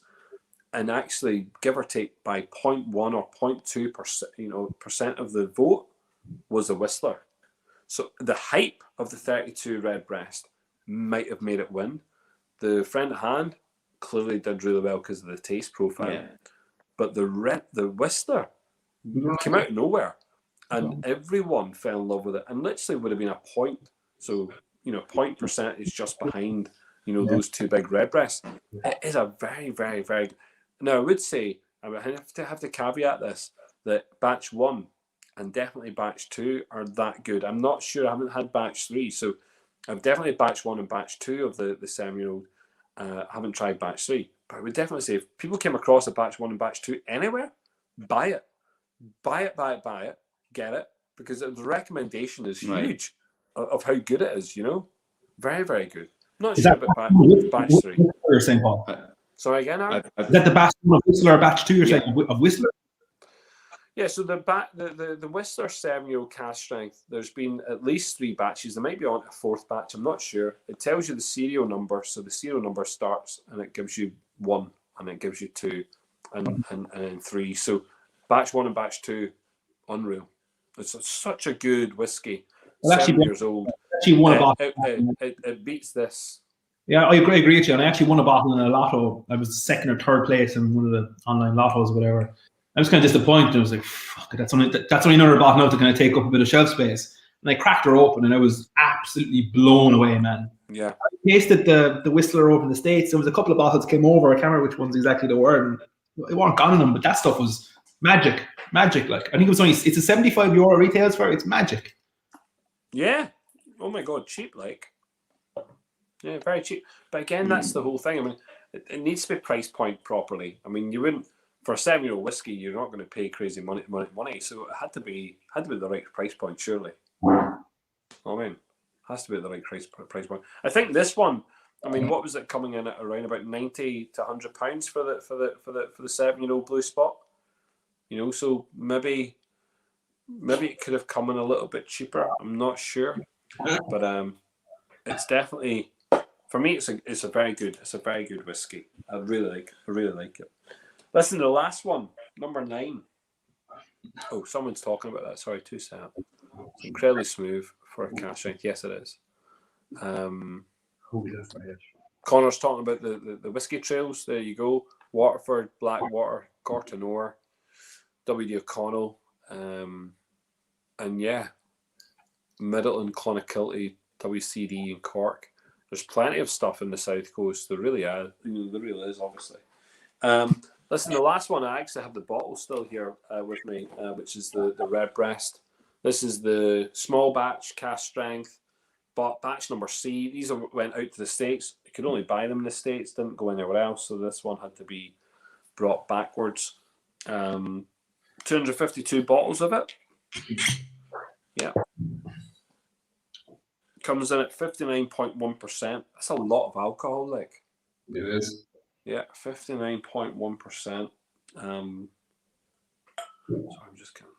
and actually give or take by 0.1 or 0.2%, percent of the vote was a Whistler. So the hype of the 32 Redbreast might have made it win. The friend at hand clearly did really well because of the taste profile, but the Whistler came out of nowhere, and everyone fell in love with it. And literally would have been a point So, 0.% is just behind, those two big redbreasts. It is a very, very, very. Now, I would say, I would have to caveat this, that batch 1 and definitely batch 2 are that good. I'm not sure. I haven't had batch 3. So I've definitely batch 1 and batch 2 of the 7-year-old. I haven't tried batch 3. But I would definitely say if people came across a batch 1 and batch 2 anywhere, buy it. Buy it. Get it. Because the recommendation is huge of how good it is, Very, very good. I'm not sure about batch 3. You're saying, Paul? Sorry again, Aaron? Is that the batch 1 of Whistler or batch 2 you're saying of Whistler? Yeah, so the Whistler 7-year-old cast strength, there's been at least 3 batches. There might be on a 4th batch, I'm not sure. It tells you the serial number, so the serial number starts and it gives you 1, and it gives you 2, and then 3. So batch 1 and batch 2, unreal. It's such a good whiskey. Well, 7 years old. Actually won a bottle. It beats this. Yeah, I agree with you. And I actually won a bottle in a lotto. I was 2nd or 3rd place in one of the online lottos, whatever. I was kind of disappointed. I was like, fuck it, that's only another bottle now to kind of take up a bit of shelf space. And I cracked her open and I was absolutely blown away, man. Yeah. I tasted the Whistler over in the States. There was a couple of bottles came over. I can't remember which ones exactly they were. And it weren't gone in them, but that stuff was magic. Magic. Like, I think it's a €75 retails for it. It's magic. Yeah. Oh my God, cheap, like. Yeah, very cheap. But again, that's the whole thing. I mean, it needs to be price point properly. I mean, you wouldn't, for a 7-year-old whiskey, you're not going to pay crazy money. So it had to be the right price point, surely. I mean, has to be the right price point. I think this one. I mean, what was it coming in at around about £90 to £100 for the 7-year-old Blue Spot? So maybe it could have come in a little bit cheaper. I'm not sure, but it's definitely, for me, it's a very good whiskey. I really like it. Listen to the last one, number 9. Oh, someone's talking about that. Sorry, 2 seconds. It's incredibly smooth for a cash strength. Yes, it is. Connor's talking about the whiskey trails. There you go. Waterford, Blackwater, Gortonore, W.D. O'Connell, and yeah, Middleton, Clonakilty, WCD, and Cork. There's plenty of stuff in the South Coast. There really is. There really is, obviously. Listen, the last one, I actually have the bottle still here with me, which is the Redbreast. This is the small batch, cast strength, but batch number C. These went out to the States. You could only buy them in the States, didn't go anywhere else. So this one had to be brought backwards. 252 bottles of it. Yeah. Comes in at 59.1%. That's a lot of alcohol, like. It is. Yeah, 59.1%. So I'm just kidding.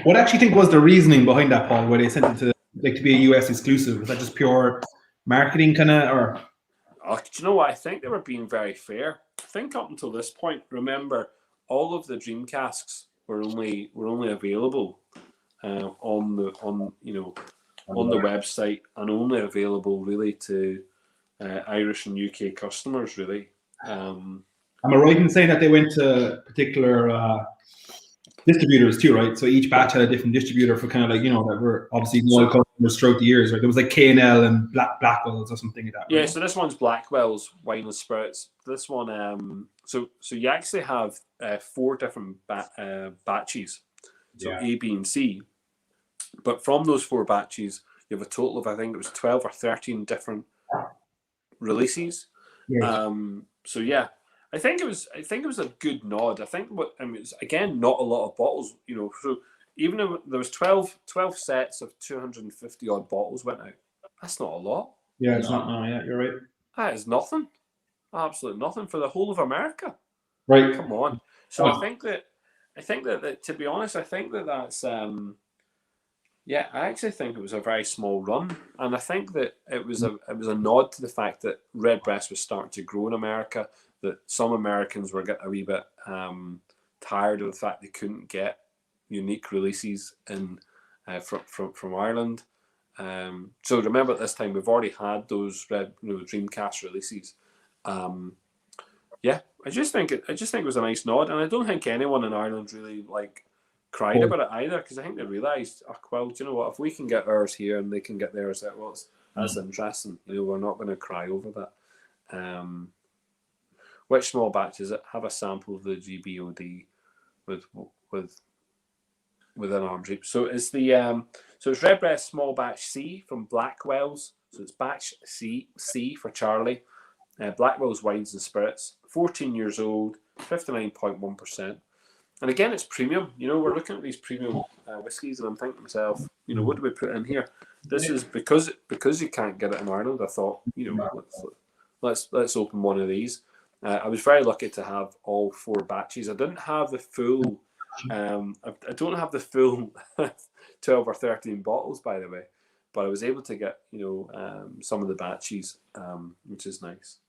What I actually think was the reasoning behind that, Paul, where they sent it to be a US exclusive? Was that just pure marketing kind of, or? Oh, do you know what? I think they were being very fair. I think up until this point, remember, all of the dream casks were only available on the website, and only available really to Irish and UK customers, really. Am I right in saying that they went to particular distributors too, right? So each batch had a different distributor for kind of like, that were obviously loyal customers throughout the years, right? There was like K&L and Blackwell's or something like that. Right? Yeah, so this one's Blackwell's Wine and Spirits. This one, so you actually have 4 different batches, so A, B, and C. But from those 4 batches, you have a total of, I think it was 12 or 13 different releases. Yeah. So yeah, I think it was a good nod. I think it's again not a lot of bottles, So even though there was 12 sets of 250 odd bottles went out, that's not a lot. Yeah, it's not. No, yeah, you're right. That is nothing, absolutely nothing for the whole of America. Right. Come on. So I think that to be honest, I think that's yeah, I actually think it was a very small run, and I think that it was a nod to the fact that Redbreast was starting to grow in America. That some Americans were getting a wee bit tired of the fact they couldn't get unique releases in from Ireland. So remember, at this time we've already had those Dreamcast releases. Yeah, I just think it was a nice nod, and I don't think anyone in Ireland really cried about it either, because I think they realised, oh, well, do you know what? If we can get ours here and they can get theirs there, well, that's interesting. You know, we're not going to cry over that. Which small batch is it? Have a sample of the GBOD within arm's reach. So it's the so it's Redbreast Small Batch C from Blackwell's. So it's Batch C for Charlie. Blackwell's Wines and Spirits. 14 years old, 59.1%. And again, it's premium. You know, we're looking at these premium whiskies, and I'm thinking to myself, you know, what do we put in here? This is because you can't get it in Ireland. I thought, you know, let's open one of these. I was very lucky to have all 4 batches. I didn't have the full. I don't have the full 12 or 13 bottles, by the way, but I was able to get, you know, some of the batches, which is nice.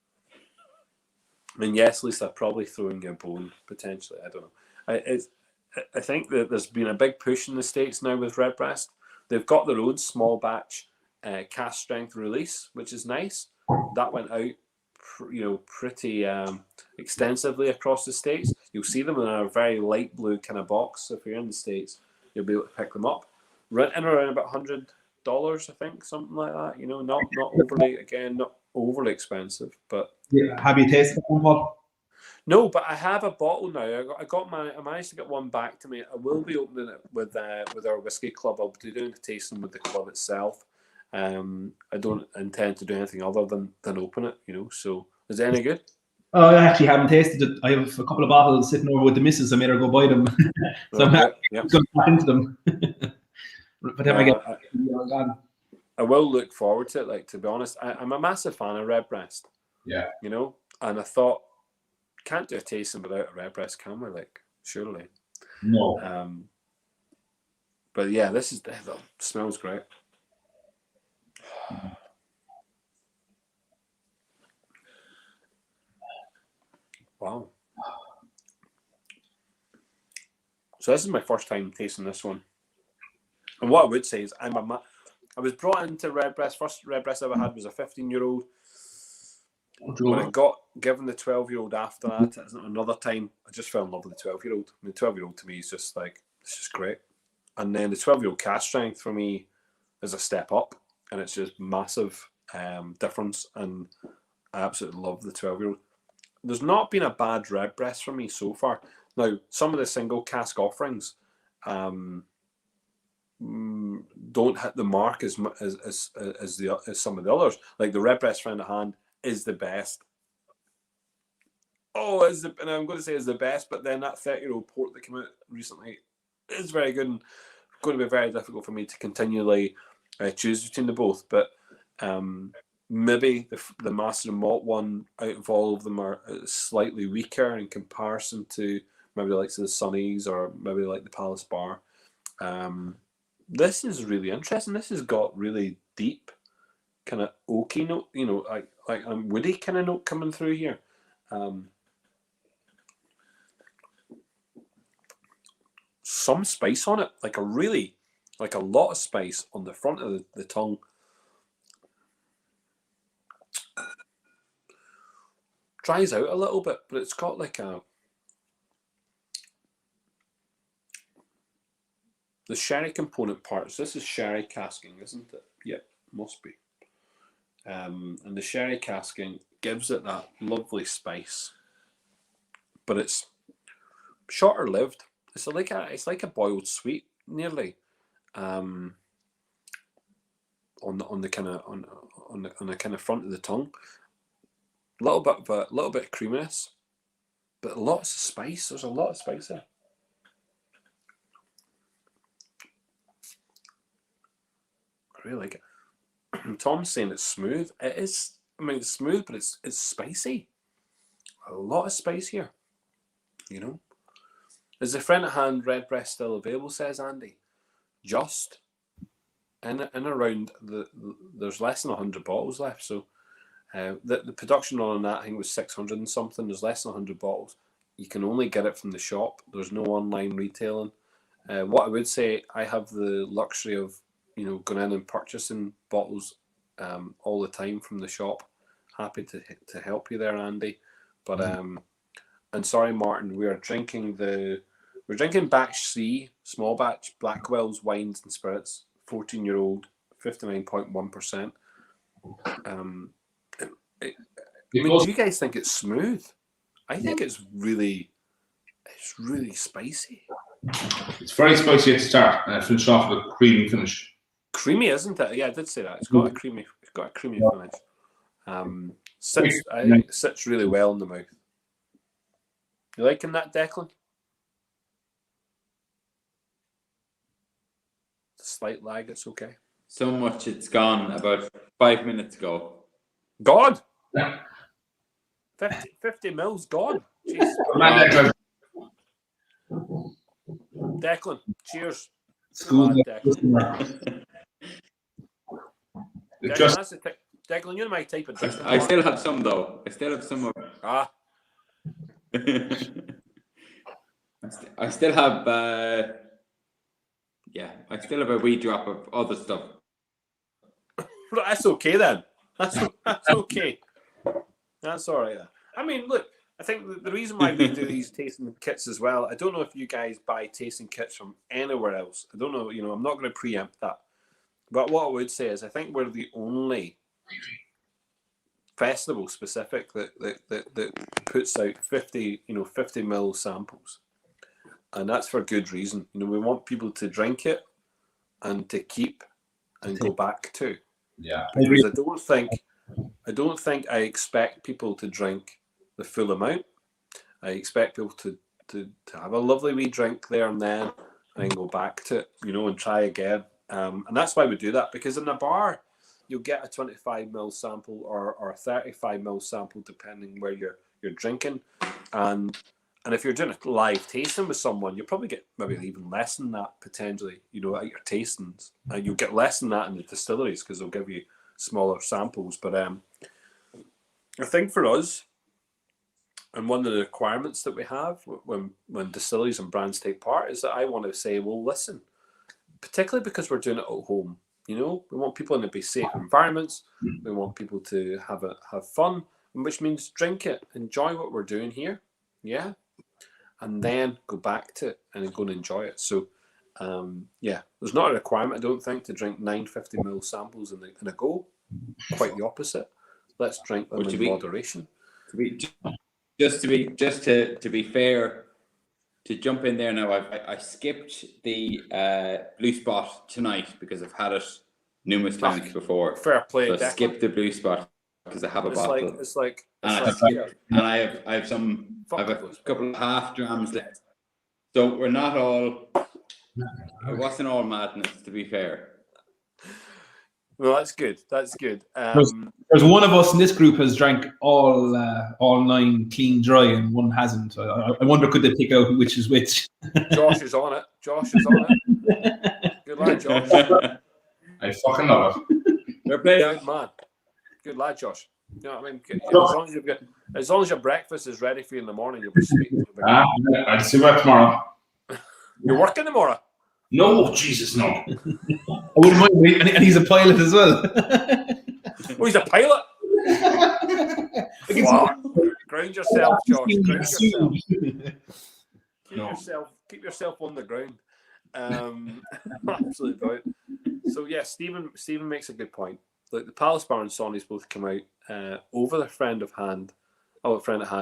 And yes, Lisa, probably throwing your bone potentially. I don't know. I think that there's been a big push in the States now with Redbreast. They've got their own small batch cask strength release, which is nice. That went out, you know, pretty extensively across the States. You'll see them in a very light blue kind of box. So if you're in the States, you'll be able to pick them up. In around about $100, I think, something like that. You know, not overly expensive, but Yeah. Have you tasted one, Paul? no. But I have a bottle now. I managed to get one back to me. I will be opening it with our whiskey club. I'll be doing a tasting with the club itself. I don't intend to do anything other than open it. You know, so is it any good? Oh, I actually haven't tasted it. I have a couple of bottles sitting over with the missus. I made her go buy them. So I'm going to back into them. But then I will look forward to it. Like, to be honest, I'm a massive fan of Redbreast. Yeah. You know, and I thought, can't do a tasting without a Redbreast, can we? Like, surely. No. But yeah, that smells great. Wow. So this is my first time tasting this one. And what I would say is I was brought into Redbreast. First Redbreast I ever had was a 15-year-old. When I got given the 12-year-old after that, another time, I just fell in love with the 12-year-old. I mean, the 12-year-old to me is just like, it's just great. And then the 12-year-old cask strength for me is a step up, and it's just massive difference. And I absolutely love the 12-year-old. There's not been a bad Redbreast for me so far. Now, some of the single cask offerings don't hit the mark as some of the others. Like the Redbreast Friend at Hand is the best. And I'm going to say is the best, but then that 30-year-old port that came out recently is very good and going to be very difficult for me to continually choose between the both. But maybe the Master and Malt one out of all of them are slightly weaker in comparison to maybe the likes of the Sunnies or maybe like the Palace Bar. This is really interesting. This has got really deep kind of oaky note, you know, like a woody kind of note coming through here. Some spice on it, like a lot of spice on the front of the tongue. Dries out a little bit, but it's got like the sherry component parts. This is sherry casking, isn't it? Yep, must be. And the sherry casking gives it that lovely spice, but it's shorter lived. It's like a boiled sweet, nearly, on the kind of front of the tongue. A little bit of creaminess, but lots of spice. There's a lot of spice there. I really like it. Tom's saying it's smooth. It is. I mean, it's smooth, but it's spicy. A lot of spice here. You know. Is the Friend at Hand Redbreast still available? Says Andy. Just in around there's less than 100 bottles left. So the production on that I think was 600 and something. There's less than 100 bottles. You can only get it from the shop. There's no online retailing. What I would say, I have the luxury of, you know, going in and purchasing bottles all the time from the shop. Happy to help you there, Andy. But and sorry, Martin, we are drinking the We're drinking batch C, small batch Blackwell's wines and spirits, 14-year-old, 59.1%. I mean, do you guys think it's smooth? I think it's really spicy. It's very spicy at the start, and it finished off with a creamy finish. Creamy, isn't it? Yeah, I did say that. It's got a creamy finish. I think it sits really well in the mouth. You liking that, Declan? Slight lag, it's okay. So much it's gone about 5 minutes ago. Gone. 50 mils gone. Jeez. Declan, cheers. School. Declan, Declan, you're my type of drink. I still have some though. I still have some of. Ah. I still have. I still have a wee drop of other stuff. That's okay then. That's okay. That's all right then. I mean, look, I think the reason why we do these tasting kits as well, I don't know if you guys buy tasting kits from anywhere else. I don't know, I'm not going to preempt that. But what I would say is I think we're the only festival specific that puts out 50 ml samples. And that's for good reason. We want people to drink it and to keep and go back to. Yeah. Because I don't think I expect people to drink the full amount. I expect people to have a lovely wee drink there and then and go back to it, and try again. And that's why we do that, because in a bar, you'll get a 25 ml sample or a 35 ml sample, depending where you're drinking. And if you're doing a live tasting with someone, you'll probably get maybe even less than that potentially, at your tastings. And you'll get less than that in the distilleries because they'll give you smaller samples. But I think for us, and one of the requirements that we have when distilleries and brands take part is that I want to say, well, listen, particularly because we're doing it at home, we want people in safe environments. We want people to have fun, which means drink it, enjoy what we're doing here. Yeah. And then go back to it and go and enjoy it. So, there's not a requirement, I don't think, to drink 950 ml samples in a go. Quite the opposite. Let's drink them in moderation. Just to be fair, to jump in there now, I skipped the Blue Spot tonight because I've had it numerous times before. Fair play. So I skipped the Blue Spot because I have a bottle. I have a couple of half drams left. So we're not all. It wasn't all madness, to be fair. Well, that's good. That's good. There's one of us in this group has drank all 9 clean dry, and one hasn't. I wonder, could they pick out which is which? Josh is on it. Good lad, Josh. I fucking love it. They're good man. Good lad, Josh. You know what I mean? As long as your breakfast is ready for you in the morning, you'll be sweet. I'll see you tomorrow. You're working tomorrow? No, Jesus, no. I wouldn't mind, and he's a pilot as well. Oh, he's a pilot? Wow. Ground yourself, Josh. Keep yourself on the ground. Absolutely brilliant. So yeah, Stephen makes a good point. Like the Palace Bar and Sonny's both come out over the friend at hand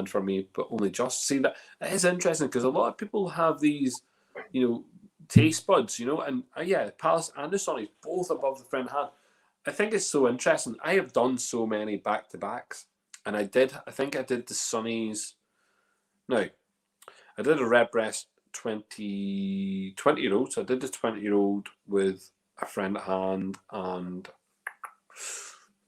for me, but only just. See, that it is interesting because a lot of people have these, taste buds, and the Palace and the Sonny's both above the friend at hand. I think it's so interesting. I have done so many back-to-backs, and I think I did the Sonny's. No, I did a Redbreast 20-year-old. So I did the 20-year-old with a friend at hand, and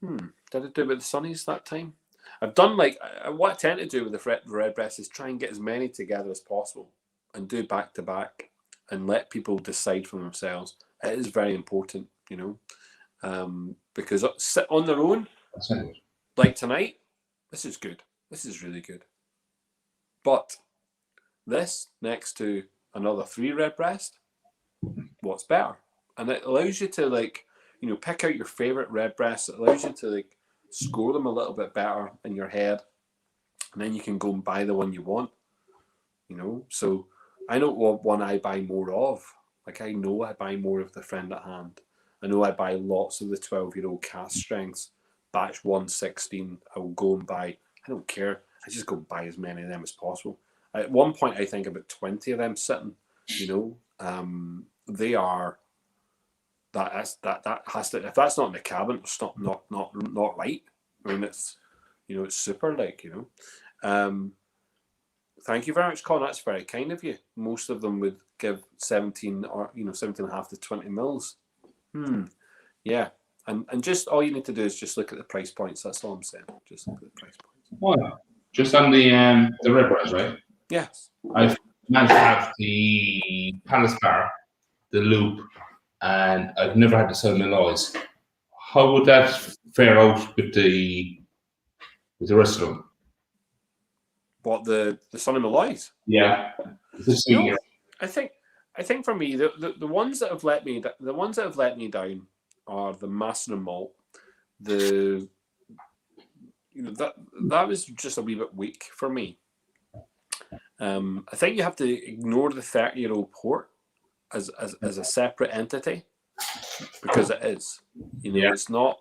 did I do it with the Sonny's that time? I've done what I tend to do with the Redbreast is try and get as many together as possible and do back-to-back and let people decide for themselves. It is very important, because sit on their own, like tonight, this is good. This is really good. But this next to another 3 Redbreast, what's better? And it allows you to pick out your favorite Redbreasts. It allows you to score them a little bit better in your head, and then you can go and buy the one you want. So I know what one I buy more of. Like I know I buy more of the Friend at Hand. I know I buy lots of the 12-year-old cask strengths. Batch 116, I will go and buy. I don't care. I just go buy as many of them as possible. At one point, I think about 20 of them sitting. They are. That has to. If that's not in the cabinet, it's not right. I mean, it's it's super. Thank you very much, Colin. That's very kind of you. Most of them would give 17 or 17 and a half to 20 mils. Yeah. And just all you need to do is just look at the price points. That's all I'm saying. Just look at the price points. Well, just on the Redbreast, right? Yes. I've managed to have the Palace Bar, the Loop, and I've never had the Southern Alloys. How would that fare out with the rest of them? What the Sun and Malloys? Yeah. No, I think for me the ones that have let me down are the Master and Malt. That was just a wee bit weak for me. I think you have to ignore the 30-year-old port as a separate entity because it is. It's not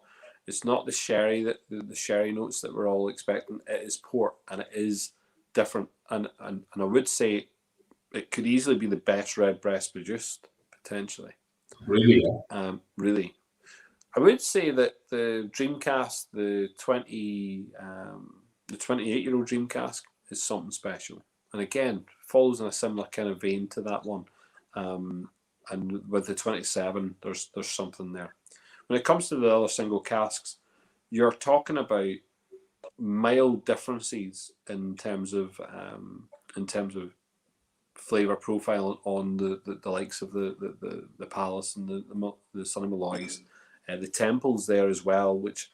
the sherry the sherry notes that we're all expecting. It is port and it is different. And I would say it could easily be the best Redbreast produced potentially. Really? Really. I would say that the Dreamcast, the 28-year-old Dreamcast is something special. And again, follows in a similar kind of vein to that one. And with the 27, there's something there. When it comes to the other single casks, you're talking about mild differences in terms of flavor profile on the likes of the Palace and the Sun and Malloys. The Temples there as well, which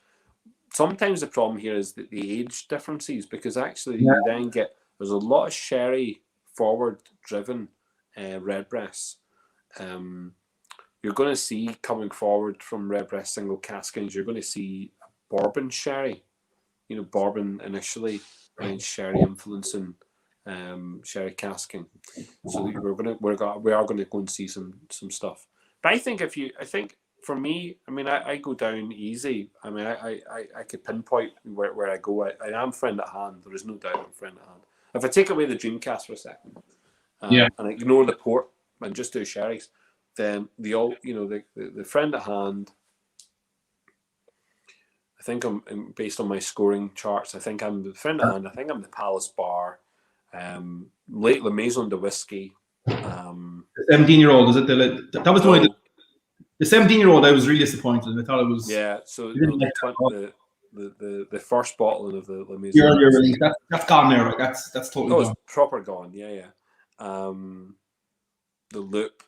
sometimes the problem here is that the age differences, because actually you then get, there's a lot of sherry forward driven Redbreasts. You're going to see coming forward from Redbreast single caskings, you're going to see bourbon sherry, bourbon initially and sherry influencing sherry casking. So we are going to go and see some stuff. But I think for me, I mean, I go down easy. I mean, I could pinpoint where I go. I am Friend at Hand. There is no doubt I'm Friend at Hand. If I take away the Dreamcast for a second, and ignore the port and just do sherries, then the Friend at Hand. I think I'm based on my scoring charts. I think I'm the Friend at Hand. I think I'm the Palace Bar. Late La Maison de Whiskey. The 17-year-old, is it? That was the 17-year-old. I was really disappointed. I thought it was. Yeah, so the first bottling of the La Maison. The earlier release, that's gone now, right? That's totally gone. It's proper gone. Yeah. The Loop.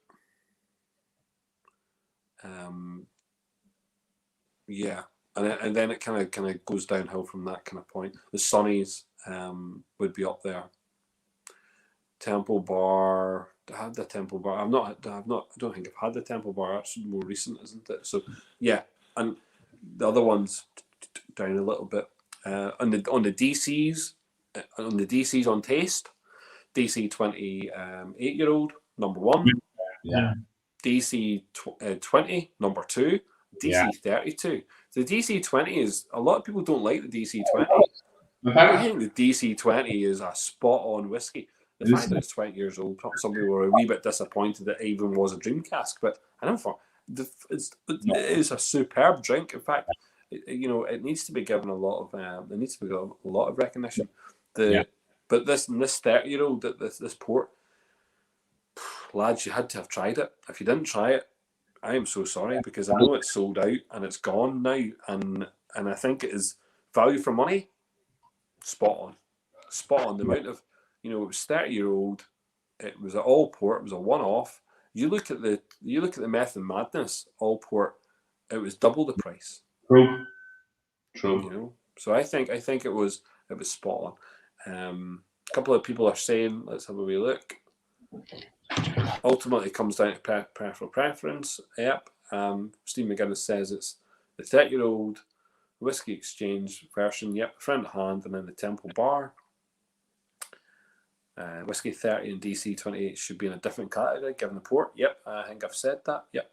Yeah, and then it kind of goes downhill from that kind of point. The Sunnies would be up there. Temple Bar. I had the Temple Bar. I don't think I've had the Temple Bar. That's more recent, isn't it? So yeah, and the other ones down a little bit. On the DCs on taste, DC 28-year-old number 1. Yeah. DC 20 number 2. DC 32. The DC 20 is, a lot of people don't like the DC 20. I think the DC 20 is a spot on whiskey. The fact that it's 20 years old, some people were a wee bit disappointed that it even was a dream cask, but I don't know. It is a superb drink. In fact, it needs to be given a lot of recognition. But this 30-year-old, this port, lads, you had to have tried it. If you didn't try it, I am so sorry, because I know it's sold out and it's gone now, and I think it is value for money. Spot on. The amount of, it was 30-year-old. It was an all port. It was a one-off. You look at the Meth and Madness all port. It was double the price. True. So I think it was spot on. A couple of people are saying, let's have a wee look. Ultimately, it comes down to peripheral preference. Yep. Steve McGinnis says it's the 30-year-old Whiskey Exchange version. Yep. Friend at Hand, and then the Temple Bar. Whiskey 30 and DC 28 should be in a different category given the port. Yep, I think I've said that. Yep.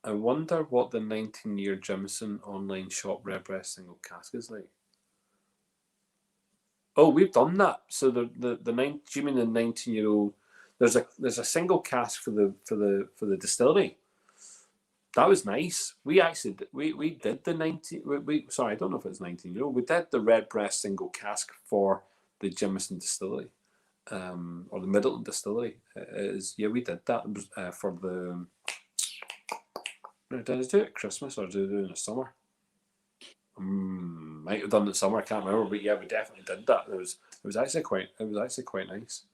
I wonder what the 19-year Jameson online shop Redbreast single cask is like. Oh, we've done that. So do you mean the 19-year-old? There's a single cask for the distillery. That was nice. We actually we did the 19. Sorry, I don't know if it's 19-year-old. We did the Redbreast single cask for the Jameson distillery, or the Middleton distillery. We did that. It was for the. Did I do it at Christmas or did I do it in the summer? Might have done it in the summer. I can't remember, but yeah, we definitely did that. It was actually quite nice.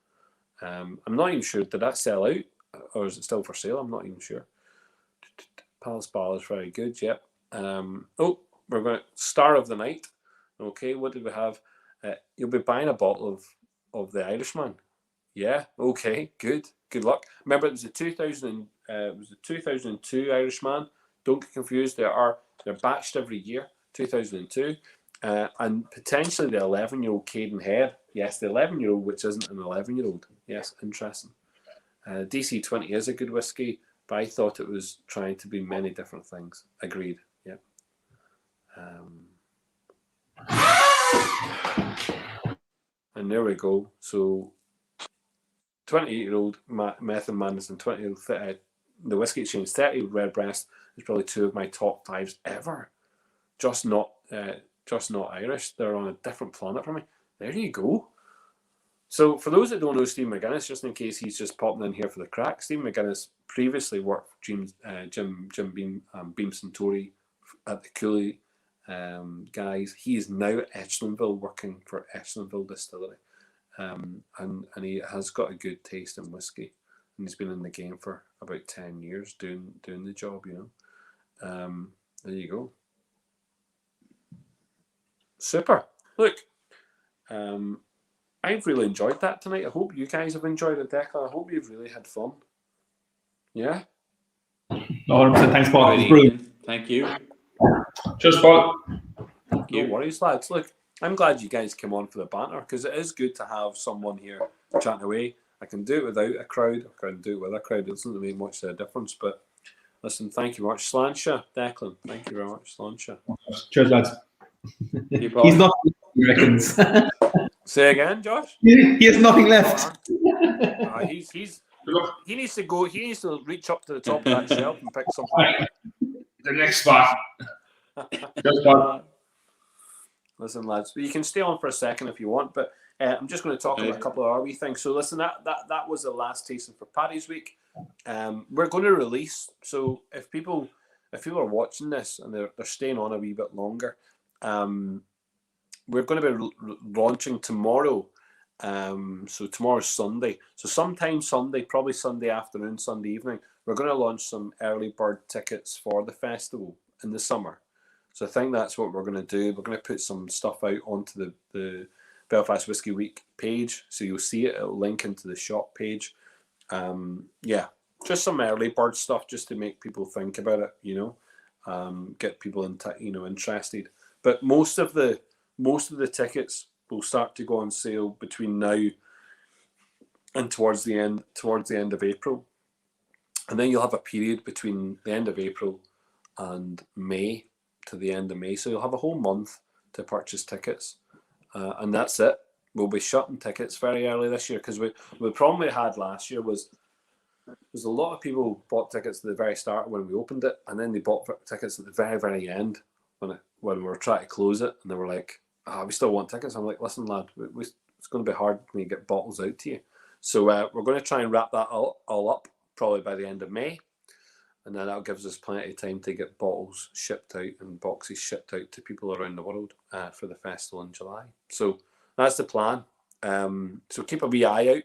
I'm not even sure. Did that sell out, or is it still for sale? I'm not even sure. Palace Bar is very good. Yep. We're going to star of the night. Okay, what did we have? You'll be buying a bottle of the Irishman. Yeah. Okay. Good. Good luck. Remember, it was the 2002 Irishman. Don't get confused. They're batched every year. 2002, and potentially the 11-year-old Caden Head. Yes, the 11-year-old, which isn't an 11-year-old. Yes, interesting. DC 20 is a good whiskey, but I thought it was trying to be many different things. Agreed. Yep. And there we go. So 28-year-old Method Madness and 20-year-old the Whiskey Exchange 30 Redbreast is probably two of my top 5s ever. Just not Irish. They're on a different planet for me. There you go. So for those that don't know Steve McGuinness, just in case he's just popping in here for the crack, Steve McGuinness previously worked for Jim Beam Suntory at the Cooley guys. He is now at Echelonville working for Echelonville Distillery, and he has got a good taste in whiskey, and he's been in the game for about 10 years doing the job. There you go. Super. Look, I've really enjoyed that tonight. I hope you guys have enjoyed it, Declan. I hope you've really had fun. Yeah? 100%. Thanks, Paul. It was brilliant. Thank you. Just Paul. No worries, lads. Look, I'm glad you guys came on for the banter, because it is good to have someone here chatting away. I can do it without a crowd. I can do it with a crowd. It doesn't make much of a difference. But listen, thank you very much. Sláinte, Declan. Thank you very much. Sláinte. Cheers, lads. He's not, he reckons. Say again, Josh? He has nothing left. He needs to go. He needs to reach up to the top of that shelf and pick something. The next spot. Just Paul. Listen, lads, you can stay on for a second if you want, but I'm just going to talk about a couple of our wee things. So listen, that was the last tasting for Paddy's Week. We're going to release. So if people are watching this and they're staying on a wee bit longer, we're going to be launching tomorrow. So tomorrow's Sunday. So sometime Sunday, probably Sunday afternoon, Sunday evening, we're going to launch some early bird tickets for the festival in the summer. So I think that's what we're going to do. We're going to put some stuff out onto the Belfast Whisky Week page. So you'll see it. It'll link into the shop page. Yeah, just some early bird stuff just to make people think about it, get people interested. But most of the tickets will start to go on sale between now and towards the end of April. And then you'll have a period between the end of April and May to the end of May. So you'll have a whole month to purchase tickets. And that's it. We'll be shutting tickets very early this year, because the problem we had last year was a lot of people bought tickets at the very start when we opened it, and then they bought tickets at the very, very end when we were trying to close it, and they were like, we still want tickets. I'm like, listen, lad, it's going to be hard when you get bottles out to you. So we're going to try and wrap that all up probably by the end of May. And then that gives us plenty of time to get bottles shipped out and boxes shipped out to people around the world for the festival in July. So that's the plan. So keep a wee eye out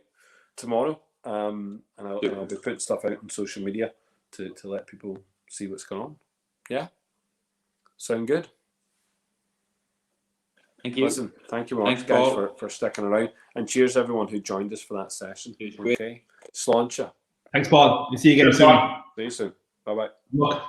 tomorrow. And I'll be putting stuff out on social media to let people see what's going on. Yeah? Sound good? Thank you. Listen, thank you very much, guys, for sticking around. And cheers everyone who joined us for that session. Okay. Sláinte. Thanks, Paul. We'll see you again soon. See you soon. Bye-bye. Look.